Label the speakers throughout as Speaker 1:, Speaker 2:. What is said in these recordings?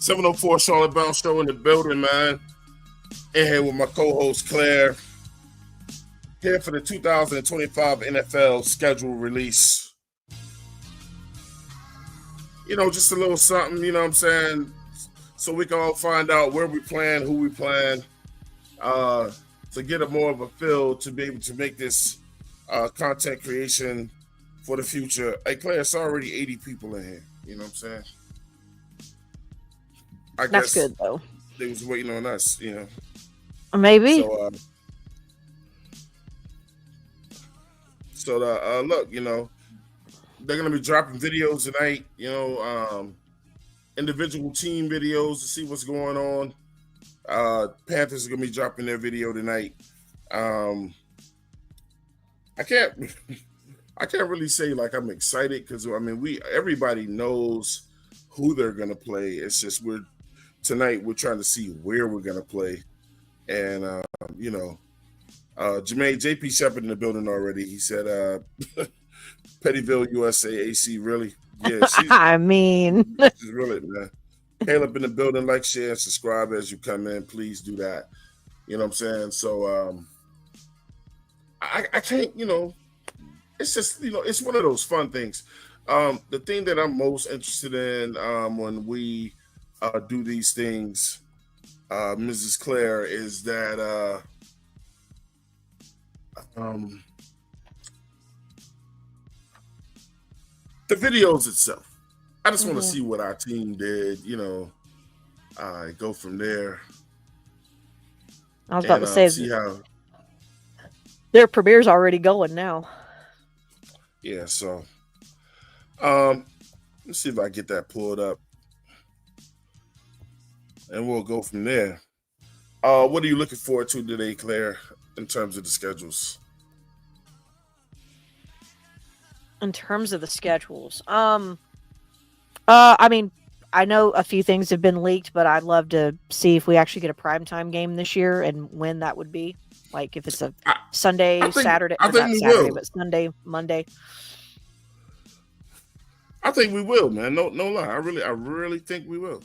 Speaker 1: 704 Charlotte Bounce Show in the building, man. In here with my co-host Claire. Here for the 2025 NFL schedule release. Just a little something, you know what I'm saying? So we can all find out where we plan, who we plan, to get a more of a feel to be able to make this content creation for the future. Hey, Claire, it's already 80 people in here. You know what I'm saying? I
Speaker 2: That's
Speaker 1: guess
Speaker 2: good though.
Speaker 1: they was waiting on us,
Speaker 2: Maybe.
Speaker 1: So, look, they're gonna be dropping videos tonight. Individual team videos to see what's going on. Panthers are gonna be dropping their video tonight. I can't, I can't really say like I'm excited because everybody knows who they're gonna play. It's just tonight we're trying to see where we're gonna play, and JP Shepard in the building already. He said, Pettyville, USA, AC, really? Yeah, she's really, man. Caleb in the building, like, share, and subscribe as you come in. Please do that. You know what I'm saying? So, I can't, it's just, it's one of those fun things. The thing that I'm most interested in when we do these things, Mrs. Claire, is that the videos itself. I just want to see what our team did, go from there.
Speaker 2: I was about to say,
Speaker 1: see how
Speaker 2: their premiere's already going now.
Speaker 1: Yeah, so let's see if I get that pulled up, and we'll go from there. What are you looking forward to today, Claire, in terms of the schedules?
Speaker 2: In terms of the schedules, I know a few things have been leaked, but I'd love to see if we actually get a primetime game this year and when that would be. Like if it's a Sunday, Saturday,
Speaker 1: I think we will.
Speaker 2: But Sunday, Monday.
Speaker 1: I think we will, man. No lie. I really think we will.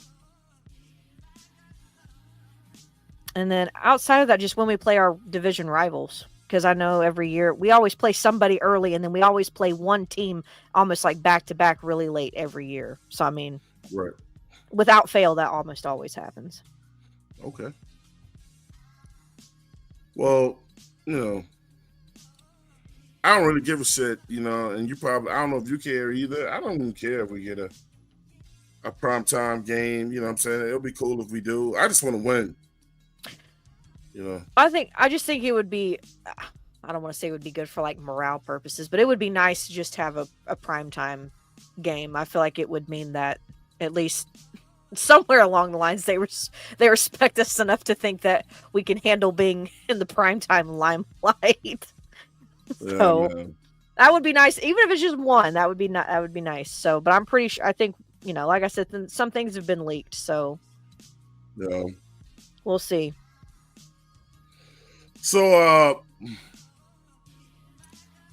Speaker 2: And then outside of that, just when we play our division rivals, because I know every year we always play somebody early, and then we always play one team almost like back to back really late every year. So
Speaker 1: right,
Speaker 2: without fail, that almost always happens.
Speaker 1: Okay. Well, I don't really give a shit, and you probably, I don't know if you care either. I don't even care if we get a primetime game, you know what I'm saying? It'll be cool if we do. I just want to win.
Speaker 2: I just think it would be, I don't want to say it would be good for like morale purposes, but it would be nice to just have a primetime game. I feel like it would mean that at least somewhere along the lines they respect us enough to think that we can handle being in the primetime limelight. So that would be nice, even if it's just one. That would be nice. So, but I'm pretty sure. I think like I said, some things have been leaked. So we'll see.
Speaker 1: So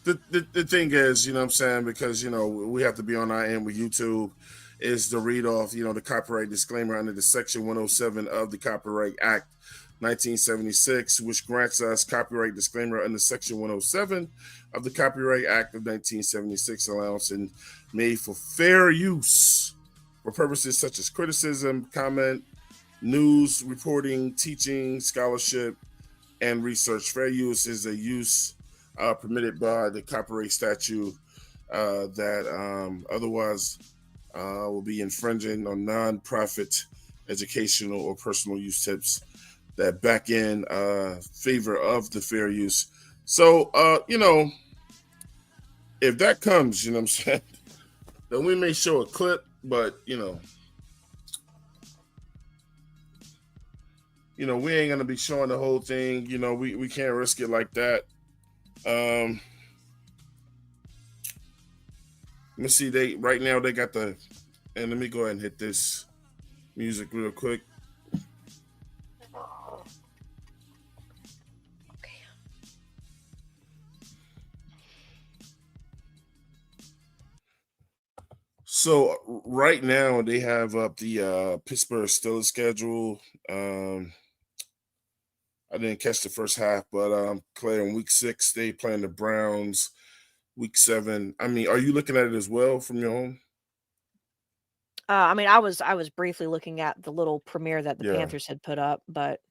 Speaker 1: the thing is, you know what I'm saying, because we have to be on our end with YouTube, is to read off the copyright disclaimer under the Section 107 of the Copyright Act 1976, which grants us copyright disclaimer under Section 107 of the Copyright Act of 1976, allowance and made for fair use for purposes such as criticism, comment, news, reporting, teaching, scholarship, and research. Fair use is a use permitted by the copyright statute that otherwise will be infringing on non-profit educational or personal use tips that back in favor of the fair use. So, if that comes, you know what I'm saying, then we may show a clip, but, we ain't going to be showing the whole thing. We can't risk it like that. Let me see. Right now they got and let me go ahead and hit this music real quick. So right now they have up the Pittsburgh Steelers schedule. I didn't catch the first half, but Claire, in week 6 they playing the Browns. Week 7. I mean, are you looking at it as well from your home?
Speaker 2: I mean, I was briefly looking at the little premiere that the
Speaker 1: Yeah.
Speaker 2: Panthers had put up, but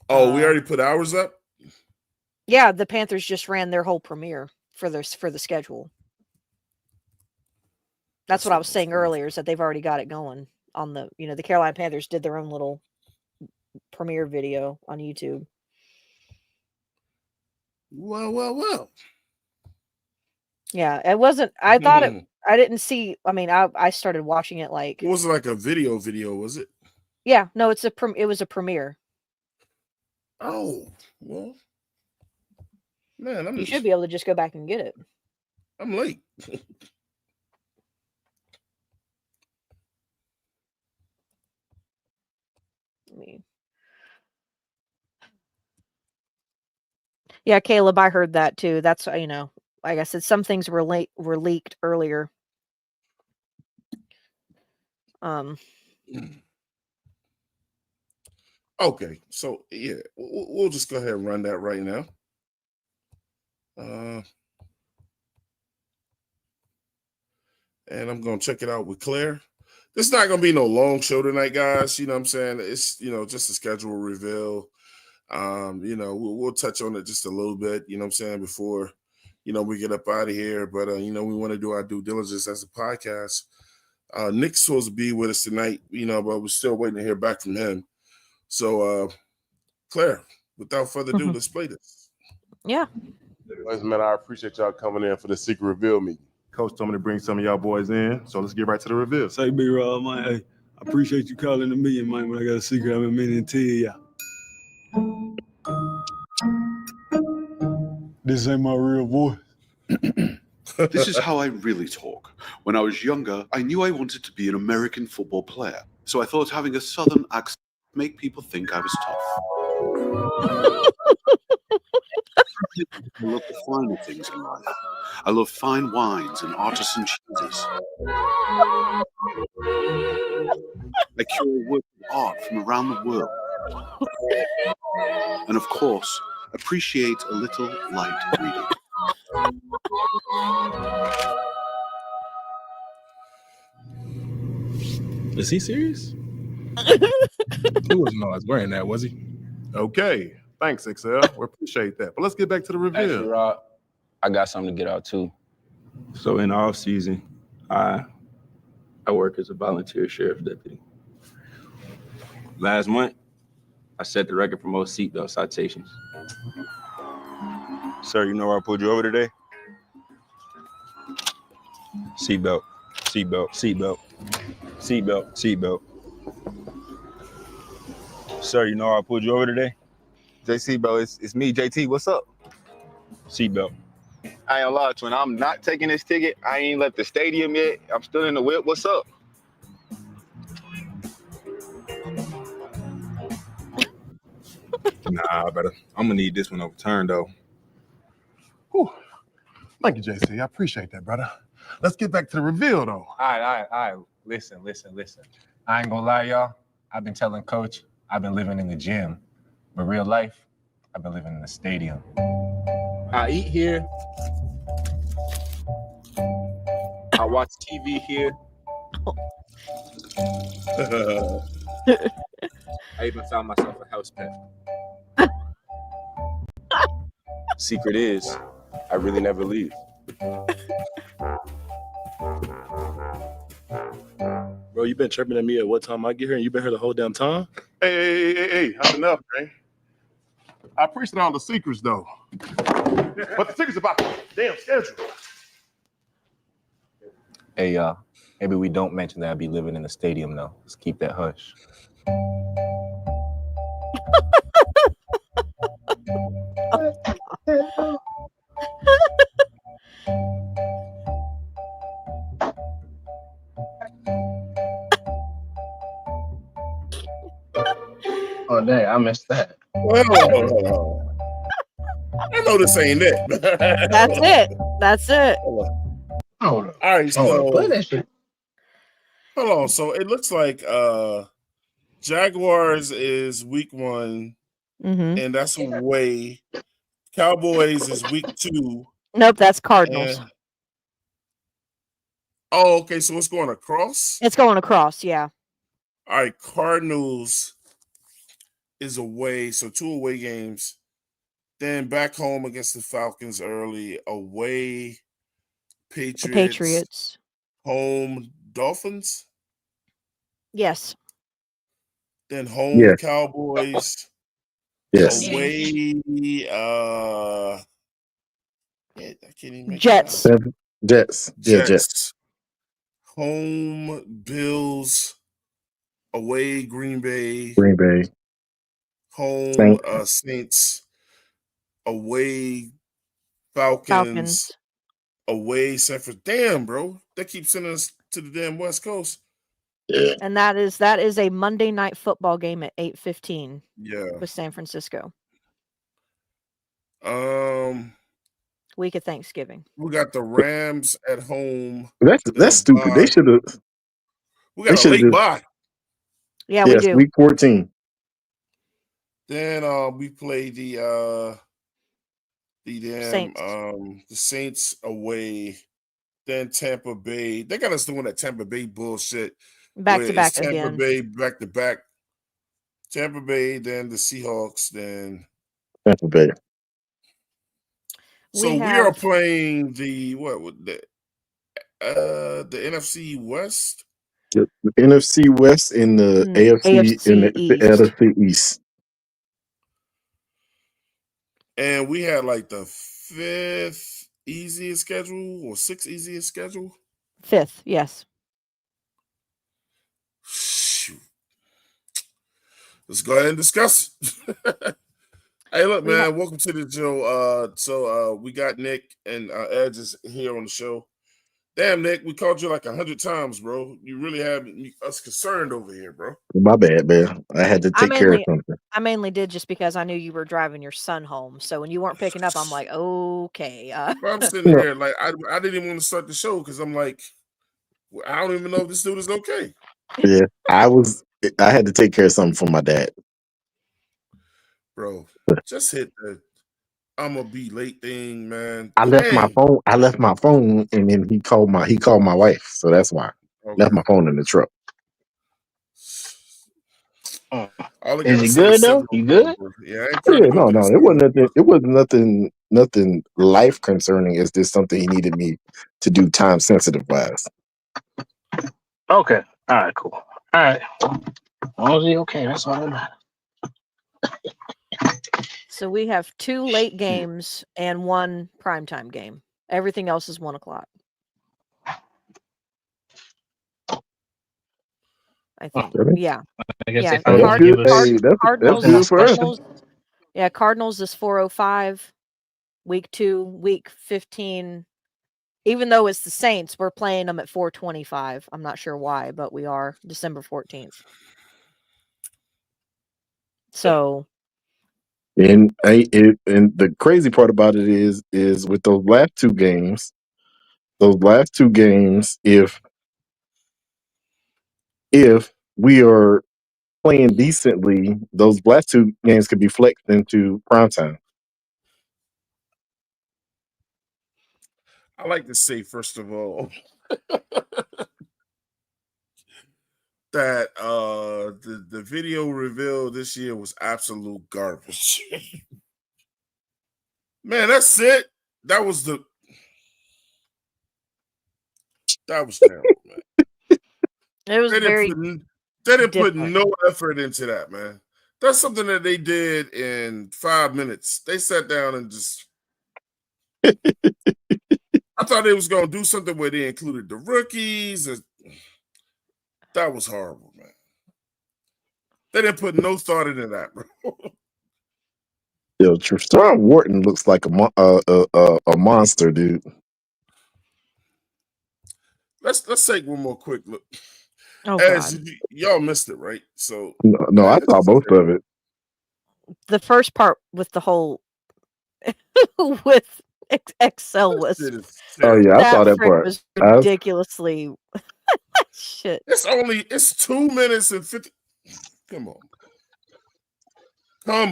Speaker 1: Oh, we already put ours up?
Speaker 2: yeah, the Panthers just ran their whole premiere for the schedule. That's what I was saying earlier, is that they've already got it going on the, the Carolina Panthers did their own little premiere video on YouTube.
Speaker 1: Well.
Speaker 2: Yeah, it wasn't. I thought it. I didn't see. I mean, I started watching it like.
Speaker 1: It wasn't like a video, was it?
Speaker 2: Yeah, no, it was a premiere.
Speaker 1: Oh well, man,
Speaker 2: you should be able to just go back and get it.
Speaker 1: I'm late. Yeah, Caleb, I heard that too. That's like I said, some things were leaked earlier. Okay, so yeah, we'll just go ahead and run that right now. And I'm gonna check it out with Claire. This is not gonna be no long show tonight, guys. You know what I'm saying? It's just a schedule reveal. We'll touch on it just a little bit, you know what I'm saying, before we get up out of here. But we want to do our due diligence as a podcast. Nick's supposed to be with us tonight, but we're still waiting to hear back from him. So Claire, without further ado, let's play this.
Speaker 2: Yeah.
Speaker 3: Man, I appreciate y'all coming in for the secret reveal meeting. Coach told me to bring some of y'all boys in, so let's get right to the reveal.
Speaker 4: Say, B-Rob, man, hey, I appreciate you calling the meeting, man, when I got a secret I've been meaning to tell y'all. This ain't my real voice.
Speaker 5: This is how I really talk. When I was younger, I knew I wanted to be an American football player, so I thought having a southern accent would make people think I was tough. I love the finer things in life. I love fine wines and artisan cheeses. I curate works of art from around the world. And of course, appreciate a little light reading.
Speaker 6: Is he serious? He wasn't always wearing that, was he?
Speaker 3: Okay. Thanks, XL. We appreciate that. But let's get back to the reveal.
Speaker 7: Actually, Rob, I got something to get out too.
Speaker 6: So in the off season, I work as a volunteer sheriff deputy. Last month, I set the record for most seatbelt citations.
Speaker 8: Sir, you know where I pulled you over today? Seatbelt, seatbelt, seatbelt, seatbelt, seatbelt. Sir, you know where I pulled you over today?
Speaker 9: JC, bro, it's me, JT. What's up?
Speaker 8: Seatbelt.
Speaker 9: I ain't gonna lie, twin. I'm not taking this ticket. I ain't left the stadium yet. I'm still in the whip. What's up?
Speaker 6: Nah, brother. I'm gonna need this one overturned though.
Speaker 3: Whew. Thank you, JC. I appreciate that, brother. Let's get back to the reveal, though.
Speaker 10: All right. Listen. I ain't gonna lie, y'all. I've been telling Coach I've been living in the gym. But real life, I've been living in the stadium. I eat here. I watch TV here. I even found myself a house pet.
Speaker 8: Secret is, I really never leave.
Speaker 6: Bro, you been chirping at me at what time I get here, and you been here the whole damn time?
Speaker 3: Hey, that's enough, man. I appreciate all the secrets, though. But the secret's about the damn schedule.
Speaker 10: Hey, maybe we don't mention that I'd be living in the stadium, though. Let's keep that hush.
Speaker 9: Oh, dang, I missed that.
Speaker 1: Well, I know this ain't it.
Speaker 2: That's it.
Speaker 1: Hold All right,
Speaker 11: Oh, play
Speaker 1: so
Speaker 11: that shit.
Speaker 1: hold on. So it looks like Jaguars is week 1,
Speaker 2: Mm-hmm.
Speaker 1: and that's away. Cowboys is week 2.
Speaker 2: Nope, that's Cardinals.
Speaker 1: And oh, okay. So it's going across.
Speaker 2: It's going across, yeah.
Speaker 1: All right, Cardinals is away, so 2 away games. Then back home against the Falcons early, away Patriots,
Speaker 2: The Patriots.
Speaker 1: home Dolphins,
Speaker 2: Yes.
Speaker 1: then home
Speaker 12: Yes.
Speaker 1: Cowboys,
Speaker 12: Yes.
Speaker 1: away I can't even make
Speaker 2: Jets.
Speaker 1: that out.
Speaker 12: Jets. Yeah, Jets.
Speaker 1: Jets, home Bills, away Green Bay,
Speaker 12: Green Bay.
Speaker 1: home
Speaker 12: Saints.
Speaker 1: Saints, away Falcons,
Speaker 2: Falcons.
Speaker 1: away San Francisco. Damn, bro, they keep sending us to the damn West Coast.
Speaker 12: Yeah.
Speaker 2: And that is a Monday night football game at 8:15
Speaker 1: Yeah.
Speaker 2: with San Francisco.
Speaker 1: We
Speaker 2: Week of Thanksgiving.
Speaker 1: got the Rams at home.
Speaker 12: That's stupid. They
Speaker 1: Bye.
Speaker 12: should have.
Speaker 1: We
Speaker 12: They
Speaker 1: got a
Speaker 12: should
Speaker 1: late
Speaker 12: have.
Speaker 1: bye.
Speaker 2: Yeah, we
Speaker 12: Yes,
Speaker 2: do.
Speaker 12: week 14.
Speaker 1: Then we play the damn
Speaker 2: Saints.
Speaker 1: the Saints away. Then Tampa Bay. They got us doing that Tampa Bay bullshit.
Speaker 2: Back
Speaker 1: where
Speaker 2: to
Speaker 1: it's
Speaker 2: back
Speaker 1: Tampa
Speaker 2: again.
Speaker 1: Bay back to back. Tampa Bay, then the Seahawks, then
Speaker 12: Tampa Bay.
Speaker 1: so
Speaker 2: We
Speaker 1: we are
Speaker 2: have
Speaker 1: playing the the NFC West.
Speaker 12: The NFC West and the AFC and the
Speaker 2: East.
Speaker 12: NFC East.
Speaker 1: And we had like the 5th easiest schedule or 6th easiest schedule.
Speaker 2: 5th, yes.
Speaker 1: Shoot. Let's go ahead and discuss it. Hey, look, man, welcome to the show. So we got Nick and Edge is here on the show. Damn, Nick, we called you like 100 times, bro. You really have us concerned over here, bro.
Speaker 12: My bad, man. I had to take care of something.
Speaker 2: I mainly did just because I knew you were driving your son home. So when you weren't picking up, I'm like, okay.
Speaker 1: I'm sitting here like I didn't even want to start the show because I'm like, I don't even know if this dude is okay.
Speaker 12: Yeah, I had to take care of something for my dad.
Speaker 1: Bro, just hit the I'm gonna be late thing, man.
Speaker 12: I left my phone, and then he called my wife, so that's why.
Speaker 1: Okay.
Speaker 12: Left my phone in the truck.
Speaker 11: Is he good though? You good?
Speaker 1: Yeah,
Speaker 12: No. It wasn't nothing. It wasn't nothing life concerning. It's just something he needed me to do time sensitive wise.
Speaker 11: Okay. All right. Cool. All right. As long as he okay, that's all that matters.
Speaker 2: So we have 2 late games and 1 primetime game. Everything else is 1 o'clock. I think. Yeah.
Speaker 11: I guess
Speaker 2: Yeah.
Speaker 11: they finally give us
Speaker 2: Cardinals.
Speaker 12: That's good for us.
Speaker 2: Yeah, Cardinals is 4:05. Week 2, week 15. Even though it's the Saints, we're playing them at 4:25. I'm not sure why, but we are December 14th. So.
Speaker 12: And the crazy part about it is with those last two games, if we are playing decently, those last 2 games could be flexed into primetime.
Speaker 1: I like to say, first of all, that the video reveal this year was absolute garbage. Man, that's it. That was terrible, man.
Speaker 2: It was
Speaker 1: they didn't put
Speaker 2: different.
Speaker 1: no effort into that, man. That's something that they did in 5 minutes. They sat down and just I thought they was gonna do something where they included the rookies. That was horrible, man. They didn't put no thought into that, bro.
Speaker 12: Yo, Trevor Wharton looks like a monster, dude.
Speaker 1: Let's take one more quick look.
Speaker 2: Oh,
Speaker 1: As
Speaker 2: God.
Speaker 1: y'all missed it, right? So
Speaker 12: No, I saw both of it.
Speaker 2: The first part with the whole with Excel was
Speaker 1: Shit is
Speaker 12: Oh
Speaker 1: terrible.
Speaker 12: yeah, I saw
Speaker 2: that
Speaker 12: that
Speaker 2: frick
Speaker 12: part.
Speaker 2: was
Speaker 12: I,
Speaker 2: ridiculously shit.
Speaker 1: It's 2 minutes and 50. Come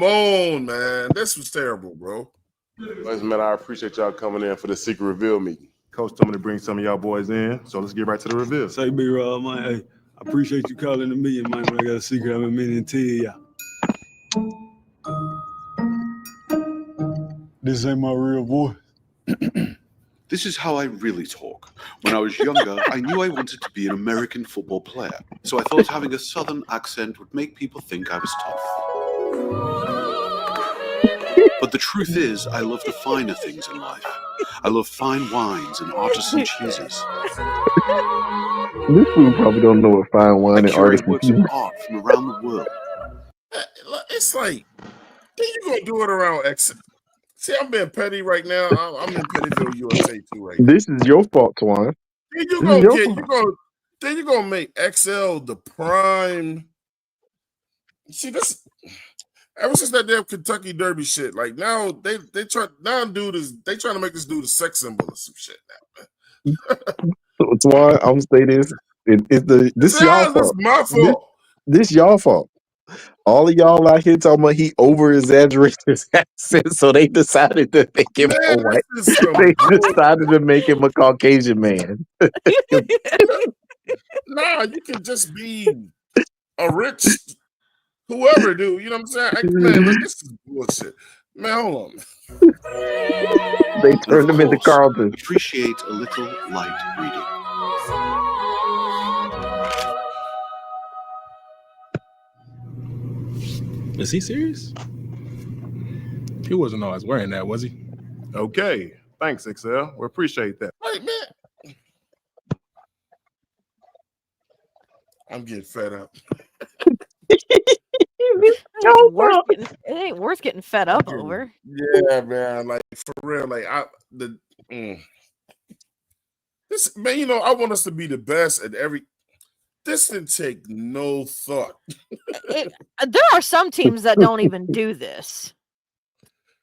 Speaker 1: on, man. This was terrible, bro.
Speaker 3: Listen, man, I appreciate y'all coming in for the secret reveal meeting. Coach told me to bring some of y'all boys in, so let's get right to the reveal.
Speaker 4: Say, B-Rob, man, hey, I appreciate you calling the meeting, man, when I got a secret I've been meaning to tell y'all. This ain't my real voice.
Speaker 5: This is how I really talk. When I was younger, I knew I wanted to be an American football player, so I thought having a southern accent would make people think I was tough. But the truth is, I love the finer things in life. I love fine wines and artisan cheeses.
Speaker 12: this fool probably don't know what fine
Speaker 5: I
Speaker 12: wine and
Speaker 5: curate
Speaker 12: artisan
Speaker 5: works
Speaker 12: cheese.
Speaker 5: of art from around the world.
Speaker 1: It's like, then you gonna do it around X. See, I'm being petty right now. I'm in Pettyville, USA too right now.
Speaker 12: This is your fault, Twan.
Speaker 1: Then
Speaker 12: This is your fault.
Speaker 1: you're gonna make XL the prime. See, this ever since that damn Kentucky Derby shit, like now they trying to make this dude a sex symbol or some shit now, man.
Speaker 12: So, Twan, I'm gonna say this. This y'all fault.
Speaker 1: My fault.
Speaker 12: This y'all fault. All of y'all out here talking about he over exaggerated his accent, so they decided to make him a white. They decided to make him a Caucasian man.
Speaker 1: Nah, you can just be a rich whoever, dude. You know what I'm saying? Man, look, this is bullshit. Man, hold on.
Speaker 12: They turned him into Carlton.
Speaker 5: Appreciate a little light reading.
Speaker 13: Is he serious? He wasn't always wearing that, was he?
Speaker 3: Okay, thanks, XL. We appreciate that.
Speaker 1: Wait, man. I'm getting fed up.
Speaker 2: It ain't worth getting fed up over.
Speaker 1: Yeah, man. Like for real. Like this man, you know, I want us to be the best at every. This didn't take no thought.
Speaker 2: There are some teams that don't even do this.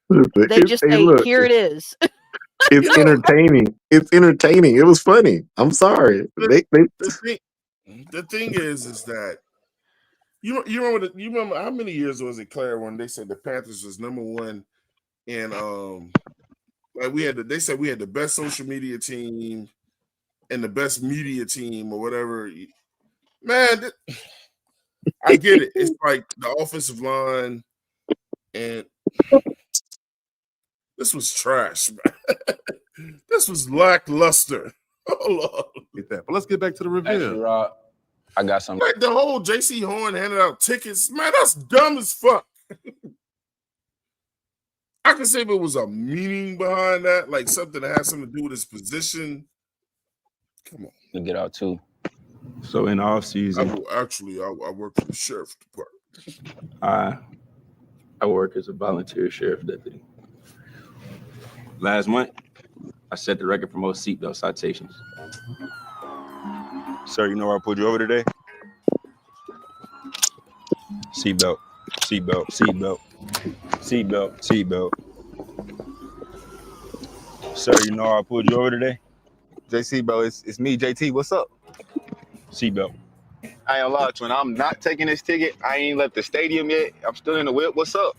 Speaker 2: They just say,
Speaker 12: look,
Speaker 2: "Here it is."
Speaker 12: It's entertaining. It's entertaining. It was funny. I'm sorry.
Speaker 1: The thing is that you remember how many years was it, Claire, when they said the Panthers was #1 and like they said we had the best social media team and the best media team or whatever. Man, I get it. It's like the offensive line, and this was trash, man. This was lackluster. Oh,
Speaker 3: but let's get back to the reveal.
Speaker 7: Actually, Rob, I got something.
Speaker 1: Like the whole JC Horn handed out tickets, man, that's dumb as fuck. I can say if it was a meaning behind that, like something that has something to do with his position. Come on.
Speaker 7: To get out too.
Speaker 6: So in the off season,
Speaker 1: I work for the sheriff's department.
Speaker 6: I work as a volunteer sheriff deputy. Last month, I set the record for most seatbelt citations.
Speaker 8: Sir, you know where I pulled you over today? Seatbelt, seatbelt, seatbelt, seatbelt, seatbelt. Sir, you know where I pulled you over today?
Speaker 9: JC, bro, it's me, JT. What's up?
Speaker 8: Seatbelt.
Speaker 9: I ain't gonna lie, twin. I'm not taking this ticket. I ain't left the stadium yet. I'm still in the whip. What's up?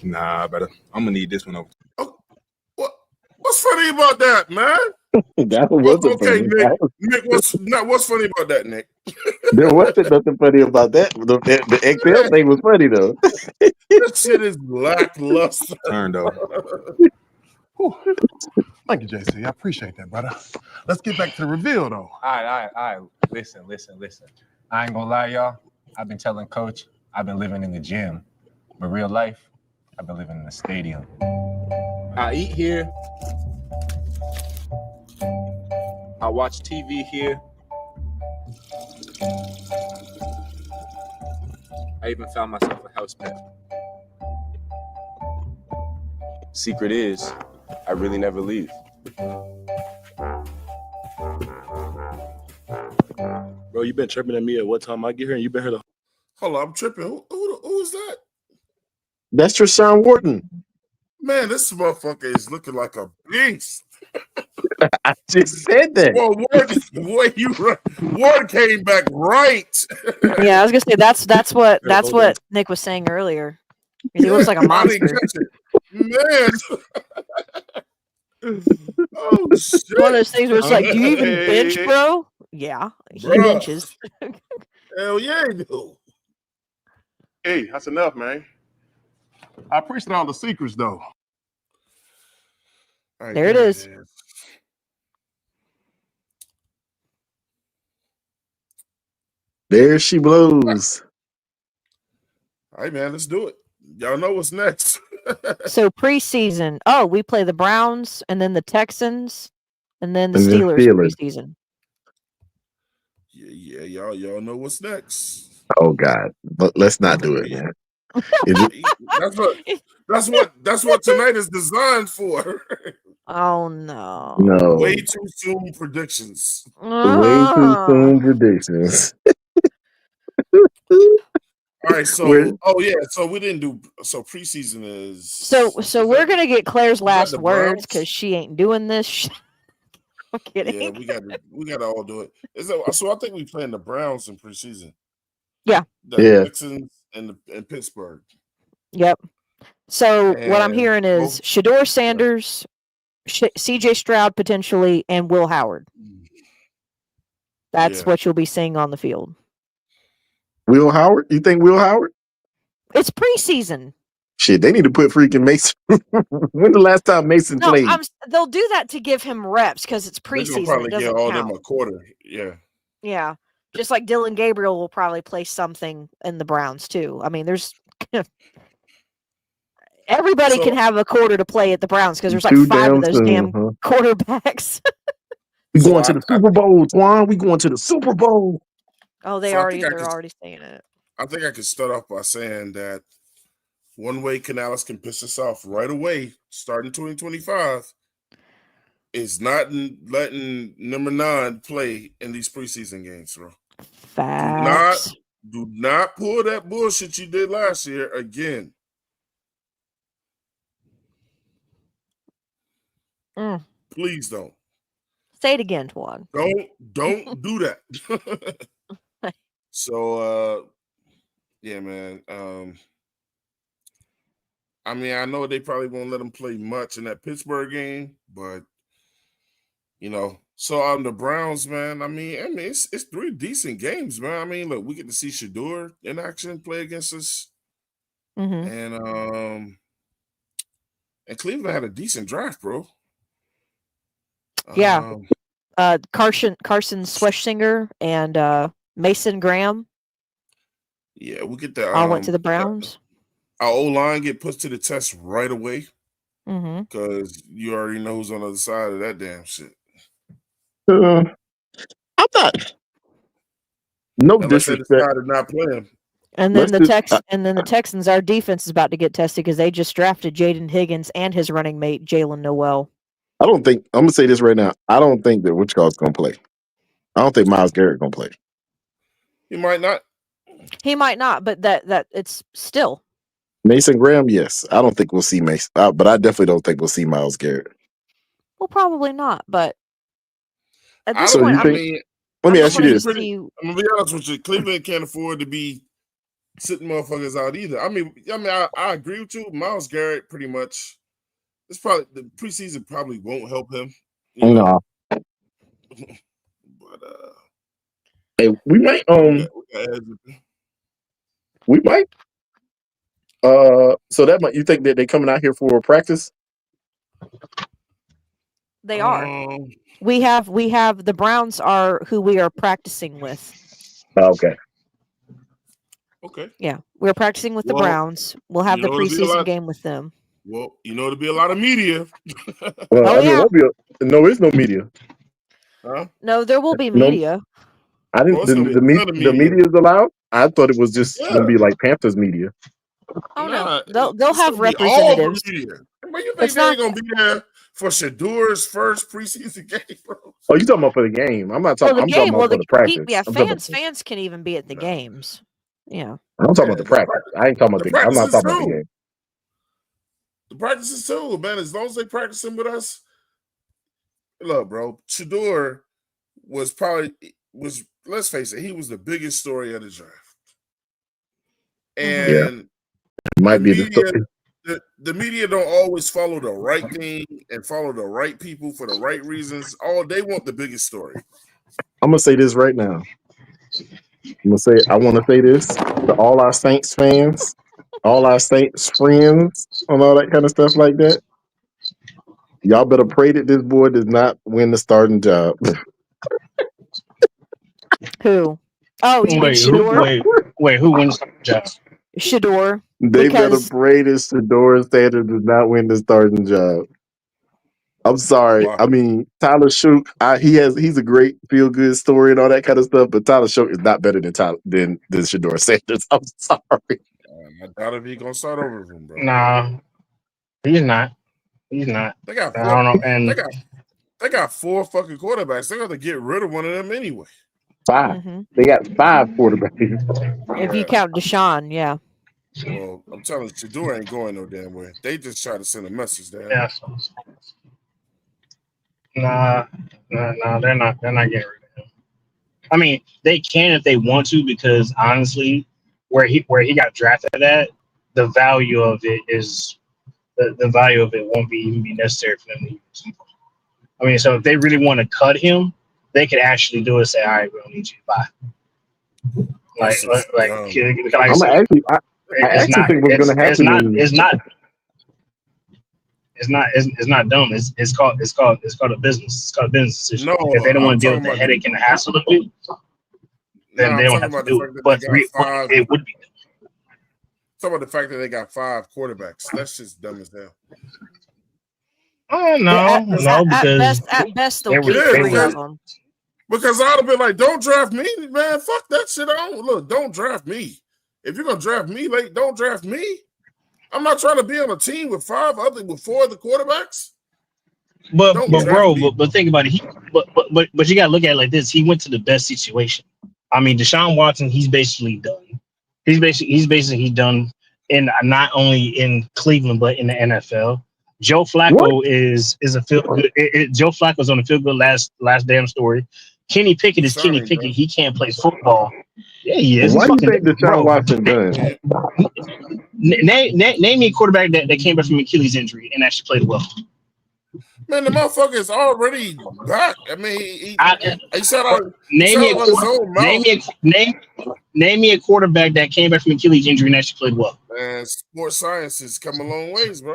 Speaker 13: Nah, brother. I'm gonna need this one over.
Speaker 1: What's funny about that, man?
Speaker 12: That wasn't
Speaker 1: Okay,
Speaker 12: funny.
Speaker 1: Nick, what's funny about that, Nick?
Speaker 12: There wasn't nothing funny about that. The XL thing was funny though.
Speaker 1: This shit is lackluster.
Speaker 13: Turned over.
Speaker 3: Thank you, JC. I appreciate that, brother. Let's get back to the reveal, though.
Speaker 10: All right. Listen. I ain't gonna lie, y'all. I've been telling Coach I've been living in the gym. But real life, I've been living in the stadium. I eat here. I watch TV here. I even found myself a house pet.
Speaker 8: Secret is, I really never leave.
Speaker 13: Bro, you been tripping at me at what time I get here, and you been here the.
Speaker 1: Hold on, I'm tripping. Who is that?
Speaker 12: That's Treshaun Wharton.
Speaker 1: Man, this motherfucker is looking like a beast.
Speaker 12: I just said that.
Speaker 1: Well, Ward came back right.
Speaker 2: Yeah, I was gonna say that's what Nick was saying earlier. He looks like a
Speaker 1: I didn't
Speaker 2: monster.
Speaker 1: catch it. Man. Oh shit.
Speaker 2: One of those things where it's like, do you even bench, bro? Yeah, he
Speaker 1: Bruh.
Speaker 2: benches.
Speaker 1: Hell yeah, he do.
Speaker 3: Hey, that's enough, man. I appreciate all the secrets, though.
Speaker 1: All right,
Speaker 2: There it is.
Speaker 12: There she blows.
Speaker 1: All right, man, let's do it. Y'all know what's next.
Speaker 2: So preseason. Oh, we play the Browns and then the Texans and then the
Speaker 12: And then
Speaker 2: Steelers
Speaker 12: Steelers.
Speaker 2: preseason.
Speaker 1: Yeah, y'all know what's next.
Speaker 12: Oh God, but let's not do it, man.
Speaker 1: That's what tonight is designed for.
Speaker 2: Oh no.
Speaker 12: No.
Speaker 1: Way too soon predictions.
Speaker 12: Way too soon predictions.
Speaker 1: All right, so we didn't do preseason is
Speaker 2: So we're gonna get Claire's last
Speaker 1: the
Speaker 2: words
Speaker 1: Browns?
Speaker 2: because she ain't doing this. Shit. I'm kidding.
Speaker 1: Yeah, we gotta all do it. So I think we playing the Browns in preseason.
Speaker 2: Yeah.
Speaker 1: The Texans and Pittsburgh.
Speaker 2: Yep. So what I'm
Speaker 1: And
Speaker 2: hearing is Shador Sanders, CJ Stroud potentially, and Will Howard. That's what you'll be seeing on the field.
Speaker 12: Will Howard? You think Will Howard?
Speaker 2: It's preseason.
Speaker 12: Shit, they need to put freaking Mason. When the last time Mason
Speaker 2: No,
Speaker 12: played?
Speaker 2: they'll do that to give him reps because it's
Speaker 1: They're gonna
Speaker 2: preseason.
Speaker 1: probably
Speaker 2: It
Speaker 1: get
Speaker 2: doesn't
Speaker 1: all
Speaker 2: count.
Speaker 1: them a quarter. Yeah.
Speaker 2: Yeah. Just like Dylan Gabriel will probably play something in the Browns too. I mean, there's everybody can have a quarter to play at the Browns because there's like 5 of those damn quarterbacks.
Speaker 12: We going to the Super Bowl, Twan. We going to the Super Bowl.
Speaker 2: Oh,
Speaker 1: So I
Speaker 2: they're
Speaker 1: think I could-
Speaker 2: already saying it.
Speaker 1: I think I could start off by saying that one way Canales can piss us off right away, starting 2025, is not letting number 9 play in these preseason games, bro.
Speaker 2: Facts.
Speaker 1: Do not pull that bullshit you did last year again. Please don't.
Speaker 2: Say it again, Twan.
Speaker 1: Don't do that. So yeah, man. I mean, I know they probably won't let him play much in that Pittsburgh game, but you know, so the Browns, man. I mean, it's 3 decent games, man. I mean, look, we get to see Shador in action play against us, and Cleveland had a decent draft, bro.
Speaker 2: Yeah. Carson Schlesinger and Mason Graham
Speaker 1: Yeah, we get the
Speaker 2: all went to the Browns.
Speaker 1: Our O-line get put to the test right away
Speaker 2: Mm-hmm.
Speaker 1: because you already know who's on the other side of that damn shit.
Speaker 12: I'm not. No
Speaker 1: Unless they
Speaker 12: disrespect.
Speaker 1: decide to not play him.
Speaker 2: And then
Speaker 12: Let's
Speaker 2: the Texans, our defense is about to get tested because they just drafted Jaden Higgins and his running mate Jalen Noel.
Speaker 12: I don't think I'm gonna say this right now. I don't think that Wichita's gonna play. I don't think Myles Garrett gonna play.
Speaker 1: He might not.
Speaker 2: He might not, but that it's still.
Speaker 12: Mason Graham, yes. I don't think we'll see Mason, but I definitely don't think we'll see Myles Garrett.
Speaker 2: Well, probably not, but at
Speaker 1: I
Speaker 2: this
Speaker 1: don't
Speaker 2: point,
Speaker 12: you think- Let me ask you this.
Speaker 1: I'm gonna be honest with you. Cleveland can't afford to be sitting motherfuckers out either. I mean, I agree with you. Myles Garrett pretty much. It's probably the preseason probably won't help him. You know?
Speaker 12: No.
Speaker 1: But
Speaker 12: Hey, we might we might. So that might you think that they coming out here for a practice?
Speaker 2: they are. We have the Browns are who we are practicing with.
Speaker 12: Okay.
Speaker 1: Okay.
Speaker 2: Yeah, we're practicing with the
Speaker 1: Well,
Speaker 2: Browns. We'll have
Speaker 1: you
Speaker 2: the
Speaker 1: know, it'll be a
Speaker 2: preseason
Speaker 1: lot-
Speaker 2: game with them.
Speaker 1: Well, you know, there'll be a lot of media.
Speaker 12: Well,
Speaker 2: Oh,
Speaker 12: I mean,
Speaker 2: yeah.
Speaker 12: won't be no, it's no media.
Speaker 1: Huh?
Speaker 2: No, there will be
Speaker 12: No.
Speaker 2: media.
Speaker 12: I didn't.
Speaker 1: Well, it's gonna be a ton of
Speaker 12: The
Speaker 1: media.
Speaker 12: media is allowed. I thought it was just
Speaker 1: Yeah.
Speaker 12: gonna be like Panthers media.
Speaker 2: Oh
Speaker 1: Nah,
Speaker 2: no, they'll
Speaker 1: it's
Speaker 2: have
Speaker 1: gonna be all the
Speaker 2: representatives.
Speaker 1: media. But you think
Speaker 2: It's
Speaker 1: they
Speaker 2: not-
Speaker 1: ain't gonna be there for Shador's first preseason game, bro?
Speaker 12: Oh, you talking about for the game? I'm not
Speaker 2: Well,
Speaker 12: talking.
Speaker 2: the
Speaker 12: I'm talking
Speaker 2: game.
Speaker 12: about
Speaker 2: Well,
Speaker 12: for the practice.
Speaker 2: yeah,
Speaker 12: I'm talking
Speaker 2: fans can even be at the games. Yeah.
Speaker 12: I'm talking about the practice. I ain't talking about
Speaker 1: The
Speaker 12: the. I'm not
Speaker 1: practice
Speaker 12: talking about the
Speaker 1: too.
Speaker 12: game.
Speaker 1: The practices too, man. As long as they practicing with us. Look, bro, Shedeur was let's face it, he was the biggest story of the draft. And
Speaker 12: might be
Speaker 1: the media don't always follow the right thing and follow the right people for the right reasons. They want the biggest story.
Speaker 12: I'm gonna say this right now. I want to say this to all our Saints fans, all our Saints friends, and all that kind of stuff like that. Y'all better pray that this boy does not win the starting job.
Speaker 2: Who? Oh, you mean Shedeur?
Speaker 11: Wait, who wins the job?
Speaker 2: Shedeur.
Speaker 12: They better pray that Shedeur Sanders does not win the starting job. I'm sorry.
Speaker 1: Wow.
Speaker 12: I mean, Tyler Shough, he's a great feel-good story and all that kind of stuff, but Tyler Shough is not better than Shedeur Sanders. I'm sorry.
Speaker 1: I doubt if he's gonna start over with him, bro.
Speaker 11: Nah, he's not. He's not.
Speaker 1: They got
Speaker 11: I don't know. And
Speaker 1: they got 4 fucking quarterbacks. They got to get rid of one of them anyway.
Speaker 12: 5. They got 5 quarterbacks.
Speaker 2: If you count Deshaun, yeah.
Speaker 1: Well, I'm telling you, Shedeur ain't going no damn way. They just try to send a message there.
Speaker 11: yeah. Nah, they're not getting rid of him. I mean, they can if they want to, because honestly, where he got drafted at, the value of it is the value of it won't even be necessary for them to even keep him. I mean, so if they really want to cut him, they could actually do it. Say, all right, we don't need you to buy. I actually think what's going to happen. It's not dumb. It's called a business. It's called a business decision.
Speaker 1: No,
Speaker 11: if they don't want to deal with the headache and the hassle of it, then they don't have to do it. But it would be.
Speaker 1: Talk about the fact that they got 5 quarterbacks. That's just dumb as hell.
Speaker 11: Oh no, because
Speaker 2: at best they'll keep 3 of them.
Speaker 1: Because I'd have been like, don't draft me, man. Fuck that shit. Don't draft me. If you're gonna draft me late, don't draft me. I'm not trying to be on a team with 4 other quarterbacks.
Speaker 11: But think about it. But you gotta look at it like this. He went to the best situation. I mean, Deshaun Watson, he's basically done. He's basically done in not only in Cleveland but in the NFL. Joe Flacco is a field good. Joe Flacco's on the field good last damn story. Kenny Pickett is Kenny Pickett. He can't play football. Yeah, he is.
Speaker 12: Why do you think Deshaun Watson done?
Speaker 11: Name me a quarterback that came back from Achilles injury and actually played well.
Speaker 1: Man, the motherfucker is already back. I mean, he said
Speaker 11: name me a quarterback that came back from Achilles injury and actually played well.
Speaker 1: Man, sports science has come a long ways, bro.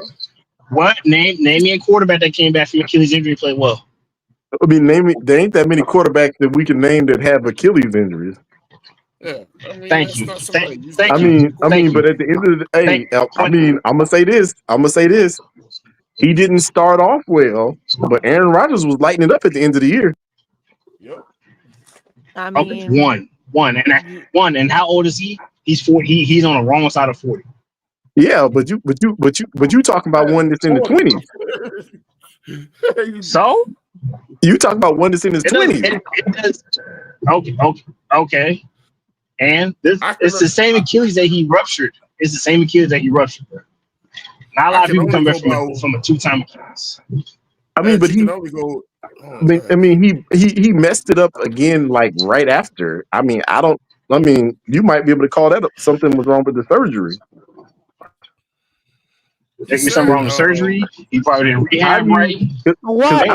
Speaker 11: What? Name me a quarterback that came back from Achilles injury and played well.
Speaker 12: I mean, there ain't that many quarterbacks that we can name that have Achilles injuries.
Speaker 1: Yeah, I mean,
Speaker 11: thank you.
Speaker 1: But
Speaker 12: at the end of the day, I'm gonna say this. He didn't start off well, but Aaron Rodgers was lighting it up at the end of the year.
Speaker 1: Yep.
Speaker 2: I mean,
Speaker 11: one, and how old is he? He's 40. He's on the wrong side of 40.
Speaker 12: Yeah, but you talking about one that's in the 20s.
Speaker 11: So
Speaker 12: you talking about one that's in his 20s.
Speaker 11: Okay. And it's the same Achilles that he ruptured. It's the same Achilles that he ruptured. Not a lot of people come back from a 2-time Achilles.
Speaker 12: I mean, but he messed it up again, like right after. I mean, you might be able to call that something was wrong with the surgery.
Speaker 11: There's something wrong with surgery. He probably didn't rehab right.
Speaker 2: What?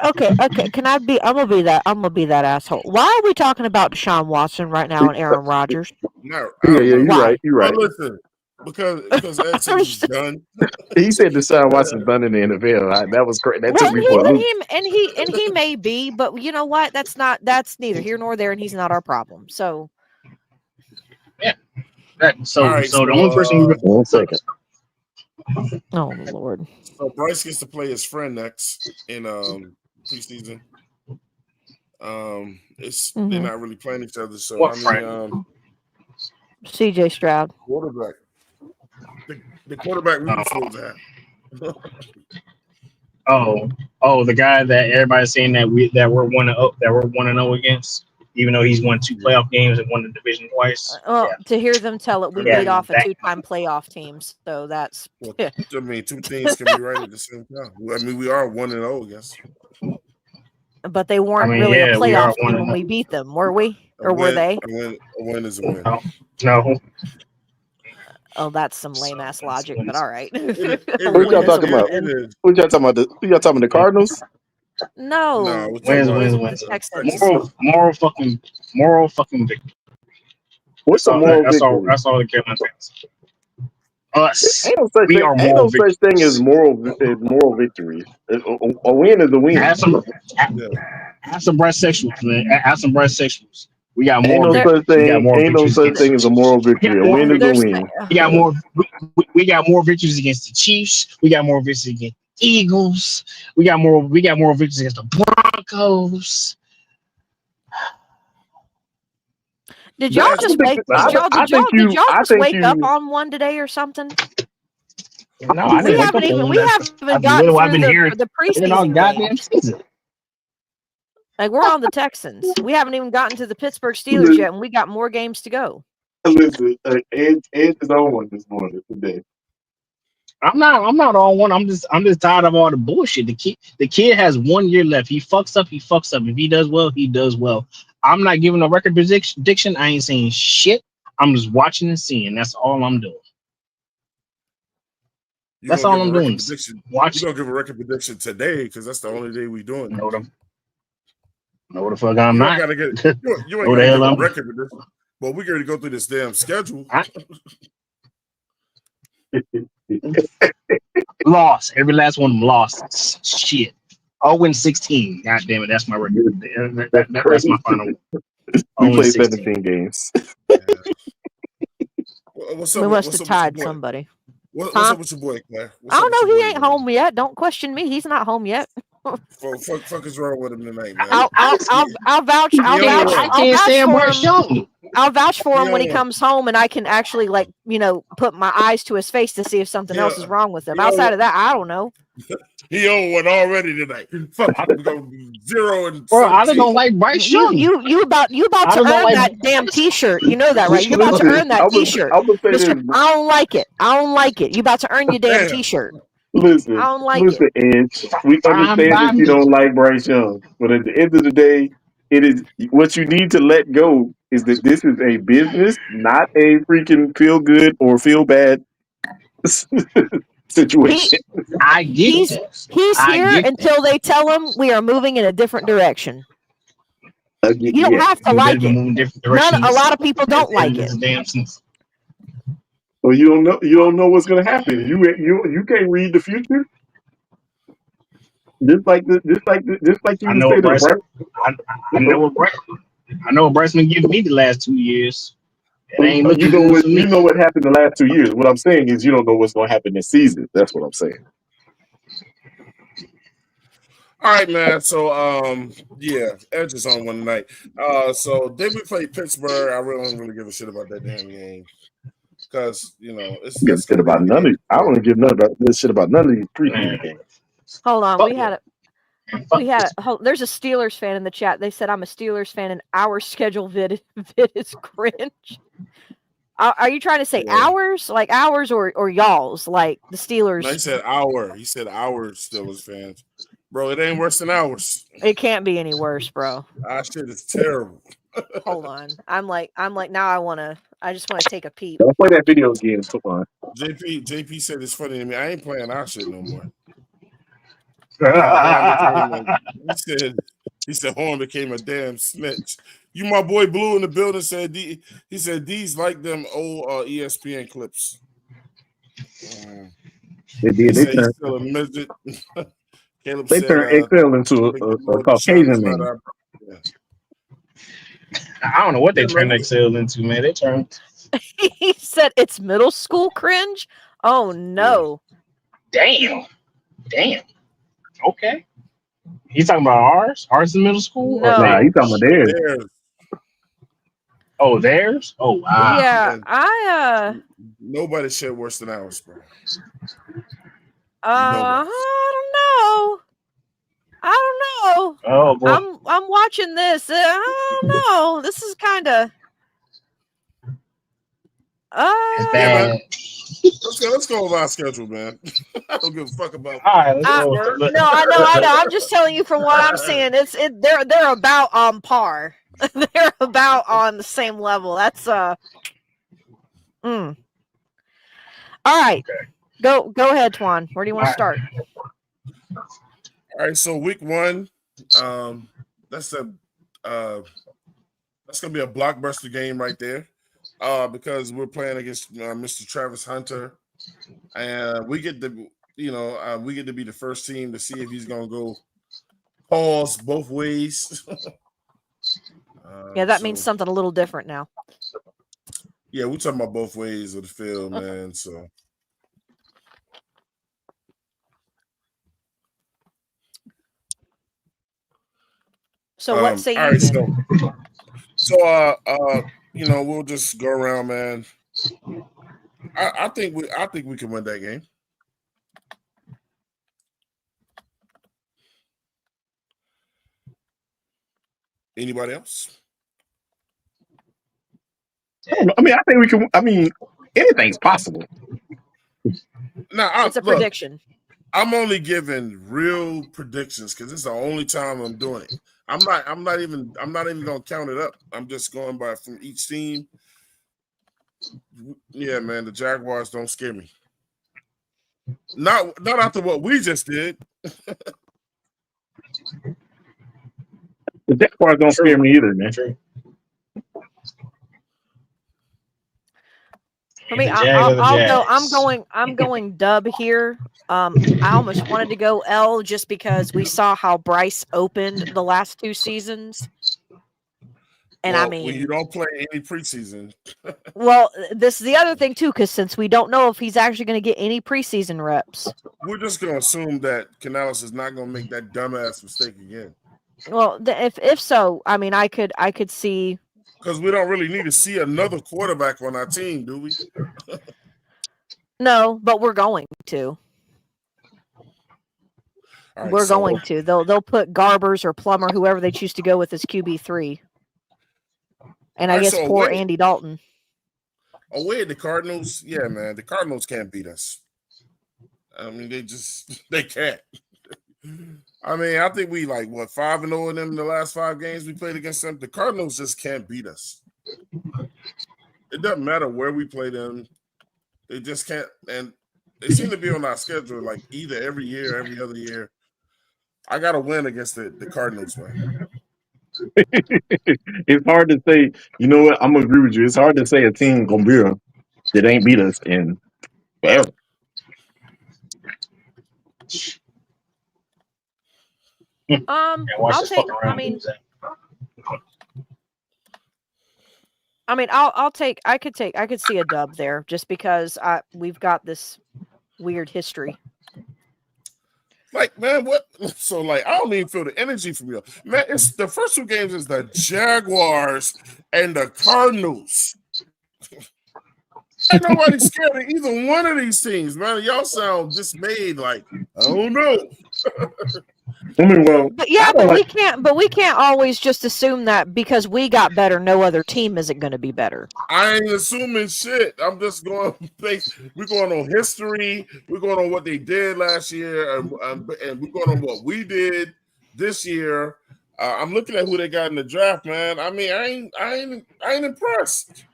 Speaker 2: Okay. Can I be? I'm gonna be that asshole. Why are we talking about Deshaun Watson right now and Aaron Rodgers?
Speaker 1: No.
Speaker 12: You're right.
Speaker 1: Well, listen, because Edson's done.
Speaker 12: He said Deshaun Watson's done in the NFL. That was correct. That took me for a loop.
Speaker 2: And he may be, but you know what? That's neither here nor there, and he's not our problem. So
Speaker 11: yeah. So the only person.
Speaker 12: 1 second.
Speaker 2: Oh Lord!
Speaker 1: So Bryce gets to play his friend next in preseason. They're not really playing each other. So
Speaker 11: what friend?
Speaker 2: CJ Stroud,
Speaker 1: quarterback. The quarterback we were supposed to have.
Speaker 11: Oh, the guy that everybody's saying that we're 1-0 against. even though he's won 2 playoff games and won the division twice.
Speaker 2: Well, to hear them tell it, we
Speaker 11: Yeah,
Speaker 2: beat off a
Speaker 11: that-
Speaker 2: 2-time playoff team, so that's.
Speaker 1: Well, I mean, two things can be right at the same time. I mean, we are 1-0, I guess.
Speaker 2: But they weren't really a playoff team when we beat them, were we? Or were they?
Speaker 1: A win is a win.
Speaker 11: No.
Speaker 2: Oh, that's some lame ass logic, but all right.
Speaker 12: Who y'all talking about? Who y'all talking about? Who y'all talking about? The Cardinals?
Speaker 2: No.
Speaker 11: Wins.
Speaker 2: Texans.
Speaker 11: Moral fucking victory.
Speaker 12: What's the moral victory?
Speaker 11: That's all the Carolina fans. Us.
Speaker 12: Ain't no such thing as moral victory. A win is a win.
Speaker 11: Have some bisexuals, man. Have some bisexuals. We got more.
Speaker 12: Ain't no such thing as a moral victory. A win is a win.
Speaker 11: We got more. We got more victories against the Chiefs. We got more victories against the Eagles. We got more victories against the Broncos.
Speaker 2: Did y'all just wake? Did y'all just wake up on one today or something?
Speaker 11: No, I didn't wake up on one.
Speaker 2: We haven't gotten through the preseason
Speaker 11: goddamn season.
Speaker 2: Like, we're on the Texans. We haven't even gotten to the Pittsburgh Steelers yet, and we got more games to go.
Speaker 12: Listen, Ed is on one this morning today.
Speaker 11: I'm not on one. I'm just tired of all the bullshit. The kid has 1 year left. He fucks up. If he does well, he does well. I'm not giving a record prediction. I ain't saying shit. I'm just watching and seeing. That's all I'm doing. That's all I'm doing.
Speaker 1: Watch. You're gonna give a record prediction today because that's the only day we doing it.
Speaker 11: No, the fuck I'm not.
Speaker 1: You ain't gonna get a record prediction. But we gotta go through this damn schedule.
Speaker 11: Lost. Every last one of them lost. Shit. 0-16. God damn it. That's my record. That's my final.
Speaker 12: We played 17 games.
Speaker 1: What's
Speaker 2: we must have tied somebody.
Speaker 1: What's up with your boy, Claire?
Speaker 2: I don't know. He ain't home yet. Don't question me. He's not home yet.
Speaker 1: Fuck is wrong with him tonight, man?
Speaker 2: I'll vouch. I'll vouch for him when he comes home, and I can actually, like, put my eyes to his face to see if something else is wrong with him. Outside of that, I don't know.
Speaker 1: He on one already tonight. Fuck, we go 0 and.
Speaker 11: Bro, I don't like Bryce Young.
Speaker 2: You about to earn that damn T-shirt. You know that, right? You about to earn that T-shirt. I don't like it. You about to earn your damn T-shirt.
Speaker 12: Listen,
Speaker 2: I don't like
Speaker 12: it. Edge. We understand that you don't like Bryce Young, but at the end of the day, it is what you need to let go is that this is a business, not a freaking feel good or feel bad situation.
Speaker 2: He's here until they tell him we are moving in a different direction. You don't have to like it. A lot of people don't like it.
Speaker 12: Well, you don't know what's going to happen. You can't read the future. Just like you
Speaker 11: say Bryce. I know what Bryce been giving me the last 2 years. It ain't looking
Speaker 12: you know what happened the last 2 years. What I'm saying is you don't know what's going to happen this season. That's what I'm saying.
Speaker 1: All right, man. So, Edge is on one night. So then we play Pittsburgh. I really don't give a shit about that damn game because it's
Speaker 12: shit about none of. I don't give none about this shit about none of these preseason games.
Speaker 2: Hold on, there's a Steelers fan in the chat. They said I'm a Steelers fan, and our schedule vid is cringe. Are you trying to say ours, like ours, or y'all's, like the Steelers?
Speaker 1: No, he said our. He said our Steelers fans. Bro, it ain't worse than ours.
Speaker 2: It can't be any worse, bro.
Speaker 1: Our shit is terrible.
Speaker 2: Hold on. I'm like now I just want to take a peep.
Speaker 12: Don't play that video game. Come on.
Speaker 1: JP said it's funny to me. I ain't playing our shit no more. He said Horn became a damn snitch. You, my boy Blue in the building said he said these like them old ESPN clips.
Speaker 12: They did. They turned
Speaker 1: still a midget. Caleb
Speaker 12: they
Speaker 1: said,
Speaker 12: turned XL into a Caucasian man.
Speaker 11: I don't know what they turned XL into, man. They turned.
Speaker 2: He said it's middle school cringe. Oh no!
Speaker 11: Damn. Okay. He's talking about ours? Ours in middle school?
Speaker 2: No.
Speaker 12: Nah, he's talking about theirs.
Speaker 11: Oh, theirs? Oh, wow.
Speaker 2: Yeah,
Speaker 1: nobody shit worse than ours, bro.
Speaker 2: I don't know.
Speaker 11: Oh, boy.
Speaker 2: I'm watching this. I don't know. This is kind of.
Speaker 1: Yeah, man. Let's go with our schedule, man. I don't give a fuck about.
Speaker 11: All right, let's go.
Speaker 2: No, I know. I'm just telling you from what I'm seeing. They're about on par. They're about on the same level. That's All right. Go ahead, Twan. Where do you want to start?
Speaker 1: All right, so week 1, that's gonna be a blockbuster game right there, because we're playing against Mr. Travis Hunter, and we get to be the first team to see if he's gonna go pause both ways.
Speaker 2: Yeah, that means something a little different now.
Speaker 1: Yeah, we're talking about both ways of the field, man.
Speaker 2: So what say you?
Speaker 1: All right, so we'll just go around, man. I think we can win that game. Anybody else?
Speaker 12: I mean, I think we can. I mean, anything's possible.
Speaker 1: Now,
Speaker 2: it's a prediction.
Speaker 1: I'm only giving real predictions because it's the only time I'm doing it. I'm not even gonna count it up. I'm just going by from each team. Yeah, man, the Jaguars don't scare me. Not after what we just did.
Speaker 12: The Jaguars don't scare me either, man.
Speaker 2: For me, I'm going dub here. I almost wanted to go L just because we saw how Bryce opened the last 2 seasons. And
Speaker 1: well,
Speaker 2: I mean,
Speaker 1: when you don't play any preseason.
Speaker 2: Well, this is the other thing too, because since we don't know if he's actually going to get any preseason reps,
Speaker 1: we're just going to assume that Canales is not going to make that dumbass mistake again.
Speaker 2: Well, if so, I mean, I could see.
Speaker 1: Because we don't really need to see another quarterback on our team, do we?
Speaker 2: No, but we're going to.
Speaker 1: Right,
Speaker 2: we're going to. They'll put Garbers or Plummer, whoever they choose to go with, as QB3. And I guess poor Andy Dalton.
Speaker 1: Away at the Cardinals, yeah, man. The Cardinals can't beat us. I mean, they can't. I mean, I think we 5-0 in them in the last 5 games we played against them. The Cardinals just can't beat us. It doesn't matter where we play them. They just can't. And they seem to be on our schedule either every year, every other year. I got to win against the Cardinals, man.
Speaker 12: It's hard to say. You know what? I'm gonna agree with you. It's hard to say a team gonna beat us that ain't beat us in forever.
Speaker 2: I'll take. I'll take. I could see a dub there just because we've got this weird history.
Speaker 1: Man, what? So, I don't even feel the energy from you. Man, it's the first 2 games is the Jaguars and the Cardinals. Ain't nobody scared of either one of these teams, man. Y'all sound dismayed, I don't know.
Speaker 12: I mean, well,
Speaker 2: but we can't always just assume that because we got better, no other team isn't going to be better.
Speaker 1: I ain't assuming shit. I'm just going. We're going on history. We're going on what they did last year, and we're going on what we did this year. I'm looking at who they got in the draft, man. I mean, I ain't impressed.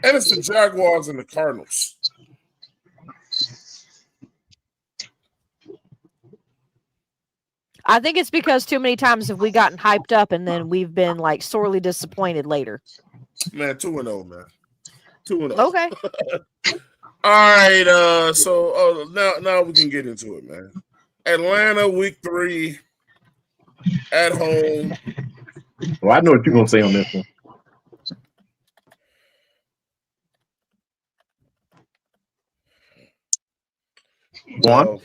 Speaker 1: And it's the Jaguars and the Cardinals.
Speaker 2: I think it's because too many times have we gotten hyped up and then we've been sorely disappointed later.
Speaker 1: Man, 2-0, man. 2-0.
Speaker 2: Okay.
Speaker 1: All right. So now we can get into it, man. Atlanta, week 3, at home.
Speaker 12: Well, I know what you're gonna say on this one. One.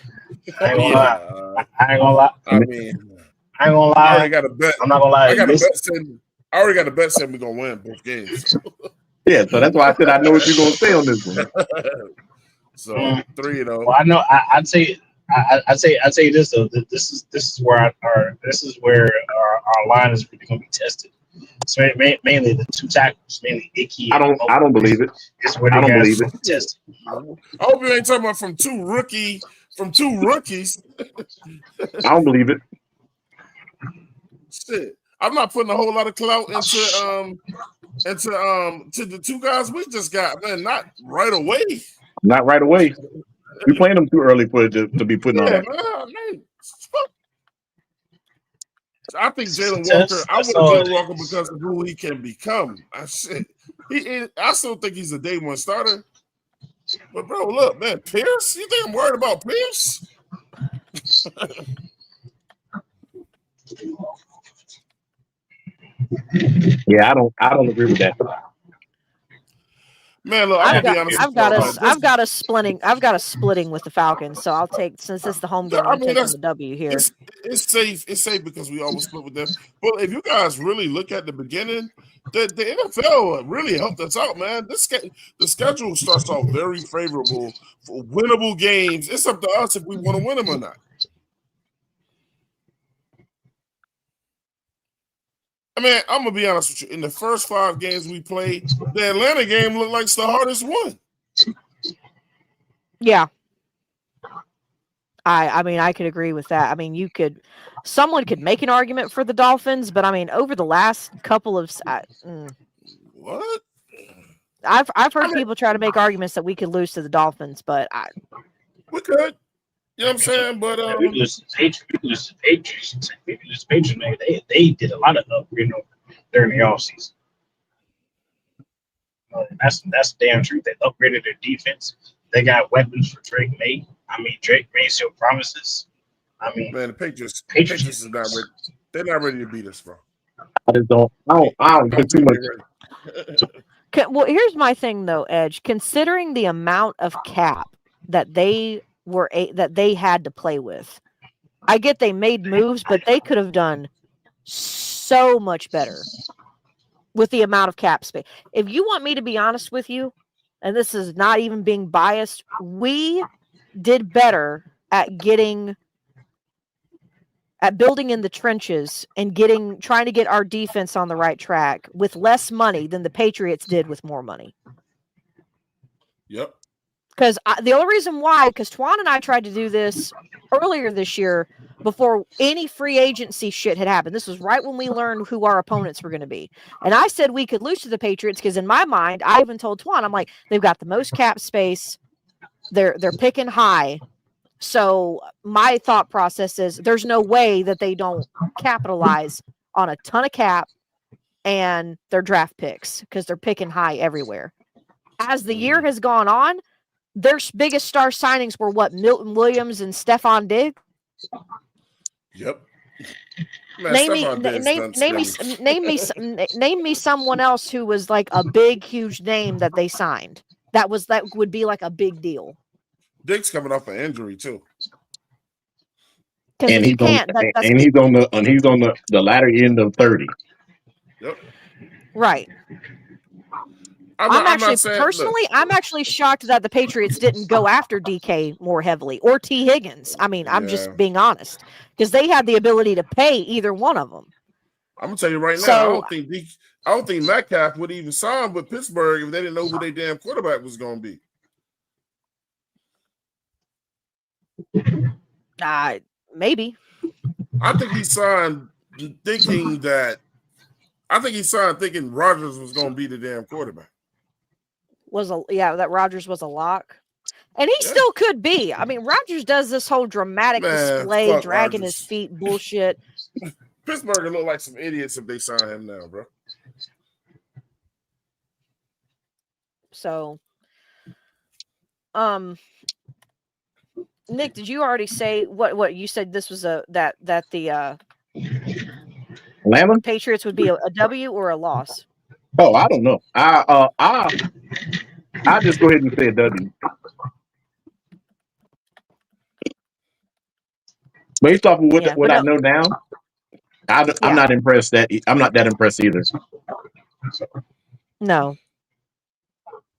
Speaker 11: I ain't gonna lie.
Speaker 1: I mean,
Speaker 11: I ain't gonna lie.
Speaker 1: I already got a bet.
Speaker 11: I'm not gonna lie.
Speaker 1: I already got a bet saying we're gonna win both games.
Speaker 12: Yeah, so that's why I said I know what you're gonna say on this one.
Speaker 1: So 3-0.
Speaker 11: Well, I know. I'd say this though. This is where our line is really going to be tested. So mainly the two tackles, mainly Icky.
Speaker 12: I don't believe it.
Speaker 11: Is where
Speaker 12: I
Speaker 11: the
Speaker 12: don't
Speaker 11: guys
Speaker 12: believe
Speaker 11: will
Speaker 12: it.
Speaker 11: be tested.
Speaker 1: I hope you ain't talking about from two rookies.
Speaker 12: I don't believe it.
Speaker 1: Shit, I'm not putting a whole lot of clout into the two guys we just got, man. Not right away.
Speaker 12: Not right away. We playing them too early for it to be putting on
Speaker 1: Yeah,
Speaker 12: that.
Speaker 1: man. I think Jalen
Speaker 11: Test,
Speaker 1: Walker. I
Speaker 11: that's
Speaker 1: would
Speaker 11: all
Speaker 1: Jalen
Speaker 11: it
Speaker 1: Walker
Speaker 11: is.
Speaker 1: because of who he can become. I still think he's a day one starter. But bro, look, man, Pierce. You think I'm worried about Pierce?
Speaker 12: Yeah, I don't agree with that.
Speaker 1: Man, look, I'm gonna be honest.
Speaker 2: I've got a splitting with the Falcons, so I'll take, since it's the home game, I'm taking the W here.
Speaker 1: It's safe. It's safe because we always split with them. But if you guys really look at the beginning, the NFL really helped us out, man. The schedule starts off very favorable for winnable games. It's up to us if we want to win them or not. I mean, I'm gonna be honest with you. In the first 5 games we played, the Atlanta game looked like it's the hardest one.
Speaker 2: Yeah. I mean, I could agree with that. I mean, someone could make an argument for the Dolphins, but I mean, over the last couple of
Speaker 1: what?
Speaker 2: I've heard people try to make arguments that we could lose to the Dolphins, but
Speaker 1: we could. You know what I'm saying? But
Speaker 11: we lose the Patriots. Man, they did a lot of upgrading during the offseason. That's damn true. They upgraded their defense. They got weapons for Drake May. I mean, Drake May still promises. I mean,
Speaker 1: man, the Patriots is not ready. They're not ready to beat us, bro.
Speaker 12: I don't put too much.
Speaker 2: Well, here's my thing though, Edge. Considering the amount of cap that they had to play with, I get they made moves, but they could have done so much better with the amount of cap space. If you want me to be honest with you, and this is not even being biased, we did better at building in the trenches and trying to get our defense on the right track with less money than the Patriots did with more money.
Speaker 1: Yep.
Speaker 2: Because the only reason why, because Twan and I tried to do this earlier this year before any free agency shit had happened. This was right when we learned who our opponents were going to be. And I said we could lose to the Patriots because in my mind, I even told Twan, I'm like, they've got the most cap space. They're picking high. So my thought process is there's no way that they don't capitalize on a ton of cap and their draft picks because they're picking high everywhere. As the year has gone on, their biggest star signings were what, Milton Williams and Stephon Diggs?
Speaker 1: Yep. Man,
Speaker 2: name me someone else who was like a big, huge name that they signed. That would be like a big deal.
Speaker 1: Diggs coming off an injury too.
Speaker 12: And he's on the latter end of 30.
Speaker 1: Yep.
Speaker 2: Right. I'm actually shocked that the Patriots didn't go after DK more heavily or T. Higgins. I mean, I'm just being honest because they had the ability to pay either one of them.
Speaker 1: I'm gonna tell you right now, I don't think Metcalf would even sign with Pittsburgh if they didn't know who their damn quarterback was gonna be.
Speaker 2: Maybe.
Speaker 1: I think he signed thinking Rodgers was gonna be the damn quarterback.
Speaker 2: That Rodgers was a lock. And he still could be. I mean, Rodgers does this whole dramatic display, dragging his feet bullshit.
Speaker 1: Pittsburgh look like some idiots if they sign him now, bro.
Speaker 2: So, Nick, did you already say what you said? This was that the
Speaker 12: Atlanta
Speaker 2: Patriots would be a W or a loss?
Speaker 12: Oh, I don't know. I'll just go ahead and say a W. Based off of what I know now, I'm not impressed. I'm not that impressed either.
Speaker 2: No.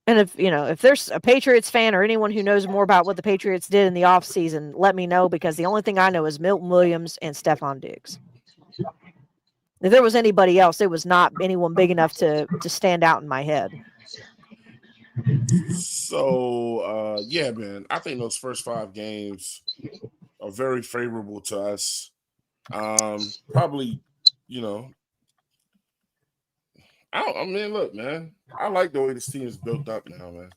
Speaker 2: And if there's a Patriots fan or anyone who knows more about what the Patriots did in the offseason, let me know because the only thing I know is Milton Williams and Stephon Diggs. If there was anybody else, it was not anyone big enough to stand out in my head.
Speaker 1: So yeah, man, I think those first 5 games are very favorable to us. Probably, you know, I mean, look, man, I like the way this team is built up now, man.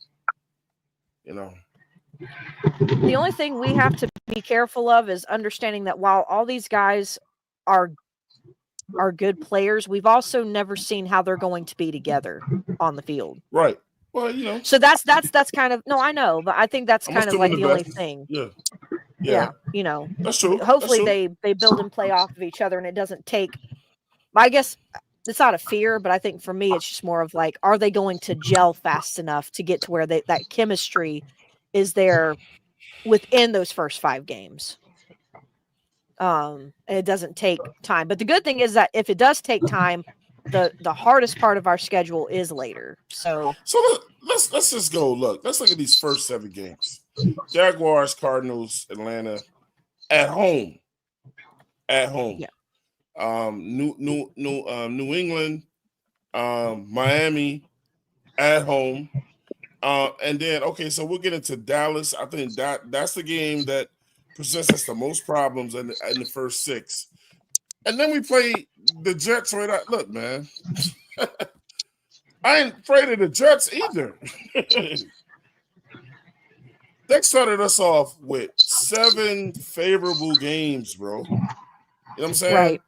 Speaker 1: You know,
Speaker 2: the only thing we have to be careful of is understanding that while all these guys are good players, we've also never seen how they're going to be together on the field.
Speaker 1: Right. Well, you know.
Speaker 2: So that's kind of, no, I know, but I think that's kind of like the only thing.
Speaker 1: Yeah.
Speaker 2: You know,
Speaker 1: that's true.
Speaker 2: Hopefully
Speaker 1: that's true.
Speaker 2: they build and play off of each other, and it doesn't take. I guess it's not a fear, but I think for me, it's just more of like, are they going to gel fast enough to get to where that chemistry is there within those first 5 games? And it doesn't take time. But the good thing is that if it does take time, the hardest part of our schedule is later. So
Speaker 1: let's just go look. Let's look at these first 7 games. Jaguars, Cardinals, Atlanta, at home.
Speaker 2: Yeah.
Speaker 1: New England, Miami, at home. And then so we'll get into Dallas. I think that's the game that presents us the most problems in the first 6. And then we play the Jets right out. Look, man, I ain't afraid of the Jets either. They started us off with 7 favorable games, bro. You know what I'm saying?
Speaker 2: Right.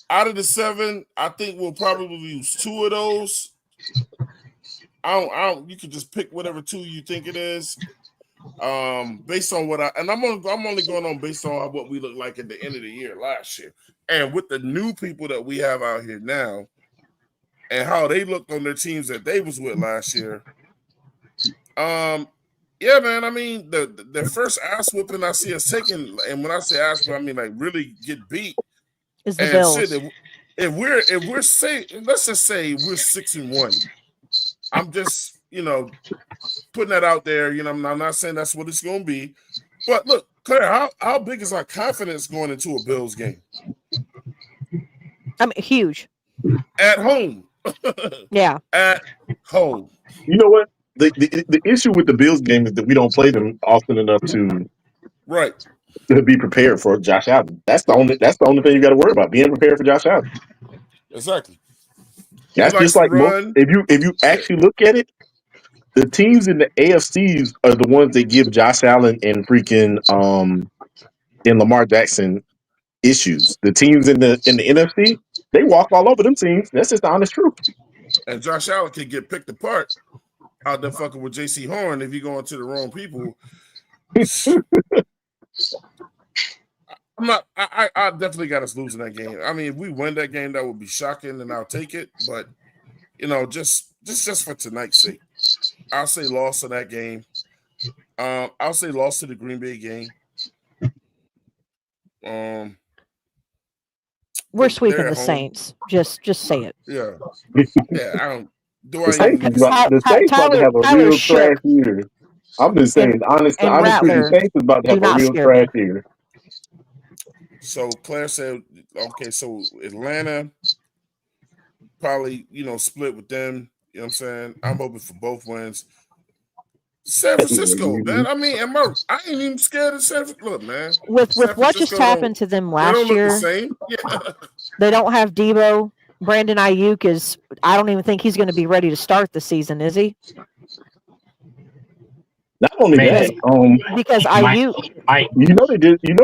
Speaker 1: Out of the 7, I think we'll probably use 2 of those. I don't. You can just pick whatever 2 you think it is. Based on what I'm only going on based on what we look like at the end of the year last year, and with the new people that we have out here now, and how they looked on their teams that they was with last year. Yeah, man. I mean, the first ass whooping I see us taking, and when I say ass whooping, I mean like really get beat.
Speaker 2: Is the Bills?
Speaker 1: Shit, if we're say, let's just say we're 6-1. I'm just, putting that out there. I'm not saying that's what it's going to be, but look, Claire, how big is our confidence going into a Bills game?
Speaker 2: I mean, huge.
Speaker 1: At home.
Speaker 2: Yeah.
Speaker 1: At home.
Speaker 12: You know what? The issue with the Bills game is that we don't play them often enough to be prepared for Josh Allen. That's the only thing you got to worry about, being prepared for Josh Allen.
Speaker 1: Exactly.
Speaker 12: That's just like if you actually look at it, the teams in the AFCs are the ones that give Josh Allen and freaking and Lamar Jackson issues. The teams in the NFC, they walk all over them teams. That's just the honest truth.
Speaker 1: And Josh Allen can get picked apart out there fucking with JC Horn if you go into the wrong people. I definitely got us losing that game. I mean, if we win that game, that would be shocking, and I'll take it. But just for tonight's sake, I'll say loss of that game. I'll say loss to the Green Bay game.
Speaker 2: We're sweeping the Saints. Just say it.
Speaker 1: Yeah. I don't.
Speaker 12: The Saints about to have a real trash year. I'm just saying, honestly, the Saints is about to have a real trash year.
Speaker 1: So Claire said, okay, so Atlanta probably, split with them. You know what I'm saying? I'm hoping for both wins. San Francisco, man. I mean, I ain't even scared of San Francisco. Look, man.
Speaker 2: With what just happened to them last year,
Speaker 1: the same. Yeah.
Speaker 2: They don't have Debo. Brandon Ayuk I don't even think he's going to be ready to start the season, is he?
Speaker 12: Not only that,
Speaker 2: because Ayuk,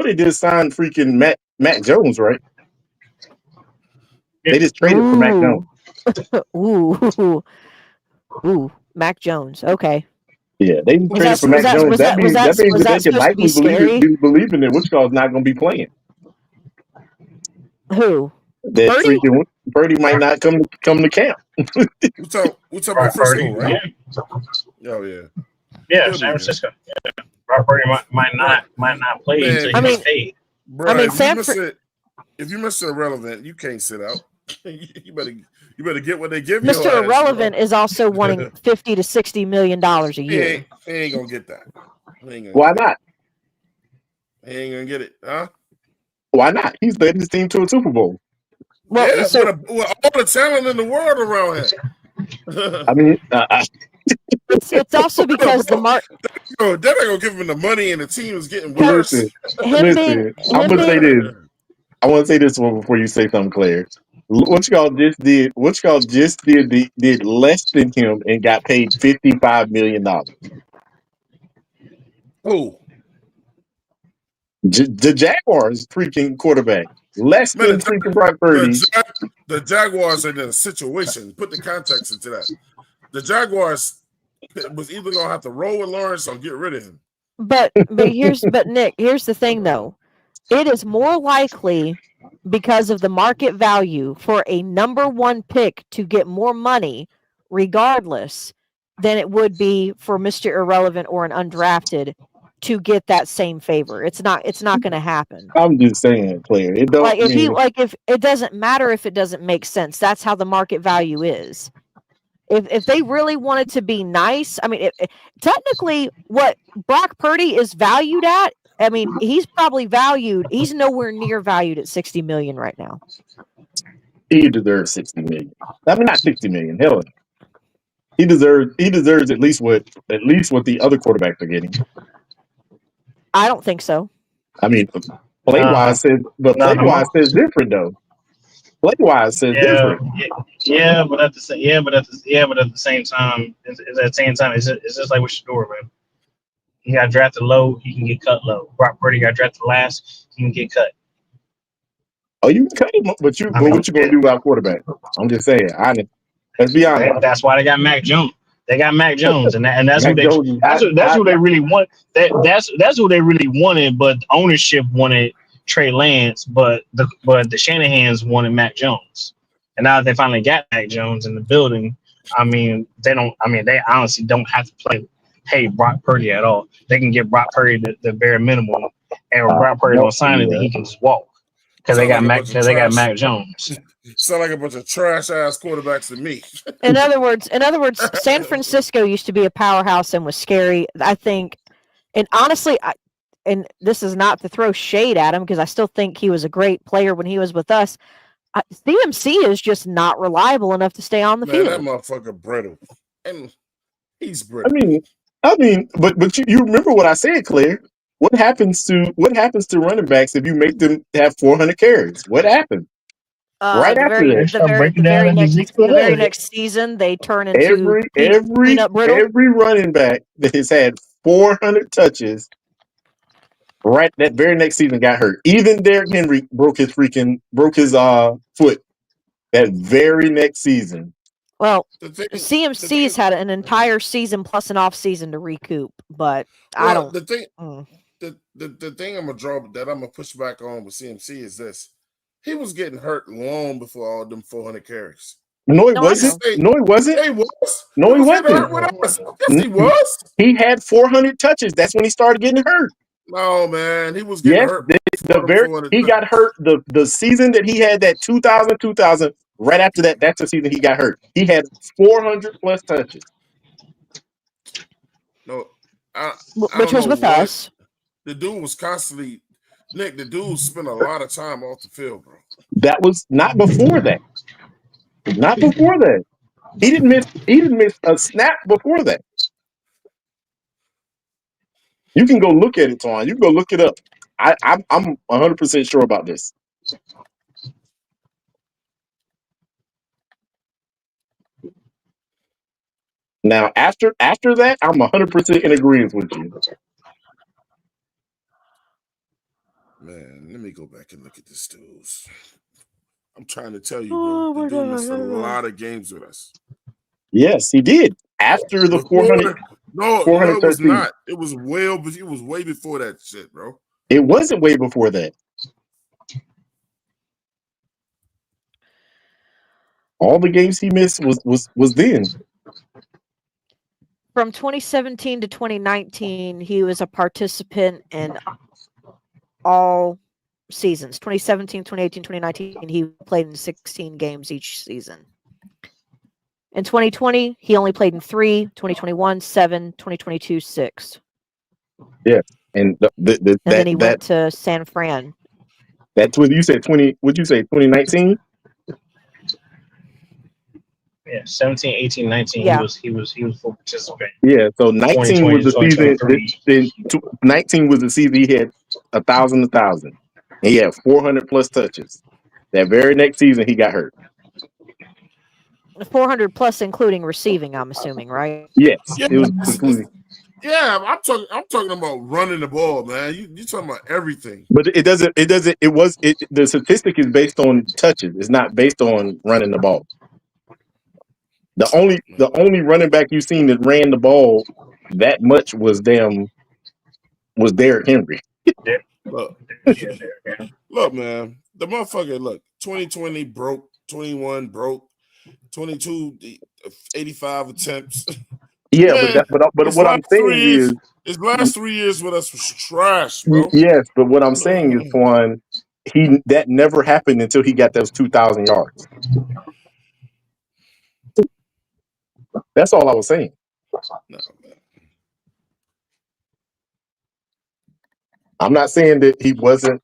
Speaker 12: they did sign freaking Mac Jones, right? They just traded for Mac Jones.
Speaker 2: Ooh, Mac Jones. Okay.
Speaker 12: Yeah, they traded for Mac Jones. That means that they can likely be believing that Wichita's not going to be playing.
Speaker 2: Who?
Speaker 12: That freaking Purdy might not come to camp.
Speaker 1: we talk about Frisco, right?
Speaker 11: Yeah.
Speaker 1: Oh yeah.
Speaker 11: Yeah, San Francisco. Yeah. Brock Purdy might not play until he stayed.
Speaker 1: If you're Mr. Irrelevant, you can't sit out. you better get what they give you.
Speaker 2: Mr. Irrelevant is also wanting $50 to $60 million a year.
Speaker 1: He ain't gonna get that.
Speaker 12: Why not?
Speaker 1: He ain't gonna get it, huh?
Speaker 12: Why not? He's led his team to a Super Bowl.
Speaker 2: Well,
Speaker 1: Yeah,
Speaker 2: so
Speaker 1: with all the talent in the world around him.
Speaker 12: I mean,
Speaker 2: it's also because the
Speaker 1: They're not gonna give him the money, and the team is getting worse.
Speaker 12: listen,
Speaker 2: him
Speaker 12: I'm gonna say
Speaker 2: being
Speaker 12: this. I want to say this one before you say something, Claire. What y'all just did? What y'all just did less than him and got paid $55 million.
Speaker 1: Who?
Speaker 12: The Jaguars freaking quarterback less
Speaker 1: Man,
Speaker 12: than freaking Brock Purdy.
Speaker 1: The Jaguars are in a situation. Put the context into that. The Jaguars was either gonna have to roll with Lawrence or get rid of him.
Speaker 2: But Nick, here's the thing though. It is more likely because of the market value for a number one pick to get more money regardless than it would be for Mr. Irrelevant or an undrafted to get that same favor. It's not going to happen.
Speaker 12: I'm just saying, Claire. It don't
Speaker 2: if it doesn't matter if it doesn't make sense. That's how the market value is. If they really wanted to be nice, I mean, technically, what Brock Purdy is valued at, I mean, he's probably valued. He's nowhere near valued at $60 million right now.
Speaker 12: He deserves $60 million. I mean, not $60 million. Hell, he deserves at least what the other quarterbacks are getting.
Speaker 2: I don't think so.
Speaker 12: I mean, play-wise says different though. Play-wise says different.
Speaker 11: Yeah, but at the same time, it's just like with Shador, man. He got drafted low, he can get cut low. Brock Purdy got drafted last, he can get cut.
Speaker 12: Oh, you can cut him, but what you gonna do about quarterback? I'm just saying. Let's be honest.
Speaker 11: That's why they got Mac Jones. They got Mac Jones, and that's who they really want. That's who they really wanted, but the ownership wanted Trey Lance, but the Shanahans wanted Mac Jones. And now that they finally got Mac Jones in the building, they honestly don't have to pay Brock Purdy at all. They can give Brock Purdy the bare minimum, and if Brock Purdy don't sign it, then he can just walk because they got Mac Jones.
Speaker 1: Sound like a bunch of trash ass quarterbacks to me.
Speaker 2: In other words, San Francisco used to be a powerhouse and was scary. I think, and honestly, and this is not to throw shade at him because I still think he was a great player when he was with us. CMC is just not reliable enough to stay on the field.
Speaker 1: That motherfucker brittle, and he's brittle.
Speaker 12: I mean, but you remember what I said, Claire? What happens to running backs if you make them have 400 carries? What happens? Right after
Speaker 2: the very next season, they turn into
Speaker 12: every running back that has had 400 touches. Right, that very next season got hurt. Even Derrick Henry broke his foot that very next season.
Speaker 2: Well, CMC's had an entire season plus an off season to recoup, but
Speaker 1: the thing I'm gonna push back on with CMC is this: he was getting hurt long before all them 400 carries.
Speaker 12: No, he wasn't. No, he wasn't.
Speaker 1: He was.
Speaker 12: No, he wasn't.
Speaker 1: Yes, he was.
Speaker 12: He had 400 touches. That's when he started getting hurt.
Speaker 1: No, man, he was getting hurt.
Speaker 12: He got hurt the season that he had that 2000. Right after that, that's the season he got hurt. He had 400 plus touches.
Speaker 1: No,
Speaker 2: which was with us.
Speaker 1: The dude was constantly, Nick. The dude spent a lot of time off the field, bro.
Speaker 12: That was not before that. Not before that. He didn't miss a snap before that. You can go look at it, Twan. You can go look it up. I'm 100% sure about this. Now, after that, I'm 100% in agreement with you.
Speaker 1: Man, let me go back and look at this dudes. I'm trying to tell you, bro. The dude missed a lot of games with us.
Speaker 12: Yes, he did. After the 400.
Speaker 1: No, it was not. It was way before that shit, bro.
Speaker 12: It wasn't way before that. All the games he missed was then.
Speaker 2: From 2017 to 2019, he was a participant in all seasons. 2017, 2018, 2019, he played in 16 games each season. In 2020, he only played in 3, 2021, 7, 2022, 6.
Speaker 12: Yeah. And
Speaker 2: then he went to San Fran.
Speaker 12: That's what you said, 2019?
Speaker 11: Yeah, 17, 18, 19.
Speaker 2: Yeah.
Speaker 11: He was full participant.
Speaker 12: Yeah, so 19 was the season. 19 was the season he had 1,000. He had 400 plus touches. That very next season, he got hurt.
Speaker 2: 400 plus, including receiving. I'm assuming, right?
Speaker 12: Yes,
Speaker 1: Yeah,
Speaker 12: it was including.
Speaker 1: yeah. I'm talking about running the ball, man. You talking about everything.
Speaker 12: But it doesn't. The statistic is based on touches. It's not based on running the ball. The only running back you've seen that ran the ball that much was Derrick Henry.
Speaker 1: Look, look, man. The motherfucker. Look, 2020 broke. 21 broke. 22 85 attempts.
Speaker 12: Yeah,
Speaker 1: Man,
Speaker 12: but what I'm saying is
Speaker 1: his last 3 years with us was trash, bro.
Speaker 12: Yes, but what I'm saying is, Quan, that never happened until he got those 2,000 yards. That's all I was saying.
Speaker 1: No,
Speaker 12: I'm not saying that he wasn't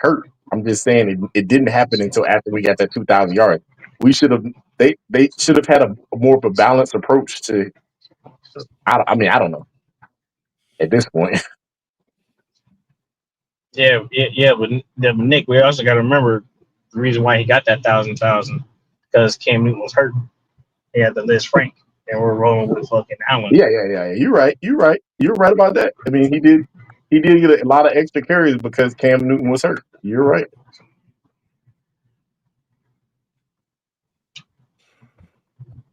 Speaker 12: hurt. I'm just saying it didn't happen until after we got that 2,000 yards. We should have they should have had a more of a balanced approach to. I don't know. At this point,
Speaker 11: Yeah, but Nick, we also got to remember the reason why he got that 1,000 because Cam Newton was hurt. He had the Liz Frank, and we're rolling with fucking Allen.
Speaker 12: yeah. You're right about that. I mean, he did get a lot of extra carries because Cam Newton was hurt. You're right.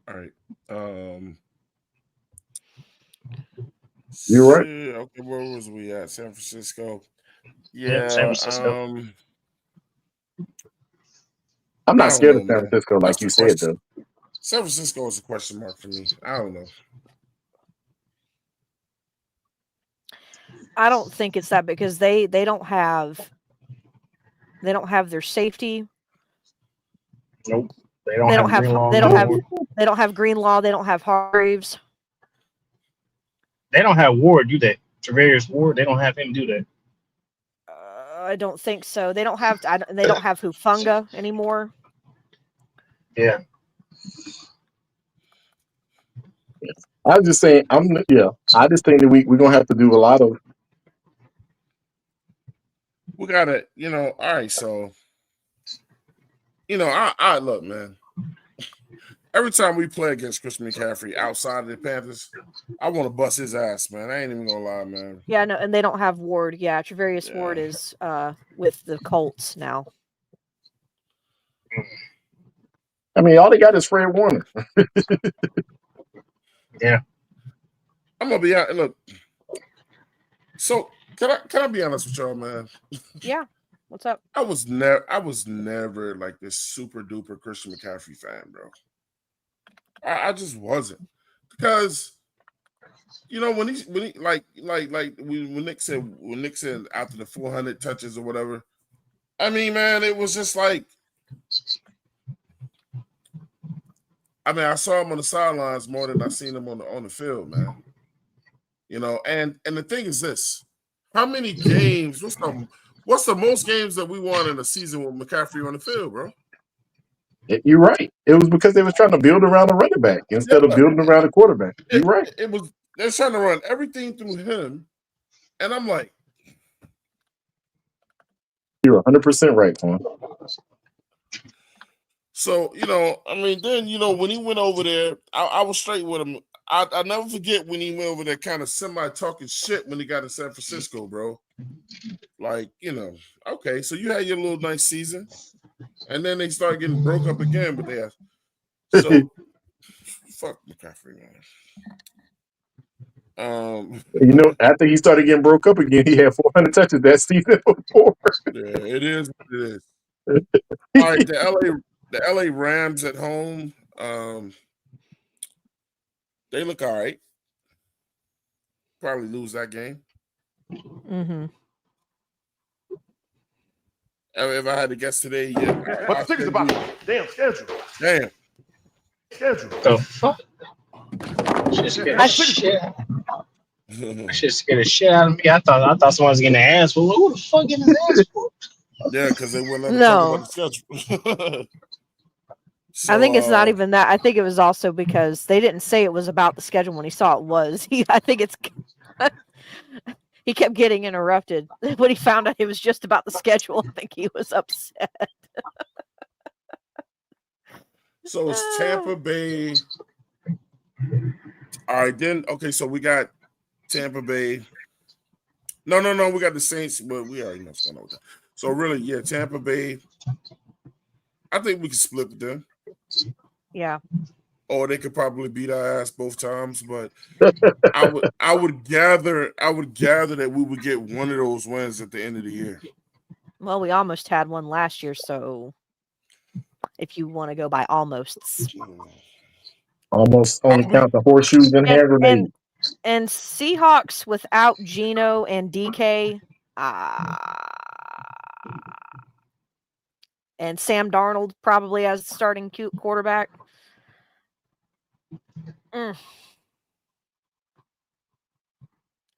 Speaker 1: all right.
Speaker 12: You're right.
Speaker 1: Okay, where was we at? San Francisco.
Speaker 11: Yeah, San Francisco.
Speaker 12: I'm not scared of San Francisco like you said, though.
Speaker 1: San Francisco is a question mark for me. I don't know.
Speaker 2: I don't think it's that because they don't have their safety.
Speaker 11: Nope.
Speaker 2: They don't have Greenlaw. They don't have Greenlaw. They don't have Hargreaves.
Speaker 11: They don't have Ward, do they? Travarius Ward. They don't have him do that.
Speaker 2: I don't think so. They don't have Hufanga anymore.
Speaker 11: Yeah.
Speaker 12: I was just saying. I just think that we're gonna have to do a lot of.
Speaker 1: We gotta, all right. So, I look, man. Every time we play against Christian McCaffrey outside of the Panthers, I want to bust his ass, man. I ain't even gonna lie, man.
Speaker 2: Yeah, no, and they don't have Ward. Yeah, Travarius Ward is with the Colts now.
Speaker 12: I mean, all they got is Fred Warner.
Speaker 11: Yeah.
Speaker 1: I'm gonna be out. Look. So can I be honest with y'all, man?
Speaker 2: Yeah. What's up?
Speaker 1: I was never like this super duper Christian McCaffrey fan, bro. I just wasn't, because when Nick said after the 400 touches or whatever, I mean, man, it was just like, I saw him on the sidelines more than I seen him on the field, man. And the thing is this: how many games? What's the most games that we won in a season with McCaffrey on the field, bro?
Speaker 12: You're right. It was because they was trying to build around the running back instead of building around the quarterback. You're right.
Speaker 1: They're trying to run everything through him, and I'm like,
Speaker 12: you're 100% right, Quan.
Speaker 1: So then when he went over there, I was straight with him. I never forget when he went over there, kind of semi talking shit when he got to San Francisco, bro. Like, okay, so you had your little nice season. And then they started getting broke up again, but so fuck McCaffrey, man.
Speaker 12: After he started getting broke up again, he had 400 touches that season before.
Speaker 1: Yeah, it is what it is. All right, the LA Rams at home, they look all right. Probably lose that game.
Speaker 2: Mm-hmm.
Speaker 1: If I had to guess today, yeah.
Speaker 3: But the ticket's about damn schedule.
Speaker 1: Damn.
Speaker 3: Schedule.
Speaker 11: The fuck? I should scare the shit out of me. I thought someone was getting their ass. Well, who the fuck getting his ass for?
Speaker 1: Yeah, because they wouldn't let
Speaker 2: No.
Speaker 1: talk about the schedule. So,
Speaker 2: I think it's not even that. I think it was also because they didn't say it was about the schedule when he saw it was. I think it's he kept getting interrupted when he found out it was just about the schedule. I think he was upset.
Speaker 1: So it's Tampa Bay. All right, then. Okay, so we got Tampa Bay. No. We got the Saints, but we already know what's going on with that. So really, yeah, Tampa Bay. I think we can split with them.
Speaker 2: Yeah.
Speaker 1: Or they could probably beat our ass both times, but I would gather that we would get one of those wins at the end of the year.
Speaker 2: Well, we almost had one last year, so if you want to go by almosts.
Speaker 12: Almost only count the horseshoes and hand grenades.
Speaker 2: And Seahawks without Geno and DK, and Sam Darnold probably as the starting quarterback.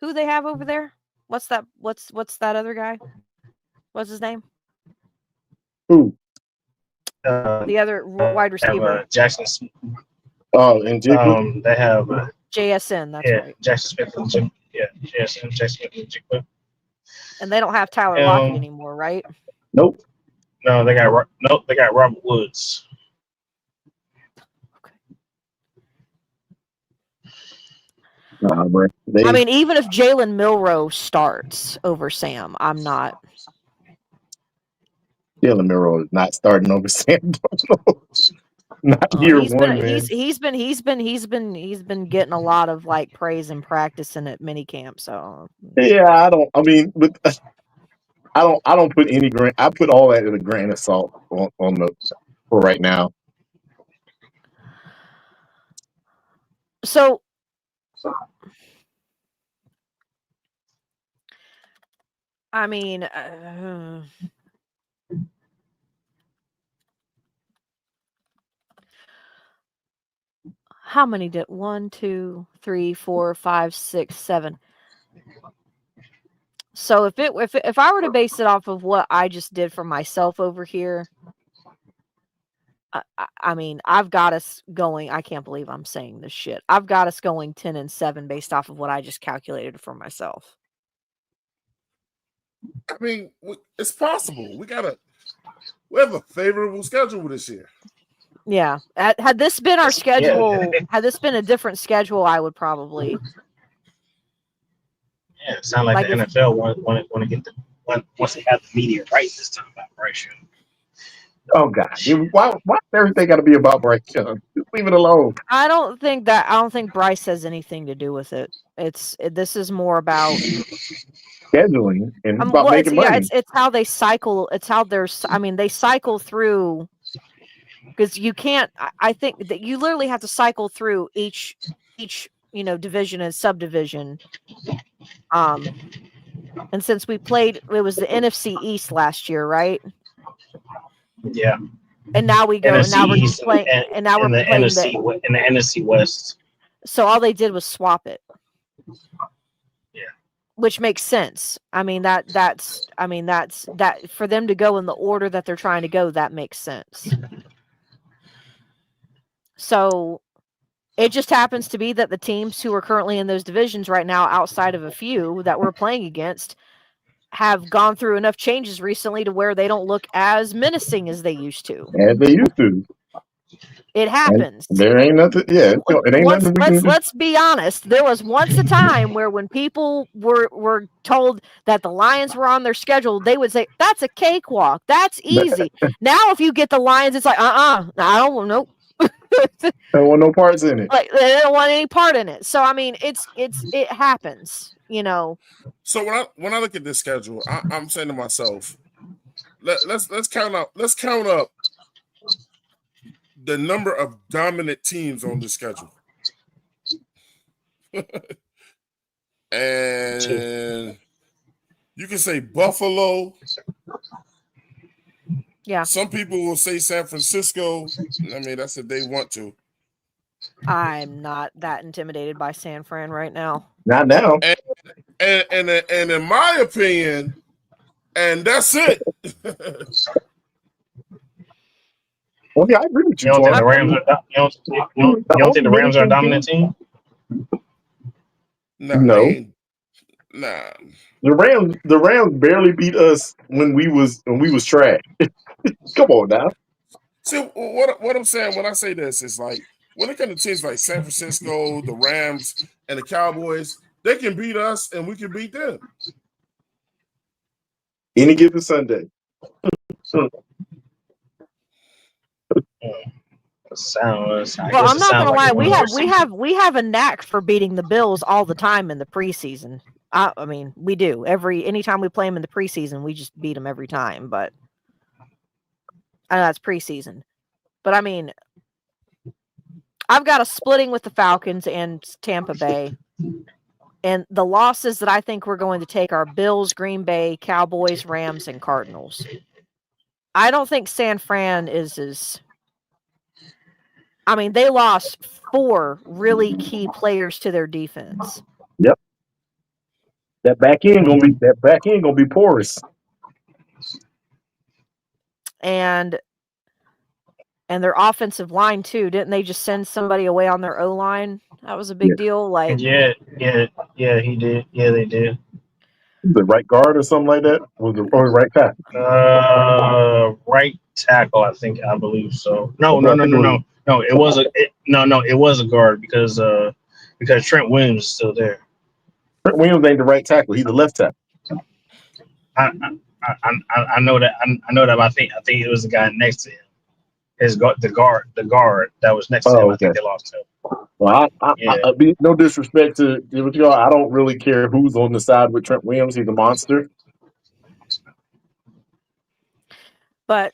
Speaker 2: Who they have over there? What's that? What's that other guy? What's his name?
Speaker 12: Who?
Speaker 2: The other wide receiver.
Speaker 11: Jackson Smith.
Speaker 12: Oh, and Jigba?
Speaker 11: They have
Speaker 2: JSN. That's right.
Speaker 11: Jackson Smith and Jigba. Yeah, JSN, Jackson Smith and Jigba.
Speaker 2: And they don't have Tyler Lockett anymore, right?
Speaker 12: Nope.
Speaker 11: No, they got Robert Woods.
Speaker 12: Nah, bro.
Speaker 2: I mean, even if Jalen Milroe starts over Sam, I'm not.
Speaker 12: Jalen Milroe is not starting over Sam Darnold. Not year one, man.
Speaker 2: He's been getting a lot of like praise and practice in at minicamp. So
Speaker 12: yeah, I don't put any grain. I put all that in a grain of salt on the for right now.
Speaker 2: So I mean, how many did 1, 2, 3, 4, 5, 6, 7? So if I were to base it off of what I just did for myself over here, I mean, I've got us going. I can't believe I'm saying this shit. I've got us going 10-7 based off of what I just calculated for myself.
Speaker 1: I mean, it's possible. We have a favorable schedule this year.
Speaker 2: Yeah. Had this been our schedule, had this been a different schedule, I would probably.
Speaker 11: Yeah, it sounds like the NFL want to get once they have the media right this time about Bryce Young.
Speaker 12: Oh gosh, why everything got to be about Bryce Young? Just leave it alone.
Speaker 2: I don't think Bryce has anything to do with it. This is more about
Speaker 12: scheduling and about making money.
Speaker 2: Yeah, it's how they cycle. It's how they cycle through. Because you can't. I think that you literally have to cycle through each division and subdivision. And since we played, it was the NFC East last year, right?
Speaker 11: Yeah.
Speaker 2: And now we go.
Speaker 11: NFC
Speaker 2: and now we're
Speaker 11: East
Speaker 2: playing. And now we're
Speaker 11: the
Speaker 2: playing
Speaker 11: NFC in the NFC West.
Speaker 2: So all they did was swap it.
Speaker 11: Yeah.
Speaker 2: Which makes sense. I mean that's for them to go in the order that they're trying to go. That makes sense. So it just happens to be that the teams who are currently in those divisions right now, outside of a few that we're playing against, have gone through enough changes recently to where they don't look as menacing as they used to.
Speaker 12: As they used to.
Speaker 2: It happens.
Speaker 12: And there ain't nothing. Yeah, it ain't nothing we can do.
Speaker 2: Let's be honest. There was once a time where when people were told that the Lions were on their schedule, they would say, "That's a cakewalk. That's easy." Now, if you get the Lions, it's like, I don't want nope.
Speaker 12: They don't want no parts in it.
Speaker 2: Like they don't want any part in it. So I mean, it happens,
Speaker 1: So when I look at this schedule, I'm saying to myself, let's count up the number of dominant teams on the schedule. And you can say Buffalo.
Speaker 2: Yeah.
Speaker 1: Some people will say San Francisco. I mean, that's if they want to.
Speaker 2: I'm not that intimidated by San Fran right now.
Speaker 12: Not now.
Speaker 1: And in my opinion, and that's it.
Speaker 12: Well, yeah, I agree with
Speaker 11: You
Speaker 12: you,
Speaker 11: don't think the
Speaker 12: Twan.
Speaker 11: Rams are you don't think the Rams are a dominant team?
Speaker 1: Nah,
Speaker 12: No.
Speaker 1: they ain't. Nah.
Speaker 12: The Rams barely beat us when we was trash. Come on now.
Speaker 1: See what I'm saying when I say this is like when it comes to teams like San Francisco, the Rams, and the Cowboys, they can beat us and we can beat them.
Speaker 12: Any given Sunday.
Speaker 11: Well,
Speaker 2: I'm not gonna lie. We have a knack for beating the Bills all the time in the preseason. I mean, we do. Anytime we play them in the preseason, we just beat them every time. But I know that's preseason. But I mean, I've got a splitting with the Falcons and Tampa Bay. And the losses that I think we're going to take are Bills, Green Bay, Cowboys, Rams, and Cardinals. I don't think San Fran is as... I mean, they lost 4 really key players to their defense.
Speaker 12: Yep. That back end gonna be porous.
Speaker 2: And their offensive line too. Didn't they just send somebody away on their O-line? That was a big deal. Like
Speaker 11: yeah, he did. Yeah, they did.
Speaker 12: The right guard or something like that? Or right tackle?
Speaker 11: Right tackle, I believe so. No. It was a guard because Trent Williams is still there.
Speaker 12: Trent Williams ain't the right tackle. He's the left tackle.
Speaker 11: I know that. I know that. But I think it was the guy next to him. The guard that was next to him.
Speaker 12: Okay.
Speaker 11: I think they lost him.
Speaker 12: Well, I no disrespect to y'all. I don't really care who's on the side with Trent Williams. He's a monster.
Speaker 2: But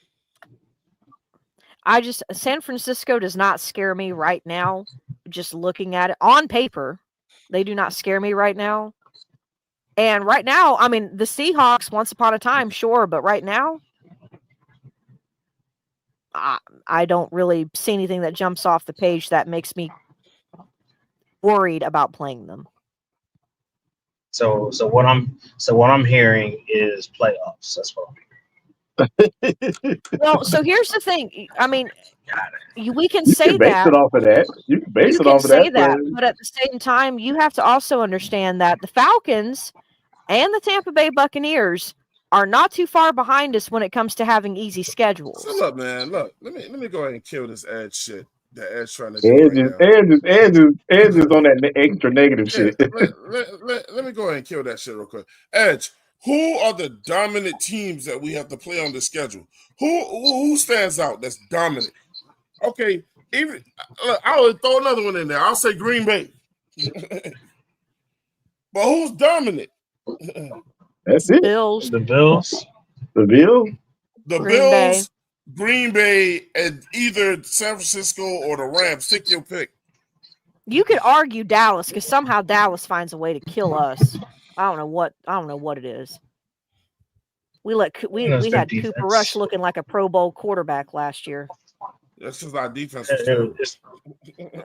Speaker 2: San Francisco does not scare me right now. Just looking at it on paper, they do not scare me right now. And right now, I mean, the Seahawks, once upon a time, sure, but right now, I don't really see anything that jumps off the page that makes me worried about playing them.
Speaker 11: So what I'm hearing is playoffs. That's what I'm hearing.
Speaker 2: Well, so here's the thing. I mean, we can
Speaker 12: You
Speaker 2: say
Speaker 12: can base
Speaker 2: that.
Speaker 12: it off of that. You can base it off of
Speaker 2: say
Speaker 12: that.
Speaker 2: but at the same time, you have to also understand that the Falcons and the Tampa Bay Buccaneers are not too far behind us when it comes to having easy schedules.
Speaker 1: So look, man, let me go ahead and kill this Edge shit. The Edge trying to do
Speaker 12: Edge is on that extra negative shit.
Speaker 1: Let me go ahead and kill that shit real quick. Edge, who are the dominant teams that we have to play on the schedule? Who stands out that's dominant? Okay, even I'll throw another one in there. I'll say Green Bay. But who's dominant?
Speaker 12: That's it.
Speaker 2: Bills.
Speaker 11: The Bills.
Speaker 12: The Bills.
Speaker 1: The
Speaker 2: Green
Speaker 1: Bills, Green Bay, and either San Francisco or the Rams. Take your pick.
Speaker 2: You could argue Dallas because somehow Dallas finds a way to kill us. I don't know what it is. We had Cooper Rush looking like a Pro Bowl quarterback last year.
Speaker 1: That's because our defense was terrible.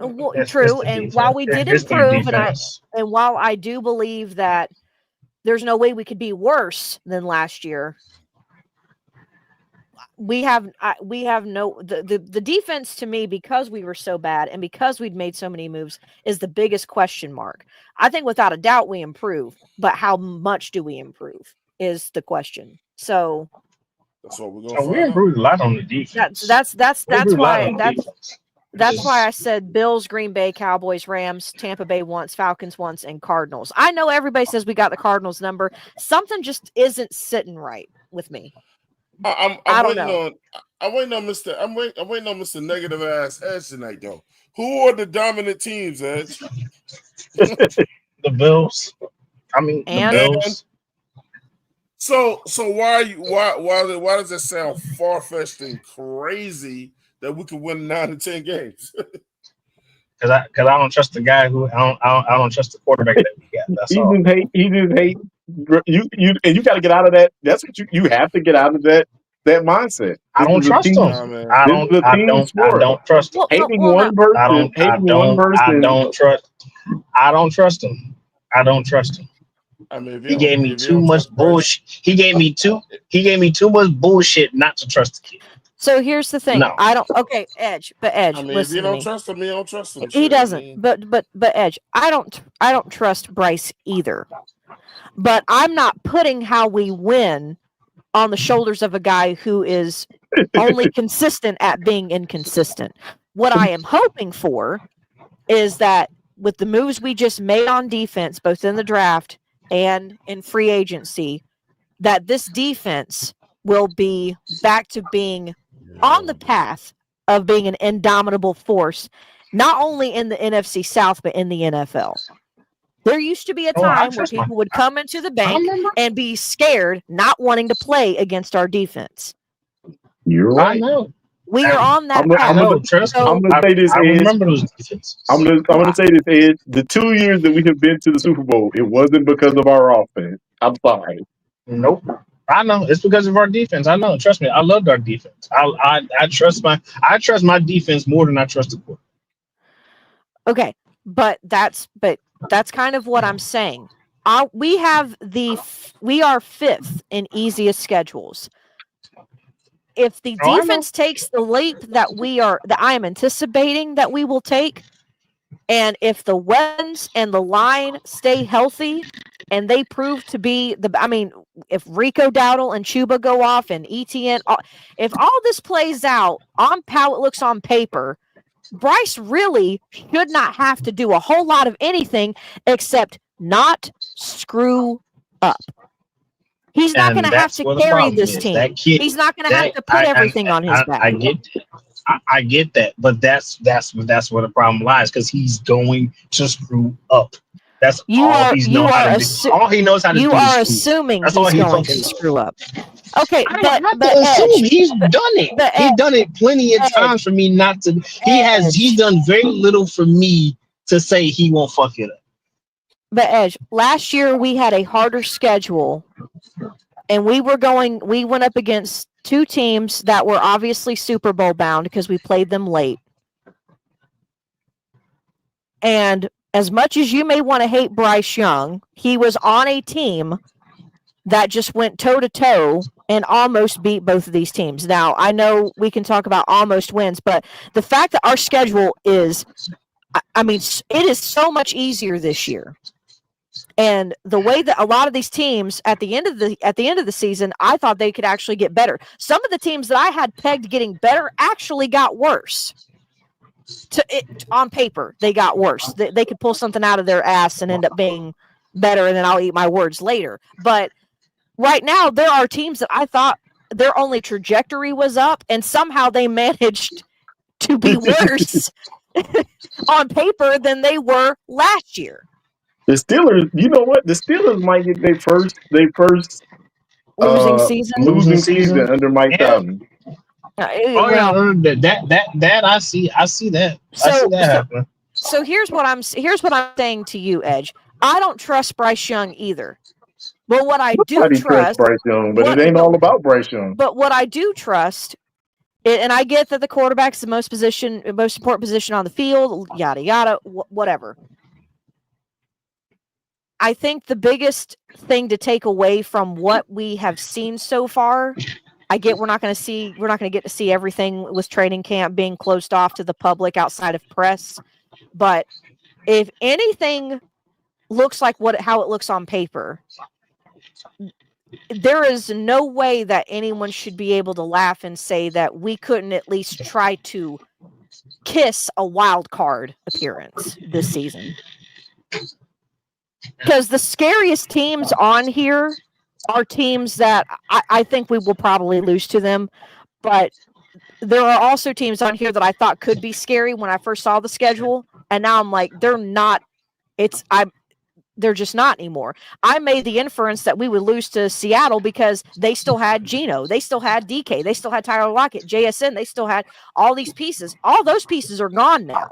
Speaker 2: Well, true, and while we did improve, and while I do believe that there's no way we could be worse than last year, we have no the defense to me, because we were so bad and because we'd made so many moves, is the biggest question mark. I think without a doubt we improve, but how much do we improve is the question. So
Speaker 1: that's what we're going.
Speaker 11: We improved a lot on the defense.
Speaker 2: That's why I said Bills, Green Bay, Cowboys, Rams, Tampa Bay once, Falcons once, and Cardinals. I know everybody says we got the Cardinals number. Something just isn't sitting right with me.
Speaker 1: I'm waiting on Mr. Negative Ass Edge tonight, though. Who are the dominant teams, Edge?
Speaker 11: The Bills. The Bills.
Speaker 1: So why does that sound far-fetched and crazy that we could win 9 to 10 games?
Speaker 11: Because I don't trust the guy who I don't trust the quarterback that we got. That's all.
Speaker 12: He just hate you, and you got to get out of that. That's what you have to get out of that mindset.
Speaker 11: I don't trust him. I don't trust him.
Speaker 12: Hating one person.
Speaker 11: I don't trust him. I don't trust him.
Speaker 1: I mean,
Speaker 11: he gave me too much bullshit. He gave me too much bullshit not to trust the kid.
Speaker 2: So here's the thing.
Speaker 11: No.
Speaker 2: I don't. Okay, Edge, but Edge,
Speaker 1: I mean, if
Speaker 2: listen
Speaker 1: you
Speaker 2: to
Speaker 1: don't
Speaker 2: me.
Speaker 1: trust him, you don't trust him.
Speaker 2: He
Speaker 1: Shit,
Speaker 2: doesn't.
Speaker 1: I mean,
Speaker 2: But Edge, I don't trust Bryce either. But I'm not putting how we win on the shoulders of a guy who is only consistent at being inconsistent. What I am hoping for is that with the moves we just made on defense, both in the draft and in free agency, that this defense will be back to being on the path of being an indomitable force, not only in the NFC South, but in the NFL. There used to be a time where people would come into the bank and be scared, not wanting to play against our defense.
Speaker 12: You're right.
Speaker 11: I know.
Speaker 2: We are on that
Speaker 12: I'm
Speaker 2: path.
Speaker 12: gonna say this,
Speaker 11: I
Speaker 12: Ed.
Speaker 11: remember those defenses.
Speaker 12: I'm gonna say this, Ed. The 2 years that we have been to the Super Bowl, it wasn't because of our offense. I'm sorry.
Speaker 11: Nope. I know it's because of our defense. I know. Trust me. I loved our defense. I trust my defense more than I trust the quarterback.
Speaker 2: Okay, but that's kind of what I'm saying. We are 5th in easiest schedules. If the defense takes the leap that I am anticipating that we will take, and if the weapons and the line stay healthy, and they prove to be if Rico Dowdle and Chuba go off and ETN, if all this plays out on how it looks on paper, Bryce really should not have to do a whole lot of anything except not screw up. He's not going to have to carry this team. He's not going to have to put everything on his back.
Speaker 11: I get that. I get that, but that's where the problem lies, because he's going to screw up. That's all he knows how to do. All he knows how to do.
Speaker 2: You are assuming he's going to screw up. Okay, but
Speaker 11: assume he's done it. He's done it plenty of times for me not to. He's done very little for me to say he won't fuck it up.
Speaker 2: But Edge, last year we had a harder schedule, and we went up against 2 teams that were obviously Super Bowl bound because we played them late. And as much as you may want to hate Bryce Young, he was on a team that just went toe-to-toe and almost beat both of these teams. Now, I know we can talk about almost wins, but the fact that our schedule is, it is so much easier this year. And the way that a lot of these teams at the end of the season, I thought they could actually get better. Some of the teams that I had pegged getting better actually got worse. On paper, they got worse. They could pull something out of their ass and end up being better, and then I'll eat my words later. But right now, there are teams that I thought their only trajectory was up, and somehow they managed to be worse on paper than they were last year.
Speaker 12: The Steelers, you know what? The Steelers might get their first losing season under Mike Tomlin.
Speaker 11: That I see that. I see that happening.
Speaker 2: So here's what I'm saying to you, Edge. I don't trust Bryce Young either. But what I do trust
Speaker 12: Bryce Young, but it ain't all about Bryce Young.
Speaker 2: But what I do trust, and I get that the quarterback's the most important position on the field, yada yada, whatever. I think the biggest thing to take away from what we have seen so far, I get we're not going to get to see everything with training camp being closed off to the public outside of press. But if anything looks like how it looks on paper, there is no way that anyone should be able to laugh and say that we couldn't at least try to kiss a wild card appearance this season. Because the scariest teams on here are teams that I think we will probably lose to them. But there are also teams on here that I thought could be scary when I first saw the schedule. And now I'm like, they're not. They're just not anymore. I made the inference that we would lose to Seattle because they still had Geno. They still had DK. They still had Tyler Lockett, JSN. They still had all these pieces. All those pieces are gone now.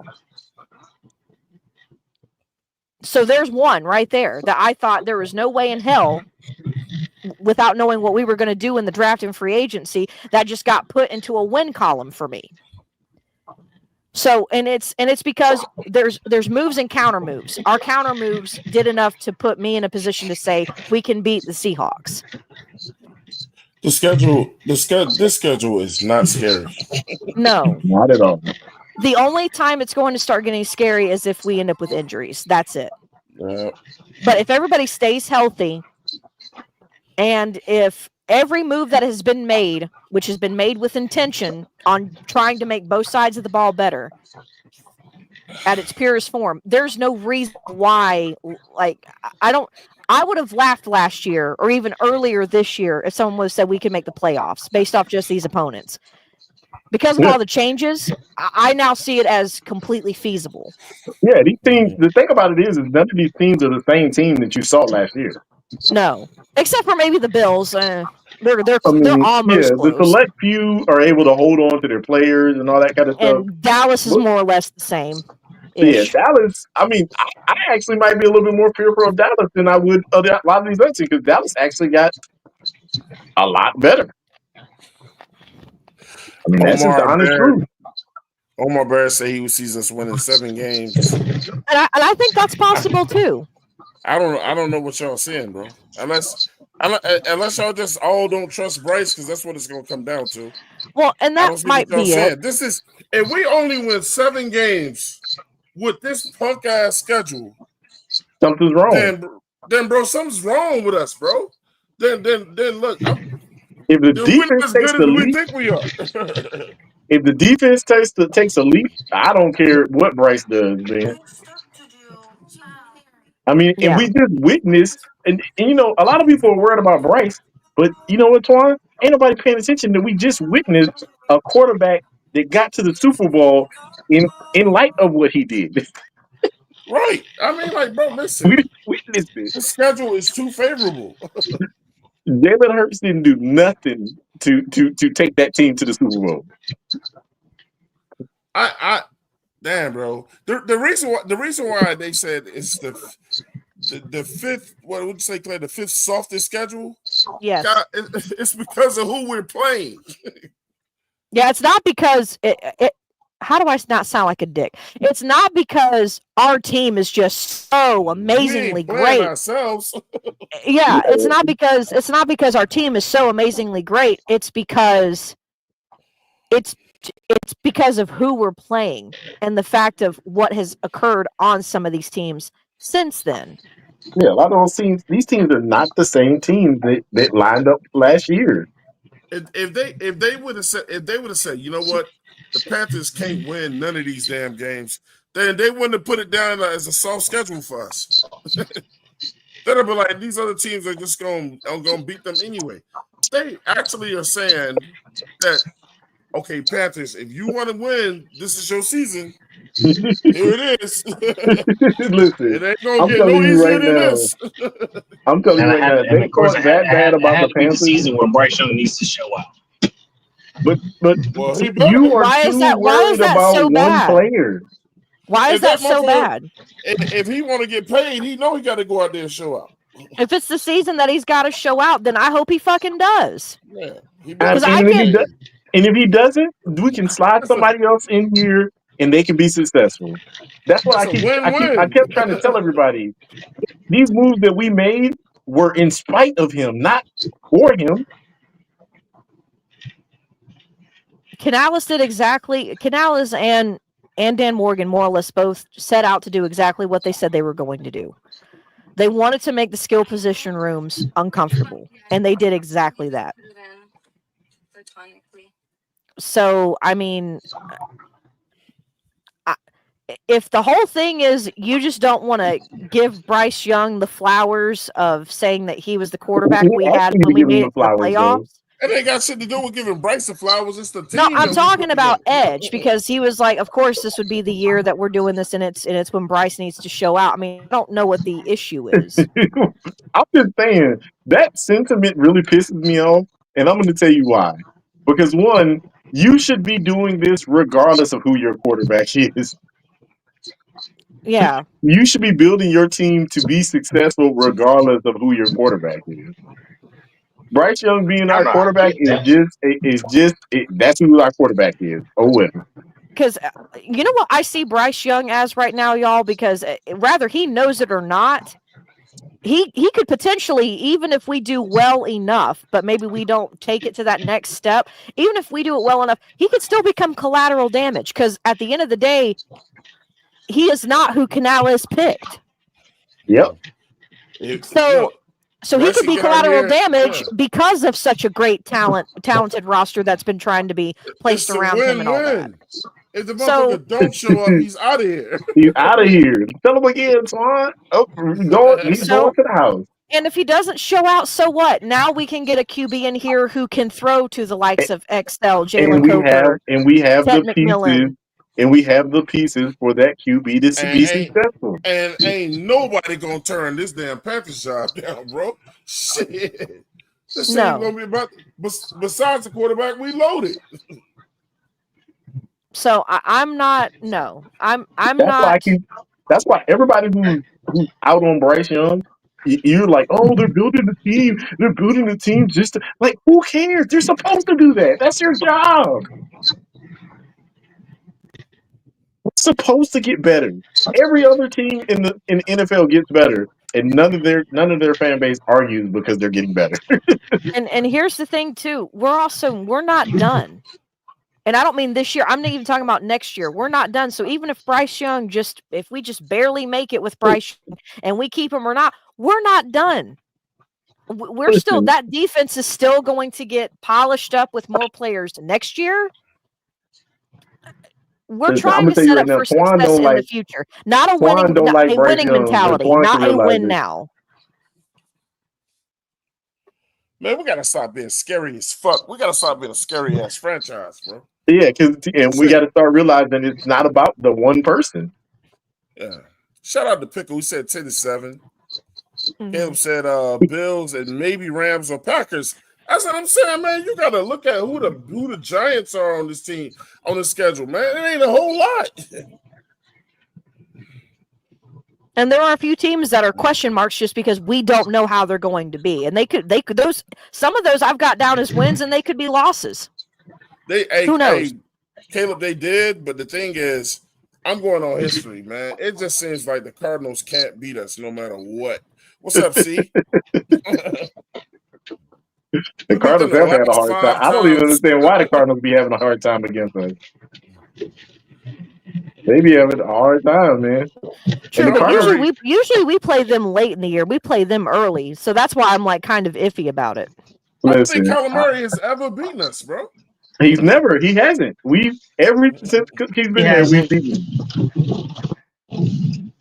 Speaker 2: So there's one right there that I thought there was no way in hell, without knowing what we were going to do in the draft and free agency, that just got put into a win column for me. So, and it's because there's moves and counter moves. Our counter moves did enough to put me in a position to say we can beat the Seahawks.
Speaker 1: This schedule is not scary.
Speaker 2: No,
Speaker 12: not at all.
Speaker 2: the only time it's going to start getting scary is if we end up with injuries. That's it. But if everybody stays healthy, and if every move that has been made, which has been made with intention on trying to make both sides of the ball better at its purest form, there's no reason why. Like, I would have laughed last year or even earlier this year if someone would have said we could make the playoffs based off just these opponents. Because of all the changes, I now see it as completely feasible.
Speaker 12: Yeah, these teams. The thing about it is none of these teams are the same team that you saw last year.
Speaker 2: No, except for maybe the Bills. They're
Speaker 12: I mean,
Speaker 2: they're almost
Speaker 12: the
Speaker 2: close.
Speaker 12: select few are able to hold on to their players and all that kind of stuff.
Speaker 2: And Dallas is more or less the same.
Speaker 12: Yeah, Dallas. I mean, I actually might be a little bit more fearful of Dallas than I would of a lot of these other teams because Dallas actually got a lot better. I mean, that's just the honest truth.
Speaker 1: Omar Bear said he sees us winning 7 games.
Speaker 2: And I think that's possible too.
Speaker 1: I don't know what y'all saying, bro. Unless y'all just all don't trust Bryce, because that's what it's gonna come down to.
Speaker 2: Well, and that might be it.
Speaker 1: This is if we only win 7 games with this punk ass schedule,
Speaker 12: something's wrong.
Speaker 1: Then bro, something's wrong with us, bro. Then look,
Speaker 12: if the defense takes the lead,
Speaker 1: we think we are.
Speaker 12: If the defense takes a leap, I don't care what Bryce does, man. I mean, and we just witnessed, and you know, a lot of people are worried about Bryce, but you know what, Twan? Ain't nobody paying attention that we just witnessed a quarterback that got to the Super Bowl in light of what he did.
Speaker 1: Right. I mean, like, bro, listen.
Speaker 12: We witnessed this.
Speaker 1: The schedule is too favorable.
Speaker 12: Jalen Hurts didn't do nothing to take that team to the Super Bowl.
Speaker 1: Damn, bro. The reason why they said it's the fifth, what would you say, Clay? The fifth softest schedule?
Speaker 2: Yes.
Speaker 1: God, it's because of who we're playing.
Speaker 2: Yeah, it's not because it. How do I not sound like a dick? It's not because our team is just so amazingly great.
Speaker 1: Ourselves.
Speaker 2: Yeah, it's not because our team is so amazingly great. It's because it's because of who we're playing and the fact of what has occurred on some of these teams since then.
Speaker 12: Yeah, a lot of those teams. These teams are not the same teams that lined up last year.
Speaker 1: If they would have said, you know what, the Panthers can't win none of these damn games, then they wouldn't have put it down as a soft schedule for us. They'd have been like, these other teams are just going to beat them anyway. They actually are saying that, okay, Panthers, if you want to win, this is your season. Here it is.
Speaker 12: Listen,
Speaker 1: it ain't going to get no easier than this.
Speaker 12: I'm telling you right now, they caught that bad about the Panthers.
Speaker 11: The season where Bryce Young needs to show out.
Speaker 12: But you are too worried about
Speaker 2: so
Speaker 12: one player.
Speaker 2: Why is that so bad?
Speaker 1: If he want to get paid, he know he got to go out there and show out.
Speaker 2: If it's the season that he's got to show out, then I hope he fucking does.
Speaker 1: Yeah,
Speaker 12: and if he doesn't, we can slide somebody else in here and they can be successful. That's what I kept trying to tell everybody. These moves that we made were in spite of him, not for him.
Speaker 2: Canales and Dan Morgan more or less both set out to do exactly what they said they were going to do. They wanted to make the skill position rooms uncomfortable, and they did exactly that. So, I mean, if the whole thing is you just don't want to give Bryce Young the flowers of saying that he was the quarterback we had when we made it to the playoffs.
Speaker 1: It ain't got shit to do with giving Bryce the flowers. It's the team.
Speaker 2: No, I'm talking about Edge, because he was like, of course, this would be the year that we're doing this, and it's when Bryce needs to show out. I mean, I don't know what the issue is.
Speaker 12: I'm just saying that sentiment really pisses me off, and I'm going to tell you why. Because one, you should be doing this regardless of who your quarterback is.
Speaker 2: Yeah.
Speaker 12: You should be building your team to be successful regardless of who your quarterback is. Bryce Young being our quarterback is just that's who our quarterback is. Oh well.
Speaker 2: Because you know what I see Bryce Young as right now, y'all? Because rather he knows it or not, he could potentially, even if we do well enough, but maybe we don't take it to that next step, even if we do it well enough, he could still become collateral damage, because at the end of the day, he is not who Canales picked.
Speaker 12: Yep.
Speaker 2: So he could be collateral damage because of such a great talented roster that's been trying to be placed around him and all that.
Speaker 1: If the motherfucker don't show up, he's out of here.
Speaker 12: He's out of here. Tell him again, Swan. Oh, he's going to the house.
Speaker 2: And if he doesn't show out, so what? Now we can get a QB in here who can throw to the likes of XL, Jalen Coker,
Speaker 12: and we have
Speaker 2: Ted
Speaker 12: the
Speaker 2: McMillan.
Speaker 12: pieces. And we have the pieces for that QB to be successful.
Speaker 1: And ain't nobody gonna turn this damn Panthers job down, bro. Shit. This shit ain't gonna be about. Besides the quarterback, we loaded.
Speaker 2: So I'm not. No, I'm
Speaker 12: That's
Speaker 2: not.
Speaker 12: That's why everybody who's out on Bryce Young, you're like, oh, they're building the team. They're building the team just to, like, who cares? They're supposed to do that. That's your job. We're supposed to get better. Every other team in the NFL gets better, and none of their fan base argues because they're getting better.
Speaker 2: and here's the thing too. We're not done. And I don't mean this year. I'm not even talking about next year. We're not done. So even if Bryce Young if we just barely make it with Bryce Young and we keep him or not, we're not done. We're still, that defense is still going to get polished up with more players next year. We're trying to set up for success in the future. Not a winning mentality, not a win now.
Speaker 1: Man, we gotta stop being scary as fuck. We gotta stop being a scary ass franchise, bro.
Speaker 12: Yeah, and we got to start realizing it's not about the one person.
Speaker 1: Yeah. Shout out to Pickle. He said 10-7. Caleb said Bills and maybe Rams or Packers. That's what I'm saying, man. You gotta look at who the Giants are on this team, on the schedule, man. It ain't a whole lot.
Speaker 2: And there are a few teams that are question marks just because we don't know how they're going to be. And they could some of those I've got down as wins and they could be losses. Who knows?
Speaker 1: Caleb, they did, but the thing is, I'm going on history, man. It just seems like the Cardinals can't beat us no matter what. What's up, C?
Speaker 12: The Cardinals have had a hard time. I don't even understand why the Cardinals be having a hard time against us. They be having a hard time, man.
Speaker 2: True, but usually we play them late in the year. We play them early, so that's why I'm like kind of iffy about it.
Speaker 1: I don't think Kyler Murray has ever beaten us, bro.
Speaker 12: He hasn't. Since he's been there, we've beaten him.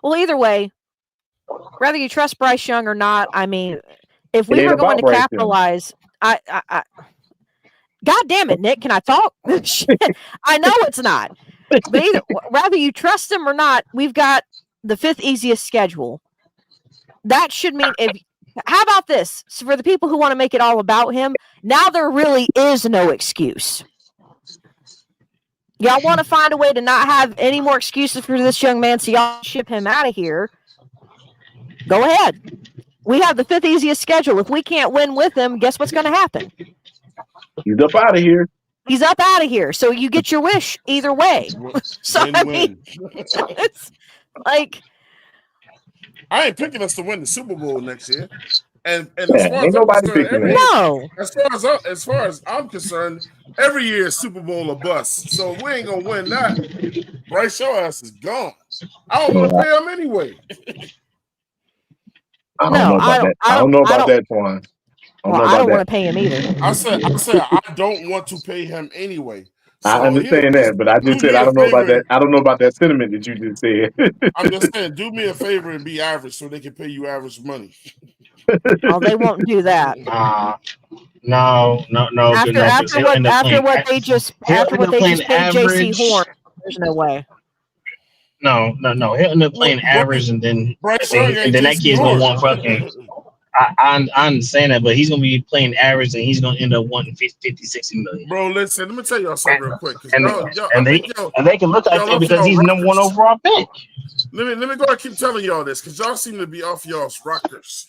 Speaker 2: Well, either way, whether you trust Bryce Young or not, I mean, if we were going to capitalize, God damn it, Nick, can I talk? Shit, I know it's not. But whether you trust him or not, we've got the 5th easiest schedule. That should mean how about this? So for the people who want to make it all about him, now there really is no excuse. Y'all want to find a way to not have any more excuses for this young man, so y'all ship him out of here. Go ahead. We have the 5th easiest schedule. If we can't win with him, guess what's going to happen?
Speaker 12: He's up out of here.
Speaker 2: He's up out of here. So you get your wish either way. So I mean, it's like,
Speaker 1: I ain't picking us to win the Super Bowl next year. And
Speaker 12: as far
Speaker 1: as I'm concerned, every year is Super Bowl or bust. So if we ain't gonna win that, Bryce Young ass is gone. I don't want to pay him anyway.
Speaker 12: I don't know about that, Twan.
Speaker 2: I don't want to pay him either.
Speaker 1: I said I don't want to pay him anyway. So
Speaker 12: I understand that, but I just said I don't know about that. I don't know about that sentiment that you just said.
Speaker 1: I'm just saying, do me a favor and be average so they can pay you average money.
Speaker 2: Oh, they won't do that.
Speaker 11: No.
Speaker 2: After what they just paid JC Horn, there's no way.
Speaker 11: No. He'll end up playing average, and then that kid's gonna want fucking. I understand that, but he's gonna be playing average, and he's gonna end up wanting 50, 60 million.
Speaker 1: Bro, listen, let me tell y'all something real quick.
Speaker 11: And they can look like that because he's number 1 overall pick.
Speaker 1: Let me go and keep telling y'all this because y'all seem to be off y'all's rockers.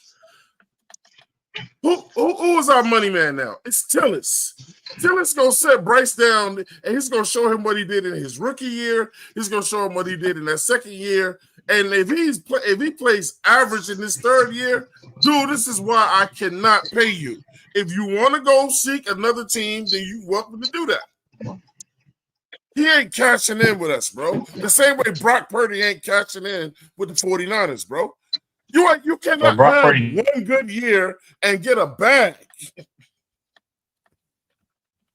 Speaker 1: Who is our money man now? It's Tillis. Tillis gonna set Bryce down, and he's gonna show him what he did in his rookie year. He's gonna show him what he did in that second year, And if he plays average in his third year, dude, this is why I cannot pay you. If you want to go seek another team, then you welcome to do that. He ain't cashing in with us, bro. The same way Brock Purdy ain't cashing in with the 49ers, bro. You cannot have one good year and get a bag.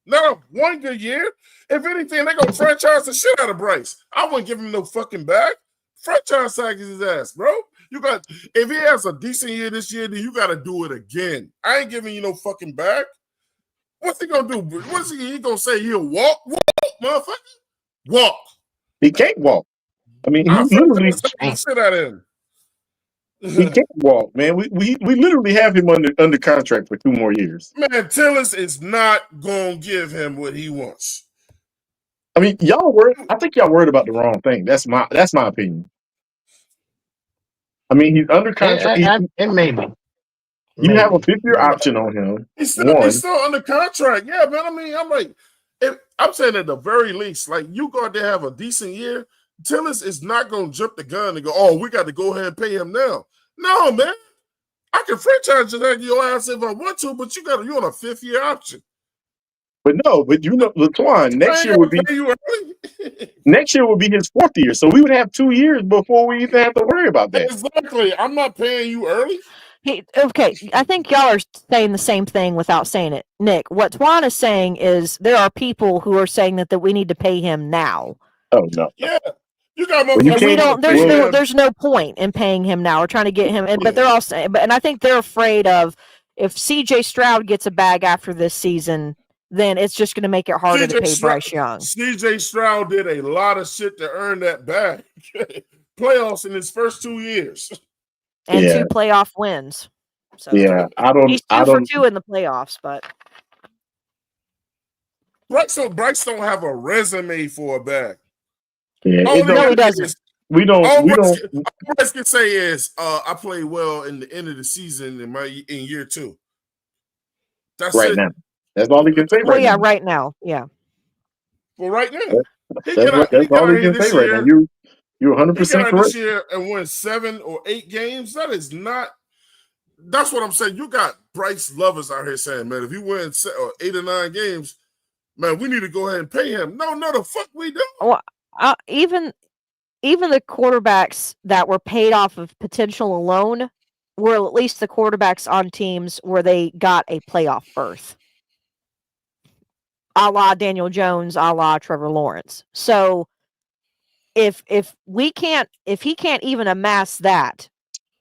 Speaker 1: No, one good year. If anything, they're gonna franchise the shit out of Bryce. I wouldn't give him no fucking bag. Franchise tag his ass, bro. If he has a decent year this year, then you gotta do it again. I ain't giving you no fucking bag. What's he gonna do? What's he gonna say? He'll walk, motherfucker? Walk.
Speaker 12: He can't walk. I mean,
Speaker 1: I'll
Speaker 12: he literally
Speaker 1: shit out of him.
Speaker 12: he can't walk, man. We literally have him under contract for 2 more years.
Speaker 1: Man, Tillis is not gonna give him what he wants.
Speaker 12: I mean, I think y'all worried about the wrong thing. That's my opinion. I mean, he's under contract.
Speaker 11: And maybe.
Speaker 12: You have a 5th-year option on him.
Speaker 1: He's still under contract. Yeah, man. I mean, I'm like, I'm saying at the very least, like, you got to have a decent year. Tillis is not going to jump the gun and go, oh, we got to go ahead and pay him now. No, man. I can franchise your ass if I want to, but you're on a 5th-year option.
Speaker 12: But Laquan, next year would be next year would be his 4th year. So we would have 2 years before we even have to worry about that.
Speaker 1: Exactly. I'm not paying you early.
Speaker 2: Okay, I think y'all are saying the same thing without saying it. Nick, what Twan is saying is there are people who are saying that we need to pay him now.
Speaker 12: Oh, no.
Speaker 1: Yeah. You got
Speaker 2: there's no point in paying him now. We're trying to get him in, but they're all saying, and I think they're afraid of if CJ Stroud gets a bag after this season, then it's just going to make it harder to pay Bryce Young.
Speaker 1: CJ Stroud did a lot of shit to earn that bag. Playoffs in his first 2 years.
Speaker 2: And 2 playoff wins. So
Speaker 12: yeah,
Speaker 2: he's 2 for 2 in the playoffs, but
Speaker 1: Bryce don't have a resume for a bag.
Speaker 12: Yeah,
Speaker 2: no, he doesn't.
Speaker 1: All Bryce can say is, I played well in the end of the season in year 2. That's
Speaker 12: right
Speaker 1: it.
Speaker 12: now. That's all he can say
Speaker 2: right now. Right now, yeah.
Speaker 1: Well, right now.
Speaker 12: That's all he can say right now. You're 100% correct.
Speaker 1: This year and win 7 or 8 games. That is not. That's what I'm saying. You got Bryce lovers out here saying, man, if he wins 8 or 9 games, man, we need to go ahead and pay him. No, the fuck we don't.
Speaker 2: Well, even the quarterbacks that were paid off of potential alone were at least the quarterbacks on teams where they got a playoff berth. A la Daniel Jones, a la Trevor Lawrence. So if he can't even amass that,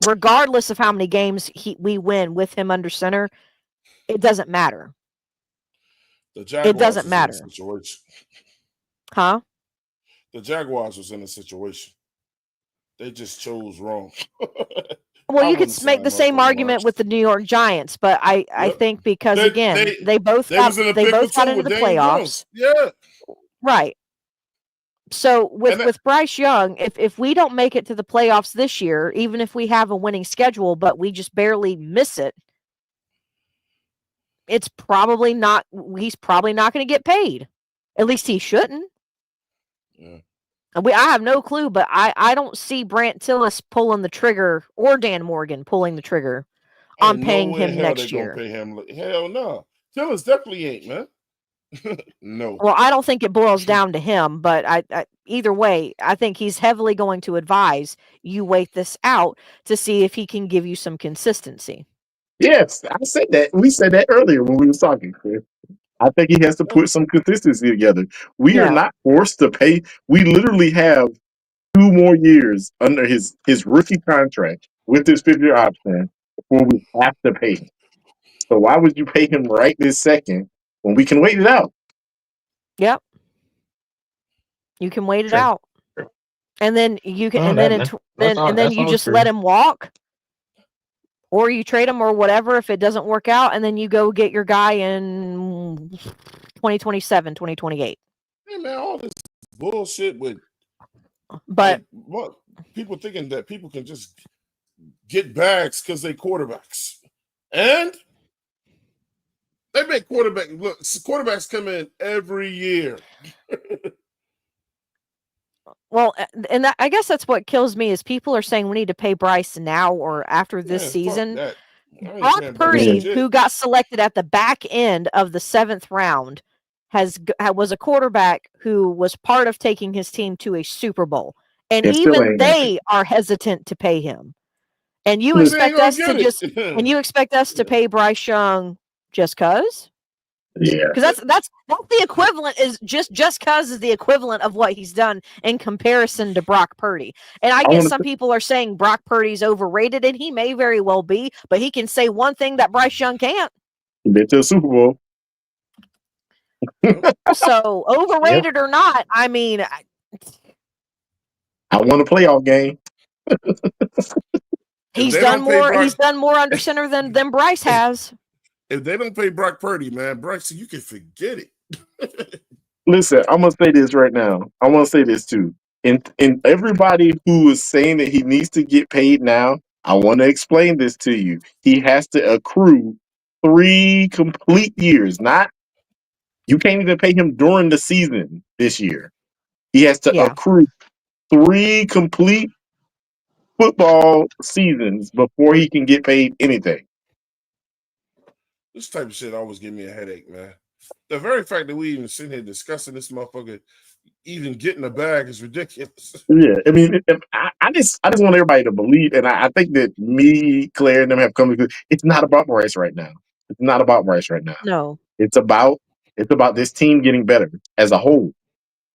Speaker 2: regardless of how many games we win with him under center, it doesn't matter.
Speaker 1: It
Speaker 2: doesn't matter. Huh?
Speaker 1: The Jaguars was in a situation. They just chose wrong.
Speaker 2: Well, you could make the same argument with the New York Giants, but I think because they both got into the playoffs.
Speaker 1: Yeah.
Speaker 2: Right. So with Bryce Young, if we don't make it to the playoffs this year, even if we have a winning schedule, but we just barely miss it, he's probably not going to get paid. At least he shouldn't.
Speaker 1: Yeah.
Speaker 2: I have no clue, but I don't see Brant Tillis pulling the trigger or Dan Morgan pulling the trigger on paying him next year.
Speaker 1: Hell no. Tillis definitely ain't, man. No.
Speaker 2: Well, I don't think it boils down to him, but I either way, I think he's heavily going to advise you wait this out to see if he can give you some consistency.
Speaker 12: Yes, I said that. We said that earlier when we were talking, Chris. I think he has to put some consistency together. We are not forced to pay. We literally have 2 more years under his rookie contract with his 5th-year option before we have to pay him. So why would you pay him right this second when we can wait it out?
Speaker 2: Yep. You can wait it out. And then you can then you just let him walk. Or you trade him or whatever if it doesn't work out, and then you go get your guy in 2027, 2028.
Speaker 1: Hey, man, all this bullshit with people thinking that people can just get bags because they quarterbacks. And they make quarterbacks come in every year.
Speaker 2: Well, and I guess that's what kills me is people are saying we need to pay Bryce now or after this
Speaker 1: Man, fuck
Speaker 2: season.
Speaker 1: that. I ain't
Speaker 2: Brock
Speaker 1: paying Bryce
Speaker 2: Purdy,
Speaker 1: shit.
Speaker 2: who got selected at the back end of the 7th round, was a quarterback who was part of taking his team to a Super Bowl, and
Speaker 12: And still
Speaker 2: even
Speaker 12: ain't
Speaker 2: they are hesitant to pay him. And you
Speaker 1: Because they ain't
Speaker 2: expect
Speaker 1: gonna
Speaker 2: us to
Speaker 1: get
Speaker 2: just
Speaker 1: it.
Speaker 2: pay Bryce Young just cause?
Speaker 12: Yeah.
Speaker 2: Because that's the equivalent is just cause is the equivalent of what he's done in comparison to Brock Purdy. And I
Speaker 12: I
Speaker 2: get
Speaker 12: want
Speaker 2: some people are saying Brock Purdy's overrated, and he may very well be, but he can say one thing that Bryce Young can't.
Speaker 12: been to a Super Bowl.
Speaker 2: So overrated or not, I mean,
Speaker 12: I won a playoff game.
Speaker 2: he's
Speaker 1: they
Speaker 2: done
Speaker 1: don't pay
Speaker 2: more.
Speaker 1: Brock-
Speaker 2: He's done more under center than Bryce has.
Speaker 1: If they don't pay Brock Purdy, man, Bryce, you can forget it.
Speaker 12: Listen, I'm gonna say this right now. I want to say this too. And everybody who is saying that he needs to get paid now, I want to explain this to you. He has to accrue 3 complete years. Not you can't even pay him during the season this year. He has to accrue 3 complete football seasons before he can get paid anything.
Speaker 1: This type of shit always give me a headache, man. The very fact that we even sitting here discussing this motherfucker even getting a bag is ridiculous.
Speaker 12: Yeah, I mean, I just want everybody to believe, and I think that me, Claire, and them have come to it's not about Bryce right now. It's not about Bryce right now.
Speaker 2: No,
Speaker 12: it's about this team getting better as a whole.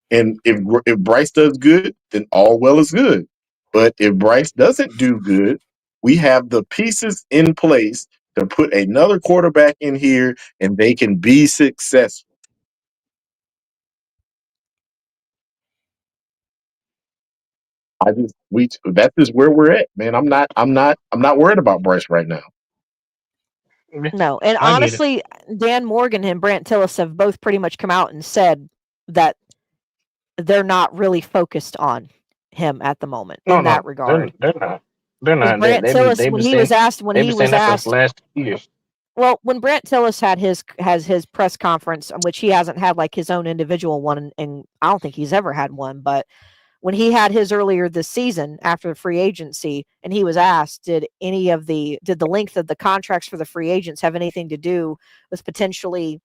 Speaker 12: And if Bryce does good, then all well is good. But if Bryce doesn't do good, we have the pieces in place to put another quarterback in here, and they can be successful. That's just where we're at, man. I'm not worried about Bryce right now.
Speaker 2: No, and honestly, Dan Morgan and Brant Tillis have both pretty much come out and said that they're not really focused on him at the moment in that regard.
Speaker 11: They're not. They're not.
Speaker 2: Brant Tillis, when he was asked, when
Speaker 11: last years.
Speaker 2: Well, when Brant Tillis has his press conference, which he hasn't had like his own individual one, and I don't think he's ever had one, but when he had his earlier this season after the free agency, and he was asked, did the length of the contracts for the free agents have anything to do with potentially,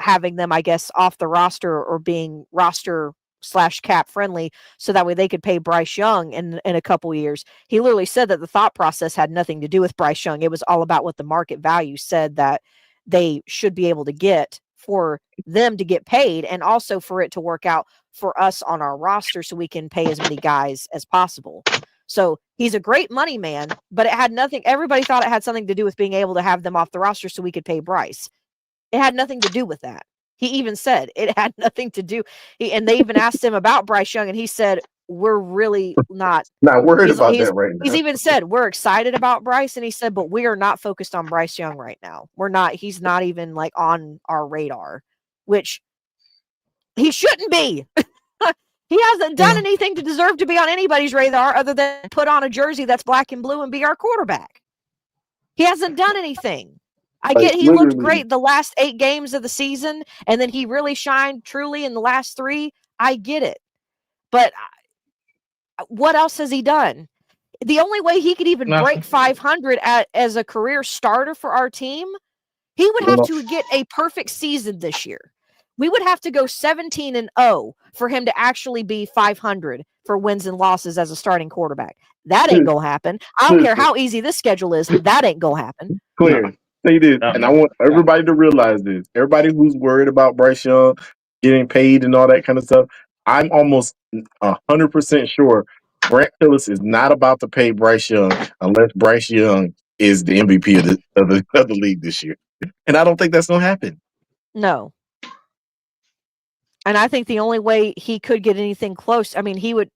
Speaker 2: having them, I guess, off the roster or being roster/cap friendly, so that way they could pay Bryce Young in a couple years. He literally said that the thought process had nothing to do with Bryce Young. It was all about what the market value said that they should be able to get for them to get paid, and also for it to work out for us on our roster so we can pay as many guys as possible. So he's a great money man, but everybody thought it had something to do with being able to have them off the roster so we could pay Bryce. It had nothing to do with that. He even said it had nothing to do. And they even asked him about Bryce Young, and he said, we're really not
Speaker 12: worried about that right now.
Speaker 2: He's even said, we're excited about Bryce, and he said, but we are not focused on Bryce Young right now. He's not even like on our radar, which he shouldn't be. He hasn't done anything to deserve to be on anybody's radar other than put on a jersey that's black and blue and be our quarterback. He hasn't done anything. I get he looked great the last 8 games of the season, and then he really shined truly in the last 3. I get it. But what else has he done? The only way he could even break 500 as a career starter for our team, he would have to get a perfect season this year. We would have to go 17-0 for him to actually be 500 for wins and losses as a starting quarterback. That ain't gonna happen. I don't care how easy this schedule is. That ain't gonna happen.
Speaker 12: Clear. Say this, and I want everybody to realize this. Everybody who's worried about Bryce Young getting paid and all that kind of stuff, I'm almost 100% sure Brant Tillis is not about to pay Bryce Young unless Bryce Young is the MVP of the league this year. And I don't think that's gonna happen.
Speaker 2: No. And I think the only way he could get anything close, I mean, he would.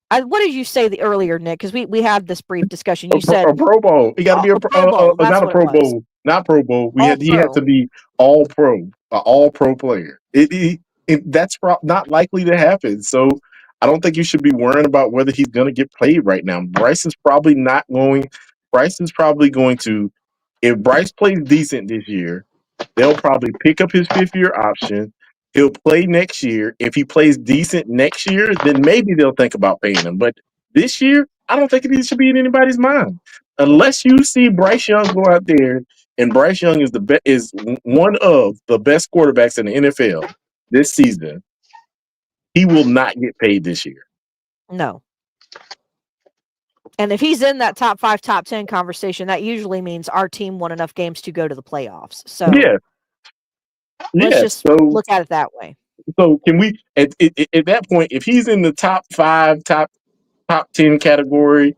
Speaker 2: What did you say earlier, Nick? Because we had this brief discussion. You said
Speaker 12: a Pro Bowl. He got to be a Pro Bowl. Not a Pro Bowl. Not Pro Bowl. He had to be All Pro, an All Pro player. That's not likely to happen. So I don't think you should be worrying about whether he's going to get played right now. Bryce is probably going to. If Bryce plays decent this year, they'll probably pick up his 5th-year option. He'll play next year. If he plays decent next year, then maybe they'll think about paying him. But this year, I don't think it should be in anybody's mind. Unless you see Bryce Young go out there, and Bryce Young is one of the best quarterbacks in the NFL this season, he will not get paid this year.
Speaker 2: No. And if he's in that top 5, top 10 conversation, that usually means our team won enough games to go to the playoffs. So let's just look at it that way.
Speaker 12: So can we at that point, if he's in the top 5, top 10 category,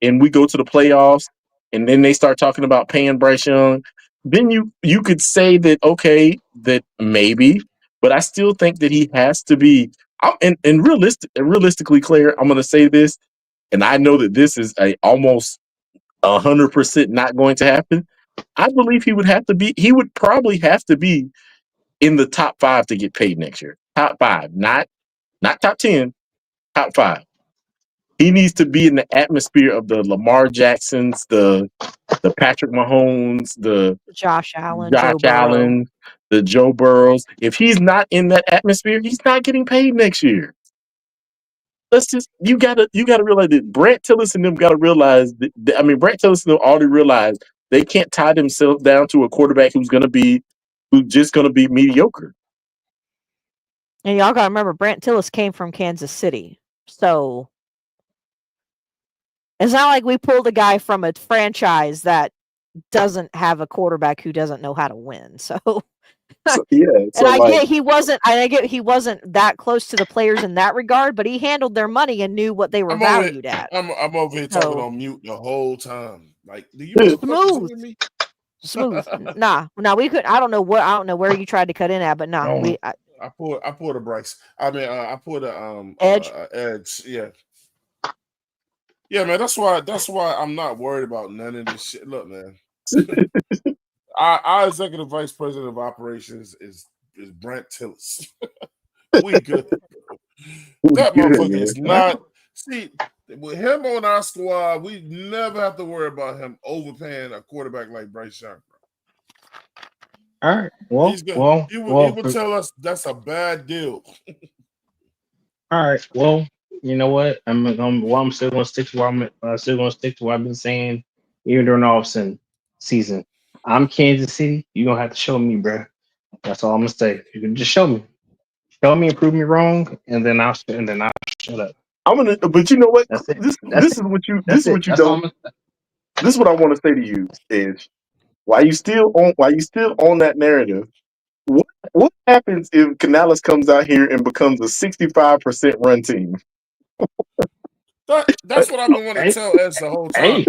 Speaker 12: and we go to the playoffs, and then they start talking about paying Bryce Young, then you could say that okay, that maybe, but I still think that he has to be. Realistically, Claire, I'm going to say this, and I know that this is almost 100% not going to happen. I believe he would probably have to be in the top 5 to get paid next year. Top 5, not top 10, top 5. He needs to be in the atmosphere of the Lamar Jacksons, the Patrick Mahomes, the
Speaker 2: Josh Allen,
Speaker 12: the Joe Burrows. If he's not in that atmosphere, he's not getting paid next year. You gotta realize that Brant Tillis and them gotta realize Brant Tillis and them already realized they can't tie themselves down to a quarterback who's just gonna be mediocre.
Speaker 2: And y'all gotta remember, Brant Tillis came from Kansas City, so it's not like we pulled a guy from a franchise that doesn't have a quarterback who doesn't know how to win. So I get he wasn't that close to the players in that regard, but he handled their money and knew what they were valued at.
Speaker 1: I'm over here talking on mute the whole time. Like, do you
Speaker 2: smooth? Nah, we could. I don't know where you tried to cut in at, but nah,
Speaker 1: I pulled a Bryce. I pulled a
Speaker 2: Edge.
Speaker 1: Edge. Yeah. Yeah, man. That's why I'm not worried about none of this shit. Look, man. Our executive vice president of operations is Brant Tillis. We good. That motherfucker is not. See, with him on our squad, we never have to worry about him overpaying a quarterback like Bryce Young.
Speaker 11: All right. Well,
Speaker 1: he will tell us that's a bad deal.
Speaker 11: All right. Well, you know what? I'm still going to stick to what I've been saying even during the off season. I'm Kansas City. You're gonna have to show me, bro. That's all I'm gonna say. You can just show me and prove me wrong, and then I'll shut up.
Speaker 12: But you know what? This is what I want to say to you is while you still on that narrative, what happens if Canales comes out here and becomes a 65% run team?
Speaker 1: That's what I've been wanting to tell Ed the whole time.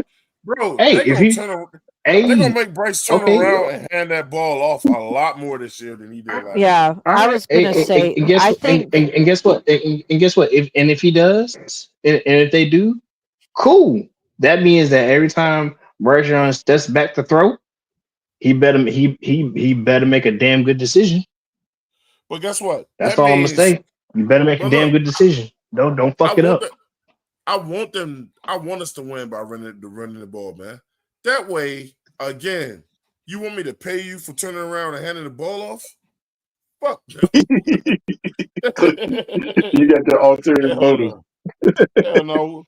Speaker 1: Bro, they're gonna make Bryce turn around and hand that ball off a lot more this year than he did last year.
Speaker 2: I was gonna say.
Speaker 11: And guess what? If he does, and if they do, cool. That means that every time Bryce Young steps back to throw, he better make a damn good decision.
Speaker 1: But guess what?
Speaker 11: That's all I'm gonna say. You better make a damn good decision. Don't fuck it up.
Speaker 1: I want us to win by running the ball, man. That way, again, you want me to pay you for turning around and handing the ball off? Fuck.
Speaker 12: You got the alternative motive.
Speaker 1: Hell no.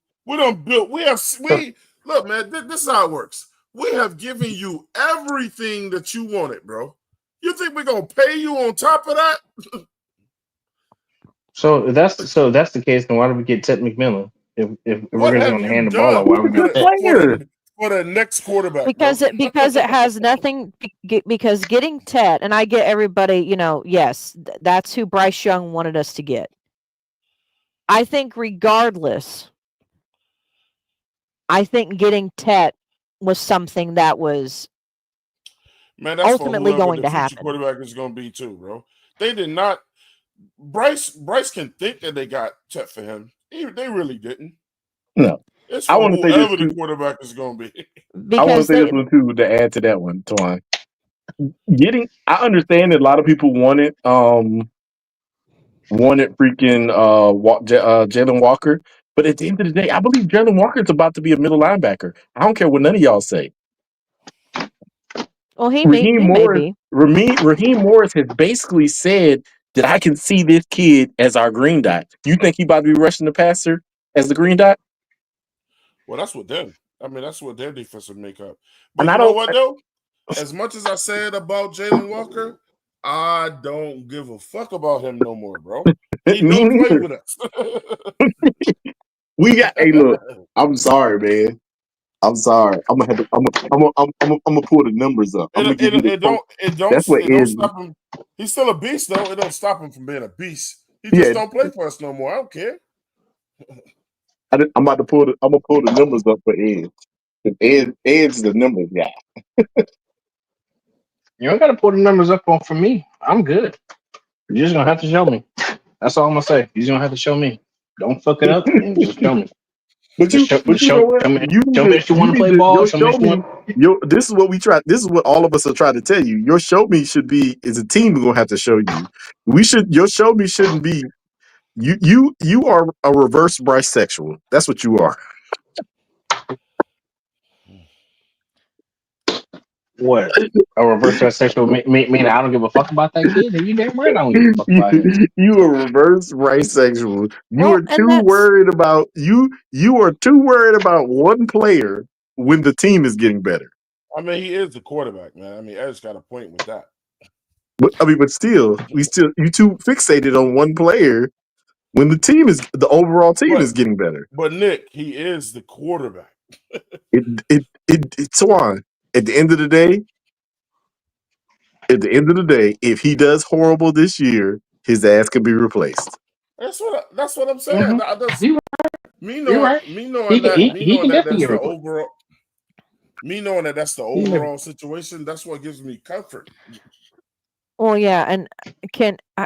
Speaker 1: Look, man, this is how it works. We have given you everything that you wanted, bro. You think we're gonna pay you on top of that?
Speaker 11: So if that's the case, then why do we get Ted McMillan? If we're going to hand the ball out, why we get that?
Speaker 1: For the next quarterback,
Speaker 2: because it has nothing. Because getting Ted, and I get everybody, yes, that's who Bryce Young wanted us to get. I think regardless, getting Ted was something that was ultimately going to happen.
Speaker 1: Quarterback is going to be too, bro. They did not. Bryce can think that they got Ted for him. They really didn't.
Speaker 12: No.
Speaker 1: It's for whoever the quarterback is going to be.
Speaker 12: I want to say this one too to add to that one, Twan. I understand that a lot of people wanted freaking Jalen Walker, but at the end of the day, I believe Jalen Walker is about to be a middle linebacker. I don't care what none of y'all say.
Speaker 2: Well, Raheem Morris
Speaker 12: has basically said that I can see this kid as our green dot. You think he about to be rushing the passer as the green dot?
Speaker 1: Well, that's what they're. I mean, that's what their defensive makeup.
Speaker 12: And
Speaker 1: But
Speaker 12: I
Speaker 1: you know
Speaker 12: don't.
Speaker 1: what though? As much as I said about Jalen Walker, I don't give a fuck about him no more, bro. He
Speaker 12: Me
Speaker 1: don't play
Speaker 12: neither.
Speaker 1: with us.
Speaker 12: We got. Hey, look. I'm sorry, man. I'm sorry. I'm gonna pull the numbers up. I'm gonna give you the.
Speaker 1: It
Speaker 12: That's what
Speaker 1: don't
Speaker 12: is.
Speaker 1: stop him. He's still a beast though. It don't stop him from being a beast. He
Speaker 12: Yeah.
Speaker 1: just don't play for us no more. I don't care.
Speaker 12: I'm about to pull the. I'm gonna pull the numbers up for Ed. Ed is the numbers guy.
Speaker 11: You don't got to pull the numbers up on for me. I'm good. You're just gonna have to show me. That's all I'm gonna say. You're gonna have to show me. Don't fuck it up and just show me.
Speaker 12: But you know what?
Speaker 11: Show me if you want to play ball. Show me.
Speaker 12: This is what we try. This is what all of us are trying to tell you. Your show me should be is a team we're gonna have to show you. Your show me shouldn't be you are a reverse bisexual. That's what you are.
Speaker 11: What? A reverse bisexual mean I don't give a fuck about that kid? You damn right I don't give a fuck about him.
Speaker 12: You are reverse bisexual. You
Speaker 2: Well,
Speaker 12: are too worried about you are too worried about one player when the team is getting better.
Speaker 1: I mean, he is the quarterback, man. I mean, Ed's got a point with that.
Speaker 12: But still, you too fixated on one player when the overall team is getting better.
Speaker 1: But Nick, he is the quarterback.
Speaker 12: It's Swan. At the end of the day, if he does horrible this year, his ass can be replaced.
Speaker 1: That's what I'm saying. Me knowing that that's the overall situation, that's what gives me comfort.
Speaker 2: Well, yeah, and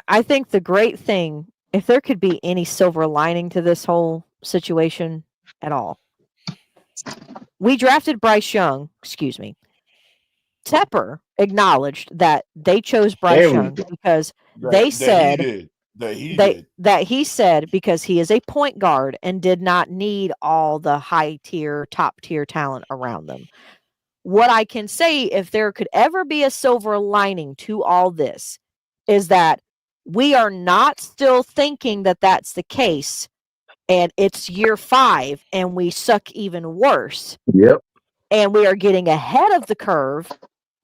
Speaker 2: I think the great thing, if there could be any silver lining to this whole situation at all, we drafted Bryce Young. Excuse me. Tepper acknowledged that they chose Bryce Young because they said that he said because he is a point guard and did not need all the top tier talent around them. What I can say, if there could ever be a silver lining to all this, is that we are not still thinking that that's the case and it's year 5 and we suck even worse.
Speaker 12: Yep.
Speaker 2: And we are getting ahead of the curve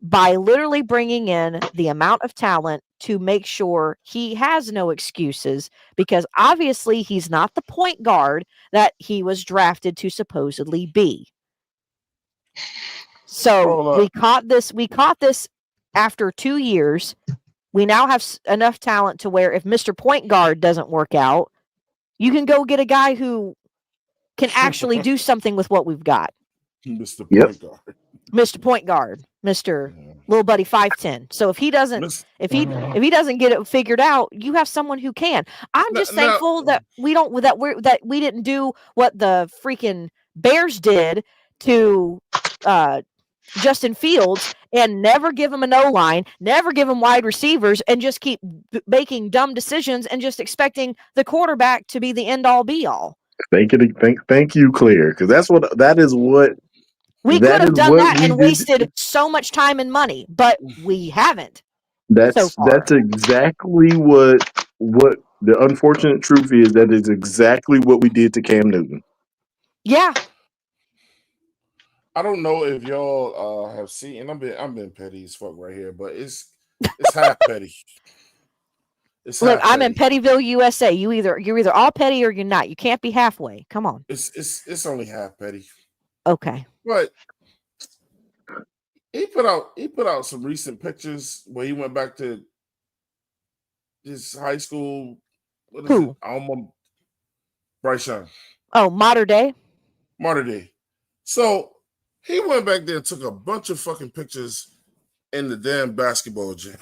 Speaker 2: by literally bringing in the amount of talent to make sure he has no excuses, because obviously he's not the point guard that he was drafted to supposedly be. So we caught this after 2 years. We now have enough talent to where if Mr. Point Guard doesn't work out, you can go get a guy who can actually do something with what we've got.
Speaker 1: Mr. Point Guard.
Speaker 2: Mr. Point Guard, Mr. Little Buddy 5'10". So if he doesn't get it figured out, you have someone who can. I'm just thankful that we didn't do what the freaking Bears did to Justin Fields and never give him an O-line, never give him wide receivers, and just keep making dumb decisions and just expecting the quarterback to be the end-all be-all.
Speaker 12: Thank you, Claire, because that is what
Speaker 2: we could have done that and wasted so much time and money, but we haven't.
Speaker 12: That's exactly what the unfortunate truth is. That is exactly what we did to Cam Newton.
Speaker 2: Yeah.
Speaker 1: I don't know if y'all have seen, and I'm being petty as fuck right here, but it's half petty.
Speaker 2: Look, I'm in Pettyville, USA. You're either all petty or you're not. You can't be halfway. Come on.
Speaker 1: It's only half petty.
Speaker 2: Okay.
Speaker 1: But he put out some recent pictures where he went back to his high school. What is it? Alma Bryce Young.
Speaker 2: Oh, Mater Dei.
Speaker 1: So he went back there and took a bunch of fucking pictures in the damn basketball gym.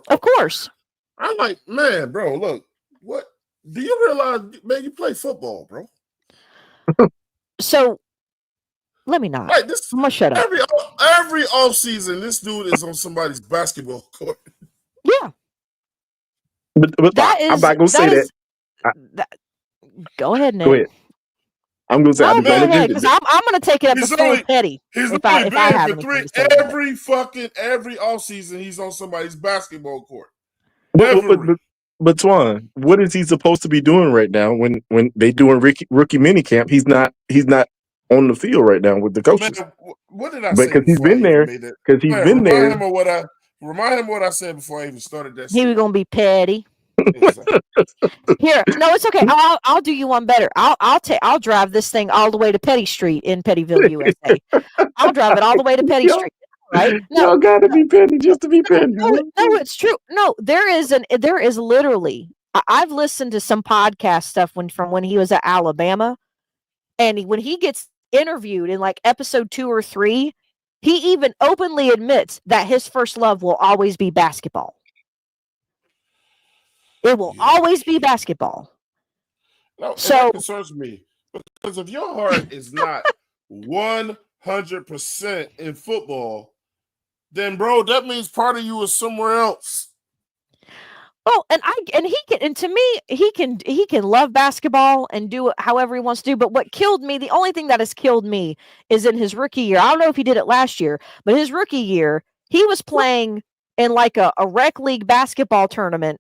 Speaker 2: Of course.
Speaker 1: I'm like, man, bro, look, what do you realize, man, you play football, bro?
Speaker 2: So let me not.
Speaker 1: Like
Speaker 2: I'm gonna shut up.
Speaker 1: Every offseason, this dude is on somebody's basketball court.
Speaker 2: Yeah.
Speaker 12: But I'm not gonna say that.
Speaker 2: Go ahead, Nick.
Speaker 12: Go ahead. I'm gonna say
Speaker 2: because I'm gonna take it up to full petty.
Speaker 1: He's
Speaker 2: if I have
Speaker 1: for every offseason, he's on somebody's basketball court.
Speaker 12: But Twan, what is he supposed to be doing right now when they doing rookie mini camp? He's not on the field right now with the coaches.
Speaker 1: Man, what did I
Speaker 12: But
Speaker 1: say
Speaker 12: because he's
Speaker 1: before I
Speaker 12: been
Speaker 1: even
Speaker 12: there,
Speaker 1: made that?
Speaker 12: because he's
Speaker 1: Man,
Speaker 12: been there.
Speaker 1: Remind him what I said before I even started that.
Speaker 2: He was gonna be petty.
Speaker 1: Exactly.
Speaker 2: Here, no, it's okay. I'll do you one better. I'll drive this thing all the way to Petty Street in Pettyville, USA. I'll drive it all the way to Petty Street. Right?
Speaker 12: Y'all gotta be petty just to be petty.
Speaker 2: No, it's true. No, there is literally. I've listened to some podcast stuff from when he was at Alabama, and when he gets interviewed in like episode 2 or 3, he even openly admits that his first love will always be basketball. It will always be basketball.
Speaker 1: No,
Speaker 2: so
Speaker 1: that concerns me because if your heart is not 100% in football, then bro, that means part of you is somewhere else.
Speaker 2: Oh, and to me, he can love basketball and do it however he wants to do. But what killed me, the only thing that has killed me, is in his rookie year. I don't know if he did it last year, but his rookie year, he was playing in like a rec league basketball tournament,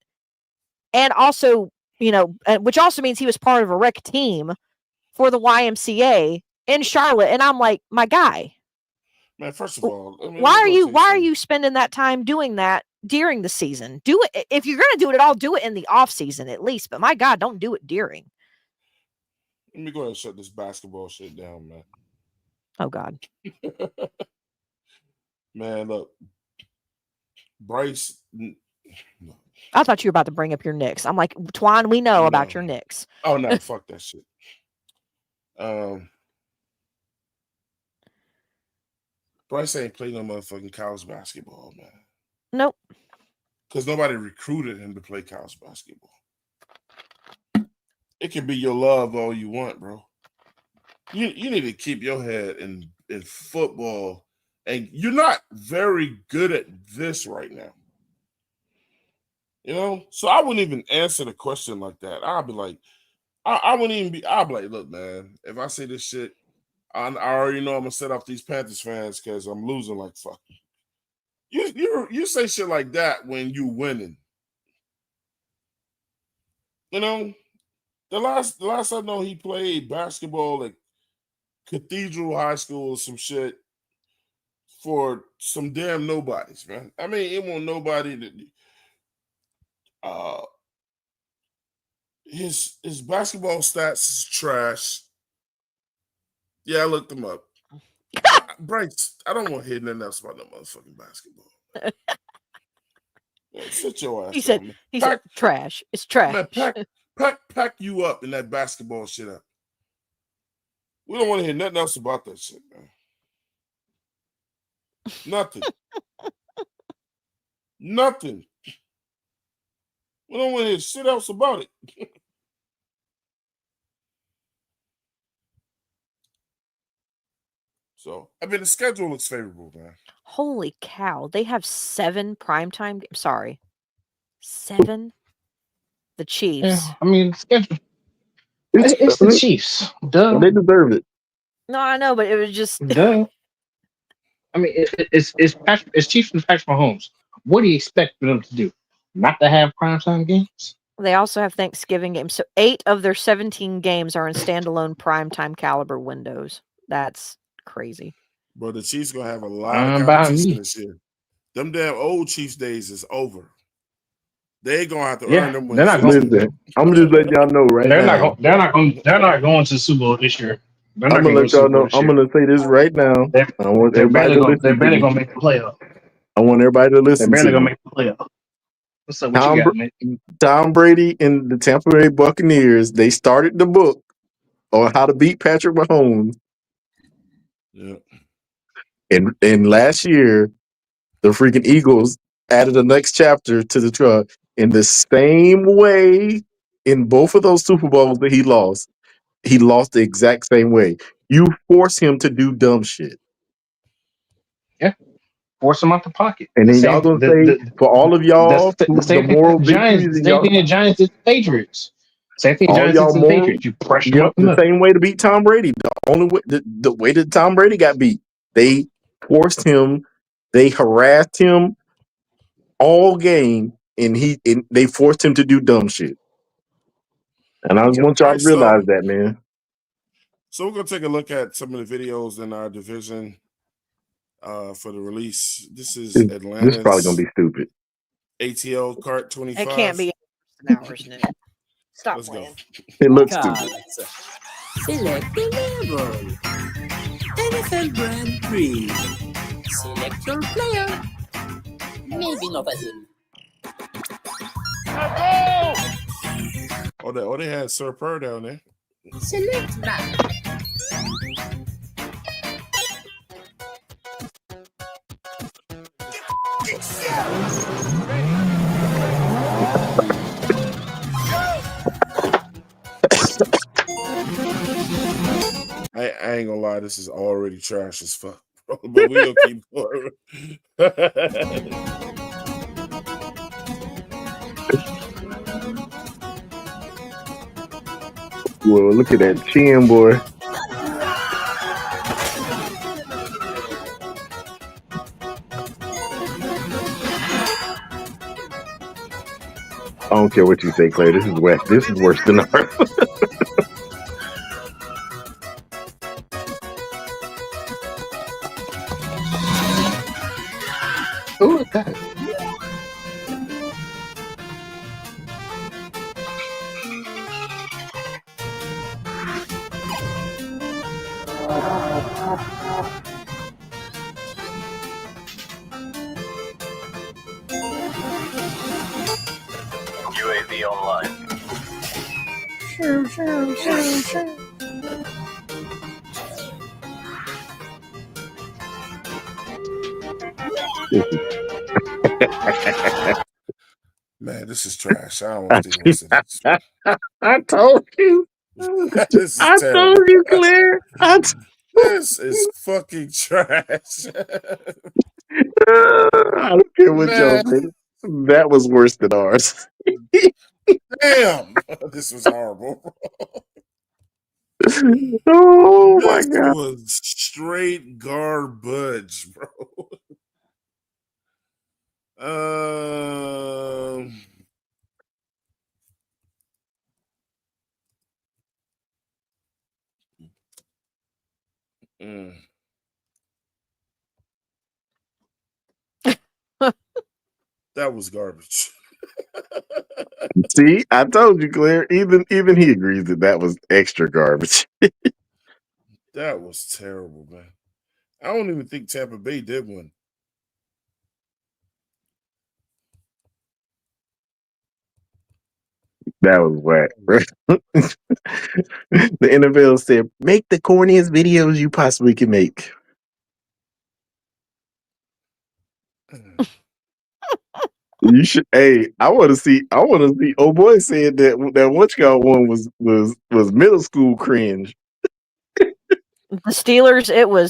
Speaker 2: and also, which also means he was part of a rec team for the YMCA in Charlotte. And I'm like, my guy,
Speaker 1: man. First of all,
Speaker 2: why are you spending that time doing that during the season? Do it if you're going to do it at all. Do it in the off season at least. But my God, don't do it during.
Speaker 1: Let me go ahead and shut this basketball shit down, man.
Speaker 2: Oh God,
Speaker 1: man, look, Bryce. No.
Speaker 2: I thought you were about to bring up your Knicks. I'm like, Twan, we know about your Knicks.
Speaker 1: Oh no, fuck that shit. Bryce ain't playing no motherfucking college basketball, man.
Speaker 2: Nope.
Speaker 1: Because nobody recruited him to play college basketball. It can be your love all you want, bro. You need to keep your head in football, and you're not very good at this right now. So I wouldn't even answer the question like that. I'd be like, I wouldn't even be. I'd be like, look, man, if I say this shit, I already know I'm gonna set off these Panthers fans because I'm losing like fuck. You say shit like that when you winning. The last I know he played basketball at Cathedral High School or some shit for some damn nobodies, man. I mean, it won't nobody that his basketball stats is trash. Yeah, I looked them up. Bryce, I don't want to hear nothing else about no motherfucking basketball. Yeah, sit your ass.
Speaker 2: He said trash. It's trash.
Speaker 1: Man, pack you up in that basketball shit up. We don't want to hear nothing else about that shit, man. Nothing. Nothing. We don't want to hear shit else about it. So, I mean, the schedule looks favorable, man.
Speaker 2: Holy cow. They have 7 primetime games. Sorry. 7? The Chiefs.
Speaker 11: Yeah, I mean, schedule. It's the Chiefs. Duh.
Speaker 12: They deserved it.
Speaker 2: No, I know, but it was just.
Speaker 11: Duh. I mean, it's Chiefs and Patrick Mahomes. What do you expect for them to do? Not to have primetime games?
Speaker 2: They also have Thanksgiving games. So 8 of their 17 games are in standalone primetime caliber windows. That's crazy.
Speaker 1: But the Chiefs gonna have a lot of competition this year. Them damn old Chiefs days is over. They gonna have to earn them wins.
Speaker 12: I'm just letting y'all know right now.
Speaker 11: They're not going to the Super Bowl this year.
Speaker 12: I'm gonna let y'all know. I'm gonna say this right now. I want everybody to listen.
Speaker 11: They're barely gonna make the playoff.
Speaker 12: I want everybody to listen.
Speaker 11: They're barely gonna make the playoff. What's up? What you got, man?
Speaker 12: Tom Brady and the Tampa Bay Buccaneers. They started the book on how to beat Patrick Mahomes.
Speaker 1: Yeah.
Speaker 12: And last year, the freaking Eagles added the next chapter to the truck in the same way in both of those Super Bowls that he lost. He lost the exact same way. You force him to do dumb shit.
Speaker 11: Yeah. Force him out the pocket.
Speaker 12: And then y'all gonna say, for all of y'all, the moral
Speaker 11: Giants, same thing the Giants did the Patriots. Same thing the Giants did the Patriots. You pressure him
Speaker 12: the same way to beat Tom Brady. The only way, the way that Tom Brady got beat, they forced him, they harassed him all game and they forced him to do dumb shit. And I just want y'all to realize that, man.
Speaker 1: So we're gonna take a look at some of the videos in our division for the release. This is Atlanta's.
Speaker 12: This is probably gonna be stupid.
Speaker 1: ATL Kart 25.
Speaker 2: It can't be hours, Nick. Stop
Speaker 1: Let's
Speaker 2: playing.
Speaker 12: It looks stupid.
Speaker 14: Select the level. NFL Grand Prix. Select your player. Maybe not as in.
Speaker 1: Oh, they had Sir Purr down there.
Speaker 14: Select map.
Speaker 1: I ain't gonna lie, this is already trash as fuck, bro. But we'll keep going.
Speaker 12: Well, look at that chin, boy. I don't care what you say, Clay. This is west. This is worse than ours. Who is that?
Speaker 14: UAV online.
Speaker 1: Man, this is trash. I don't want to do this.
Speaker 12: I told you.
Speaker 1: This is
Speaker 12: I
Speaker 1: terrible.
Speaker 12: told you, Claire.
Speaker 1: This is fucking trash.
Speaker 12: I don't care what y'all say. That was worse than ours.
Speaker 1: Damn, this was horrible.
Speaker 12: Oh my
Speaker 1: This
Speaker 12: god.
Speaker 1: was straight garbage, bro. That was garbage.
Speaker 12: See, I told you, Claire. Even he agrees that was extra garbage.
Speaker 1: That was terrible, man. I don't even think Tampa Bay did one.
Speaker 12: That was whack. The NFL said, make the corniest videos you possibly can make. You should. Hey, I want to see. Oh boy, said that what y'all one was middle school cringe.
Speaker 2: The Steelers, it was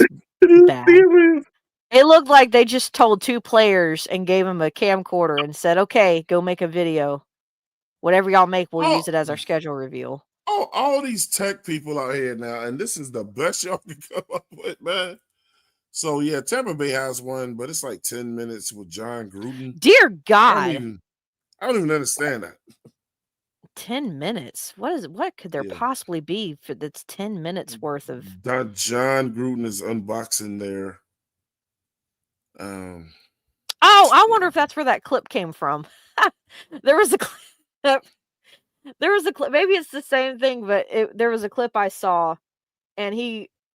Speaker 2: bad. It looked like they just told two players and gave them a camcorder and said, "Okay, go make a video. Whatever y'all make, we'll use it as our schedule reveal."
Speaker 1: Oh, all these tech people out here now, and this is the best y'all can come up with, man. So yeah, Tampa Bay has one, but it's like 10 minutes with John Gruden.
Speaker 2: Dear God,
Speaker 1: I don't even understand that.
Speaker 2: 10 minutes. What could there possibly be for that's 10 minutes worth of?
Speaker 1: John Gruden is unboxing there.
Speaker 2: Oh, I wonder if that's where that clip came from. There was a clip. There was a clip. Maybe it's the same thing, but there was a clip I saw, and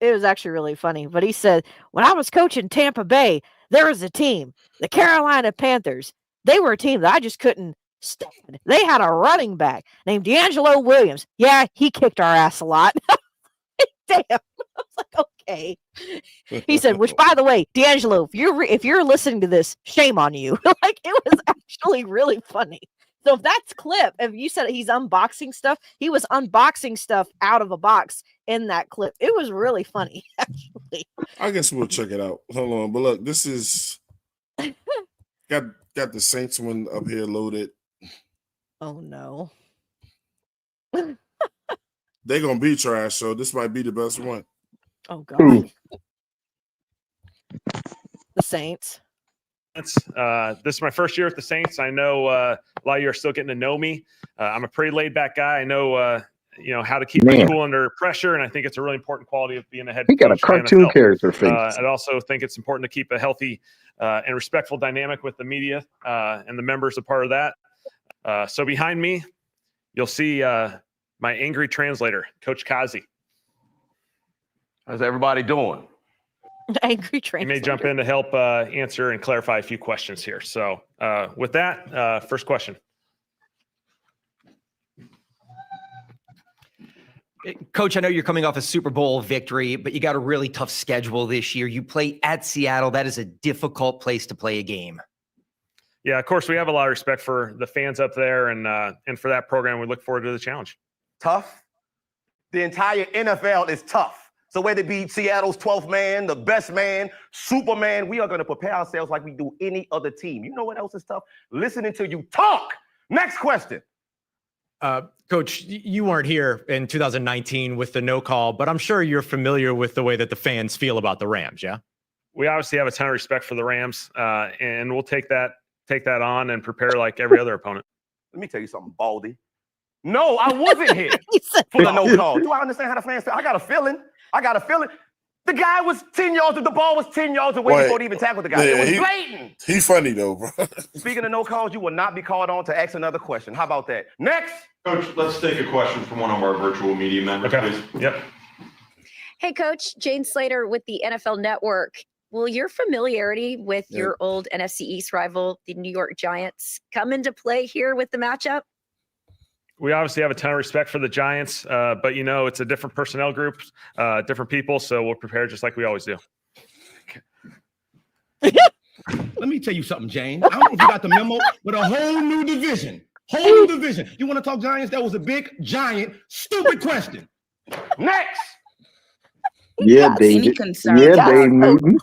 Speaker 2: it was actually really funny. But he said, when I was coaching Tampa Bay, there was a team, the Carolina Panthers. They were a team that I just couldn't stand. They had a running back named D'Angelo Williams. Yeah, he kicked our ass a lot. Damn. I was like, okay. He said, which, by the way, D'Angelo, if you're listening to this, shame on you. Like, it was actually really funny. So if that's clip, if you said he's unboxing stuff, he was unboxing stuff out of a box in that clip. It was really funny, actually.
Speaker 1: I guess we'll check it out. Hold on, but look, this is got the Saints one up here loaded.
Speaker 2: Oh no.
Speaker 1: They're gonna be trash, so this might be the best one.
Speaker 2: Oh god. The Saints.
Speaker 15: This is my first year at the Saints. I know a lot of you are still getting to know me. I'm a pretty laid back guy. I know, how to keep my cool under pressure, and I think it's a really important quality of being a head coach.
Speaker 12: He got a
Speaker 15: in the
Speaker 12: cartoon
Speaker 15: NFL.
Speaker 12: character face.
Speaker 15: I'd also think it's important to keep a healthy and respectful dynamic with the media and the members a part of that. So behind me, you'll see my angry translator, Coach Kazi.
Speaker 16: How's everybody doing?
Speaker 2: Angry
Speaker 15: He may jump in to help answer and clarify a few questions here. So with that, first question.
Speaker 17: Coach, I know you're coming off a Super Bowl victory, but you got a really tough schedule this year. You play at Seattle. That is a difficult place to play a game.
Speaker 15: Yeah, of course, we have a lot of respect for the fans up there, and for that program, we look forward to the challenge.
Speaker 16: Tough? The entire NFL is tough. So whether it be Seattle's 12th man, the best man, Superman, we are going to prepare ourselves like we do any other team. You know what else is tough? Listening to you talk. Next question.
Speaker 18: Coach, you weren't here in 2019 with the no call, but I'm sure you're familiar with the way that the fans feel about the Rams, yeah?
Speaker 15: We obviously have a ton of respect for the Rams, and we'll take that on and prepare like every other opponent.
Speaker 16: Let me tell you something, Baldy. No, I wasn't here for the no call. Do I understand how the fans feel? I got a feeling. The guy was 10 yards, the ball was 10 yards away before he even tackled the guy.
Speaker 1: Yeah,
Speaker 16: it was blatant.
Speaker 1: He's funny though, bro.
Speaker 16: Speaking of no calls, you will not be called on to ask another question. How about that? Next.
Speaker 19: Coach, let's take a question from one of our virtual media members, please.
Speaker 15: Yep.
Speaker 20: Hey, Coach, Jane Slater with the NFL Network. Will your familiarity with your old NFC East rival, the New York Giants, come into play here with the matchup?
Speaker 15: We obviously have a ton of respect for the Giants, but it's a different personnel group, different people, so we'll prepare just like we always do.
Speaker 21: Let me tell you something, Jane. I don't know if you got the memo, but a whole new division. You want to talk Giants? That was a big, giant, stupid question.
Speaker 16: Next.
Speaker 12: Yeah, David. Yeah, Dave Newton.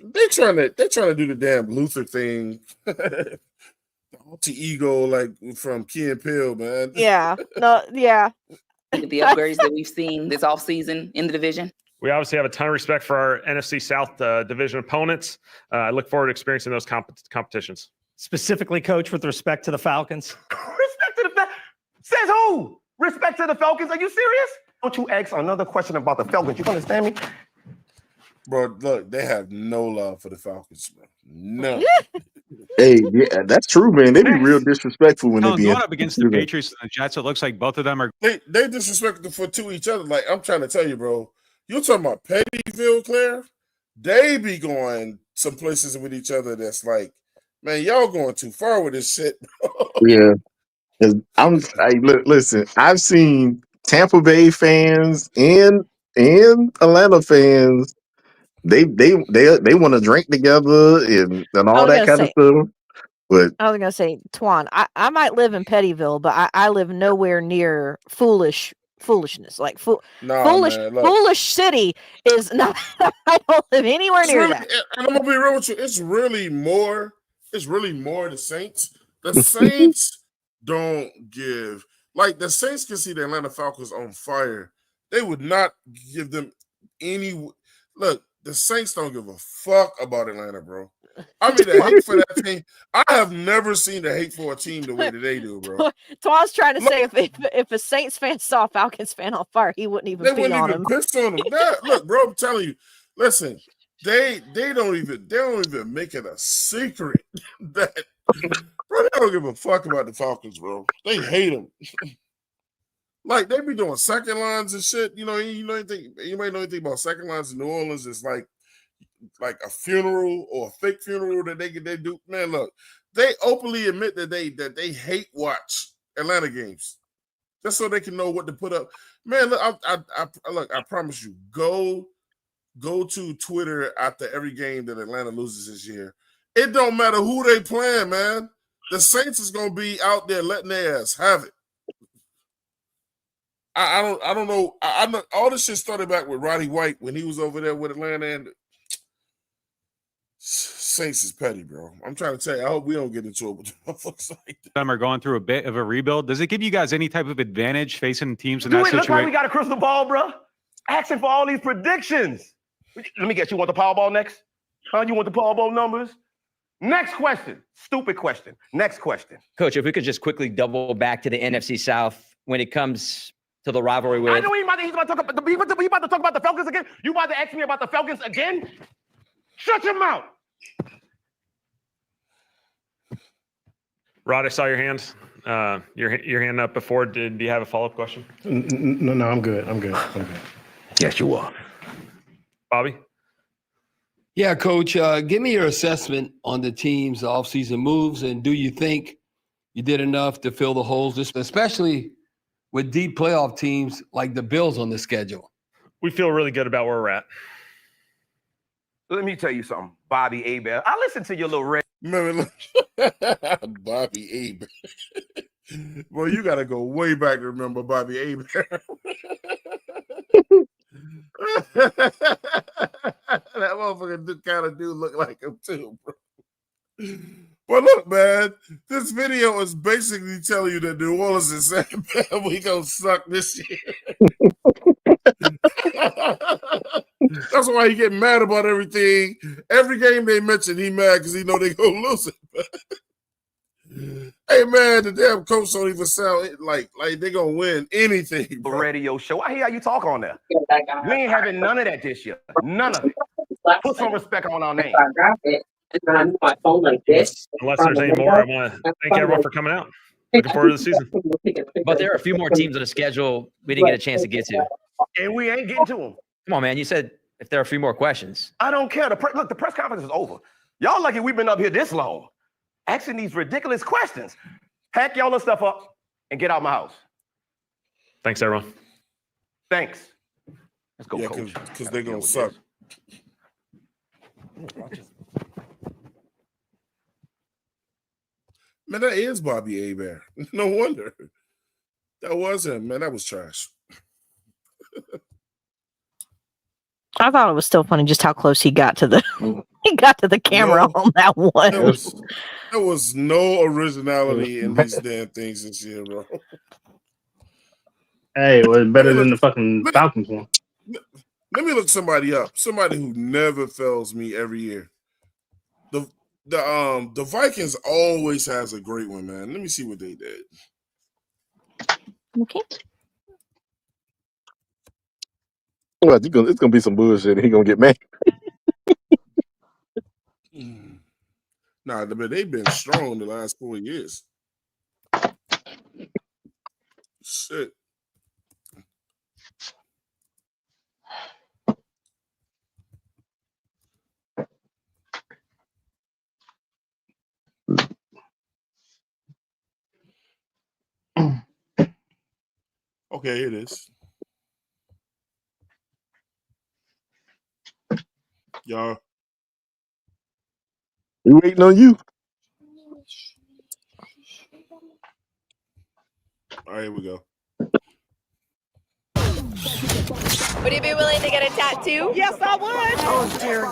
Speaker 1: They're trying to do the damn Luther thing. Alter ego, like from Key and Peele, man.
Speaker 2: Yeah. No. Yeah.
Speaker 22: The upgrades that we've seen this offseason in the division.
Speaker 15: We obviously have a ton of respect for our NFC South division opponents. I look forward to experiencing those competitions.
Speaker 18: Specifically, Coach, with respect to the Falcons.
Speaker 16: Respect to the Falcons? Says who? Respect to the Falcons? Are you serious? Don't you ask another question about the Falcons? You understand me?
Speaker 1: Bro, look, they have no love for the Falcons, bro. No.
Speaker 12: Hey, yeah, that's true, man. They be real disrespectful when they be
Speaker 23: going up against the Patriots and the Jets. It looks like both of them are.
Speaker 1: They disrespectful to each other. Like I'm trying to tell you, bro. You're talking about Pettyville, Claire. They be going some places with each other. That's like, man, y'all going too far with this shit.
Speaker 12: Yeah, listen. I've seen Tampa Bay fans and Atlanta fans. They want to drink together and all that kind of stuff. But
Speaker 2: I was gonna say, Twan, I might live in Pettyville, but I live nowhere near foolishness. Like foolish city is not. I don't live anywhere near that.
Speaker 1: And I'm gonna be real with you. It's really more the Saints. The Saints don't give. Like the Saints can see the Atlanta Falcons on fire. They would not give them any. Look, the Saints don't give a fuck about Atlanta, bro. I mean, the hate for that team. I have never seen the hate for a team the way that they do, bro.
Speaker 2: Twan's trying to say if a Saints fan saw a Falcons fan on fire, he wouldn't even piss on him.
Speaker 1: Look, bro, I'm telling you. Listen, they don't even make it a secret that bro, they don't give a fuck about the Falcons, bro. They hate them. Like they be doing second lines and shit. You might know anything about second lines in New Orleans. It's like a funeral or a fake funeral that they do. Man, look, they openly admit that they hate watch Atlanta games just so they can know what to put up. Man, look, I promise you, go to Twitter after every game that Atlanta loses this year. It don't matter who they playing, man. The Saints is gonna be out there letting their ass have it. I don't know. I know all this shit started back with Roddy White when he was over there with Atlanta, and Saints is petty, bro. I'm trying to tell you. I hope we don't get into it with motherfuckers like that.
Speaker 23: Them are going through a bit of a rebuild. Does it give you guys any type of advantage facing teams in that
Speaker 16: Look
Speaker 23: situation?
Speaker 16: like we got a crystal ball, bro. Asking for all these predictions. Let me guess. You want the Powerball next? Huh? You want the Powerball numbers? Next question. Stupid question. Next question.
Speaker 4: Coach, if we could just quickly double back to the NFC South when it comes to the rivalry with.
Speaker 16: I know he's about to talk about the Falcons again. You about to ask me about the Falcons again? Shut your mouth.
Speaker 15: Rod, I saw your hand. Your hand up before. Do you have a follow-up question?
Speaker 11: No, I'm good.
Speaker 16: Yes, you are.
Speaker 15: Bobby?
Speaker 5: Yeah, Coach, give me your assessment on the team's offseason moves, and do you think you did enough to fill the holes, especially with deep playoff teams like the Bills on the schedule?
Speaker 15: We feel really good about where we're at.
Speaker 16: Let me tell you something, Bobby Hebert. I listened to your little red.
Speaker 1: Remember, Bobby Hebert. Well, you got to go way back to remember Bobby Hebert. That motherfucker kind of do look like him too, bro. But look, man, this video is basically telling you that New Orleans is saying, man, we gonna suck this year. That's why he get mad about everything. Every game they mention, he mad because he know they gonna lose it. Hey, man, the damn coach don't even sound like they gonna win anything.
Speaker 16: The radio show. I hear how you talk on there. We ain't having none of that this year. None of it. Put some respect on our name.
Speaker 15: Unless there's any more, I want to thank everyone for coming out. Looking forward to the season.
Speaker 4: But there are a few more teams on the schedule we didn't get a chance to get to.
Speaker 16: And we ain't getting to them.
Speaker 4: Come on, man. You said if there are a few more questions.
Speaker 16: I don't care. Look, the press conference is over. Y'all lucky we've been up here this long, asking these ridiculous questions. Pack y'all this stuff up and get out my house.
Speaker 15: Thanks, everyone.
Speaker 16: Thanks. Let's go,
Speaker 1: yeah,
Speaker 16: coach.
Speaker 1: Because they're going to suck. Man, that is Bobby Hebert. No wonder. That was him, man. That was trash.
Speaker 2: I thought it was still funny just how close he got to the camera on that one.
Speaker 1: There was no originality in these damn things this year, bro.
Speaker 11: Hey, it was better than the fucking Falcons one.
Speaker 1: Let me look somebody up. Somebody who never fails me every year. The Vikings always has a great one, man. Let me see what they did.
Speaker 2: Okay.
Speaker 12: Well, it's gonna be some bullshit. He gonna get mad.
Speaker 1: Nah, but they've been strong the last 4 years. Shit. Okay, here it is. Y'all.
Speaker 12: We waiting on you.
Speaker 1: All right, here we go.
Speaker 7: Would you be willing to get a tattoo?
Speaker 2: Yes, I would. Oh, dear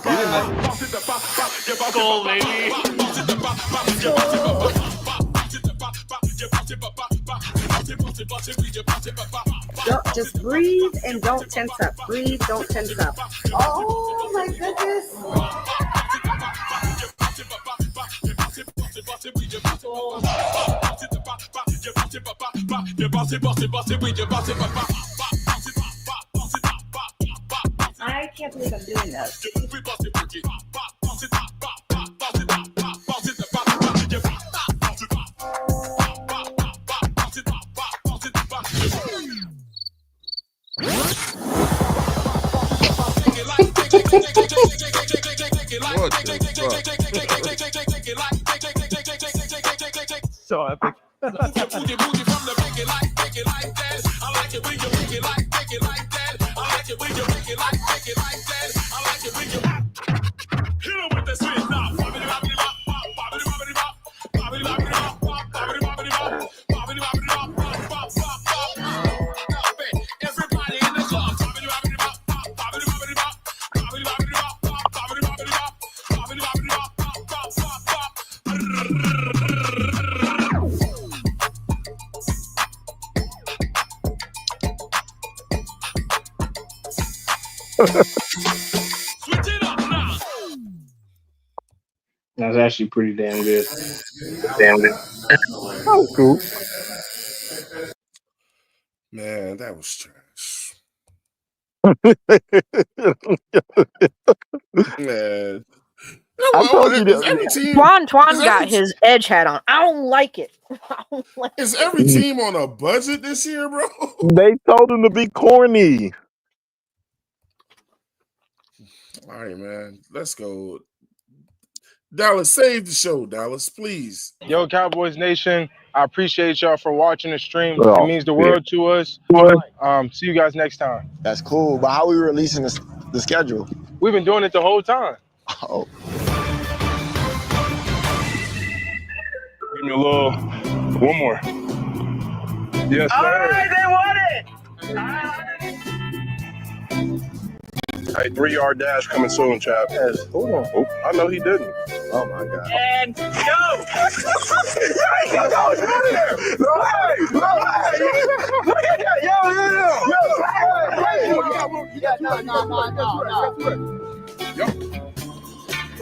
Speaker 24: Don't, just breathe and don't tense up. Breathe, don't tense up. Oh my goodness. I can't believe I'm doing this.
Speaker 25: So epic.
Speaker 11: That's actually pretty damn good.
Speaker 12: That was cool.
Speaker 1: Man, that was trash. Man.
Speaker 12: I told you that.
Speaker 1: Every team,
Speaker 2: Twan
Speaker 1: is
Speaker 2: got
Speaker 1: every-
Speaker 2: his edge hat on. I don't like it. I don't like
Speaker 1: Is
Speaker 2: it.
Speaker 1: every team on a budget this year, bro?
Speaker 12: They told him to be corny.
Speaker 1: All right, man. Let's go. Dallas, save the show, Dallas, please.
Speaker 6: Yo, Cowboys Nation, I appreciate y'all for watching the stream.
Speaker 12: Oh,
Speaker 6: It means the world to us. See you guys next time.
Speaker 8: That's cool, but how are we releasing the schedule?
Speaker 6: We've been doing it the whole time.
Speaker 8: Oh.
Speaker 6: Give me a little, one more. Yes,
Speaker 14: All
Speaker 6: sir.
Speaker 14: right, they won it.
Speaker 3: Hey, 3-yard dash coming soon, chap.
Speaker 12: Yes, hold on.
Speaker 3: Oh, I know he didn't.
Speaker 12: Oh my God.
Speaker 14: And go.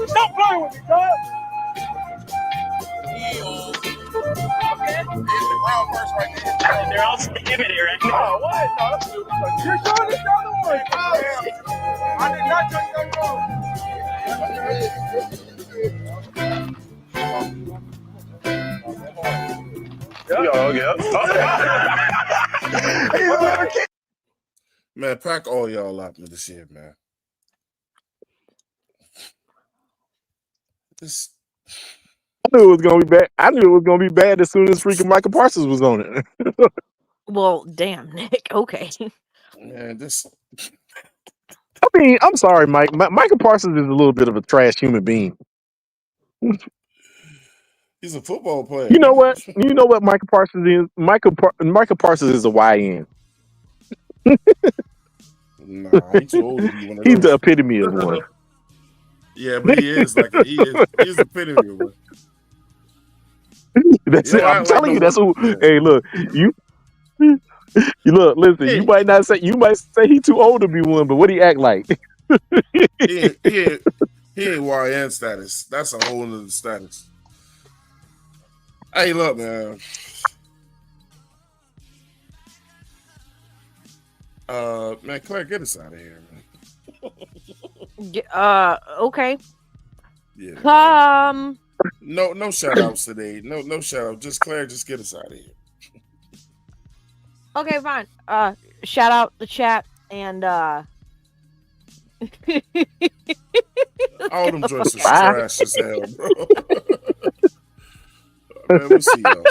Speaker 14: Stop playing with me, dog. They're all skipping it right now.
Speaker 3: Oh, what? No, you're showing this other one. I did not take that goal.
Speaker 1: Man, pack all y'all out with this year, man. This
Speaker 12: I knew it was gonna be bad. I knew it was gonna be bad as soon as freaking Michael Parsons was on it.
Speaker 2: Well, damn, Nick. Okay.
Speaker 1: man, this
Speaker 12: I mean, I'm sorry, Mike. Michael Parsons is a little bit of a trash human being.
Speaker 1: he's a football player.
Speaker 12: You know what? You know what Michael Parsons is? Michael Parsons is a YN.
Speaker 1: Nah, he's too old to be one of
Speaker 12: He's
Speaker 1: those.
Speaker 12: the epitome of one.
Speaker 1: Yeah, but he is like he's the epitome of one.
Speaker 12: That's
Speaker 1: You
Speaker 12: it.
Speaker 1: know, I
Speaker 12: I'm
Speaker 1: like
Speaker 12: telling you,
Speaker 1: the
Speaker 12: that's who.
Speaker 1: yeah.
Speaker 12: Hey, look, you look. Listen,
Speaker 1: Hey.
Speaker 12: you might not say. You might say he too old to be one, but what he act like?
Speaker 1: He ain't YN status. That's a whole nother status. Hey, look, man. Man, Claire, get us out of here, man.
Speaker 2: Okay.
Speaker 1: Yeah. No shout outs today. No shout out. Just Claire, just get us out of here.
Speaker 2: Okay, fine. Shout out the chat and
Speaker 1: All them joints are trash as hell, bro. Man, we'll see y'all.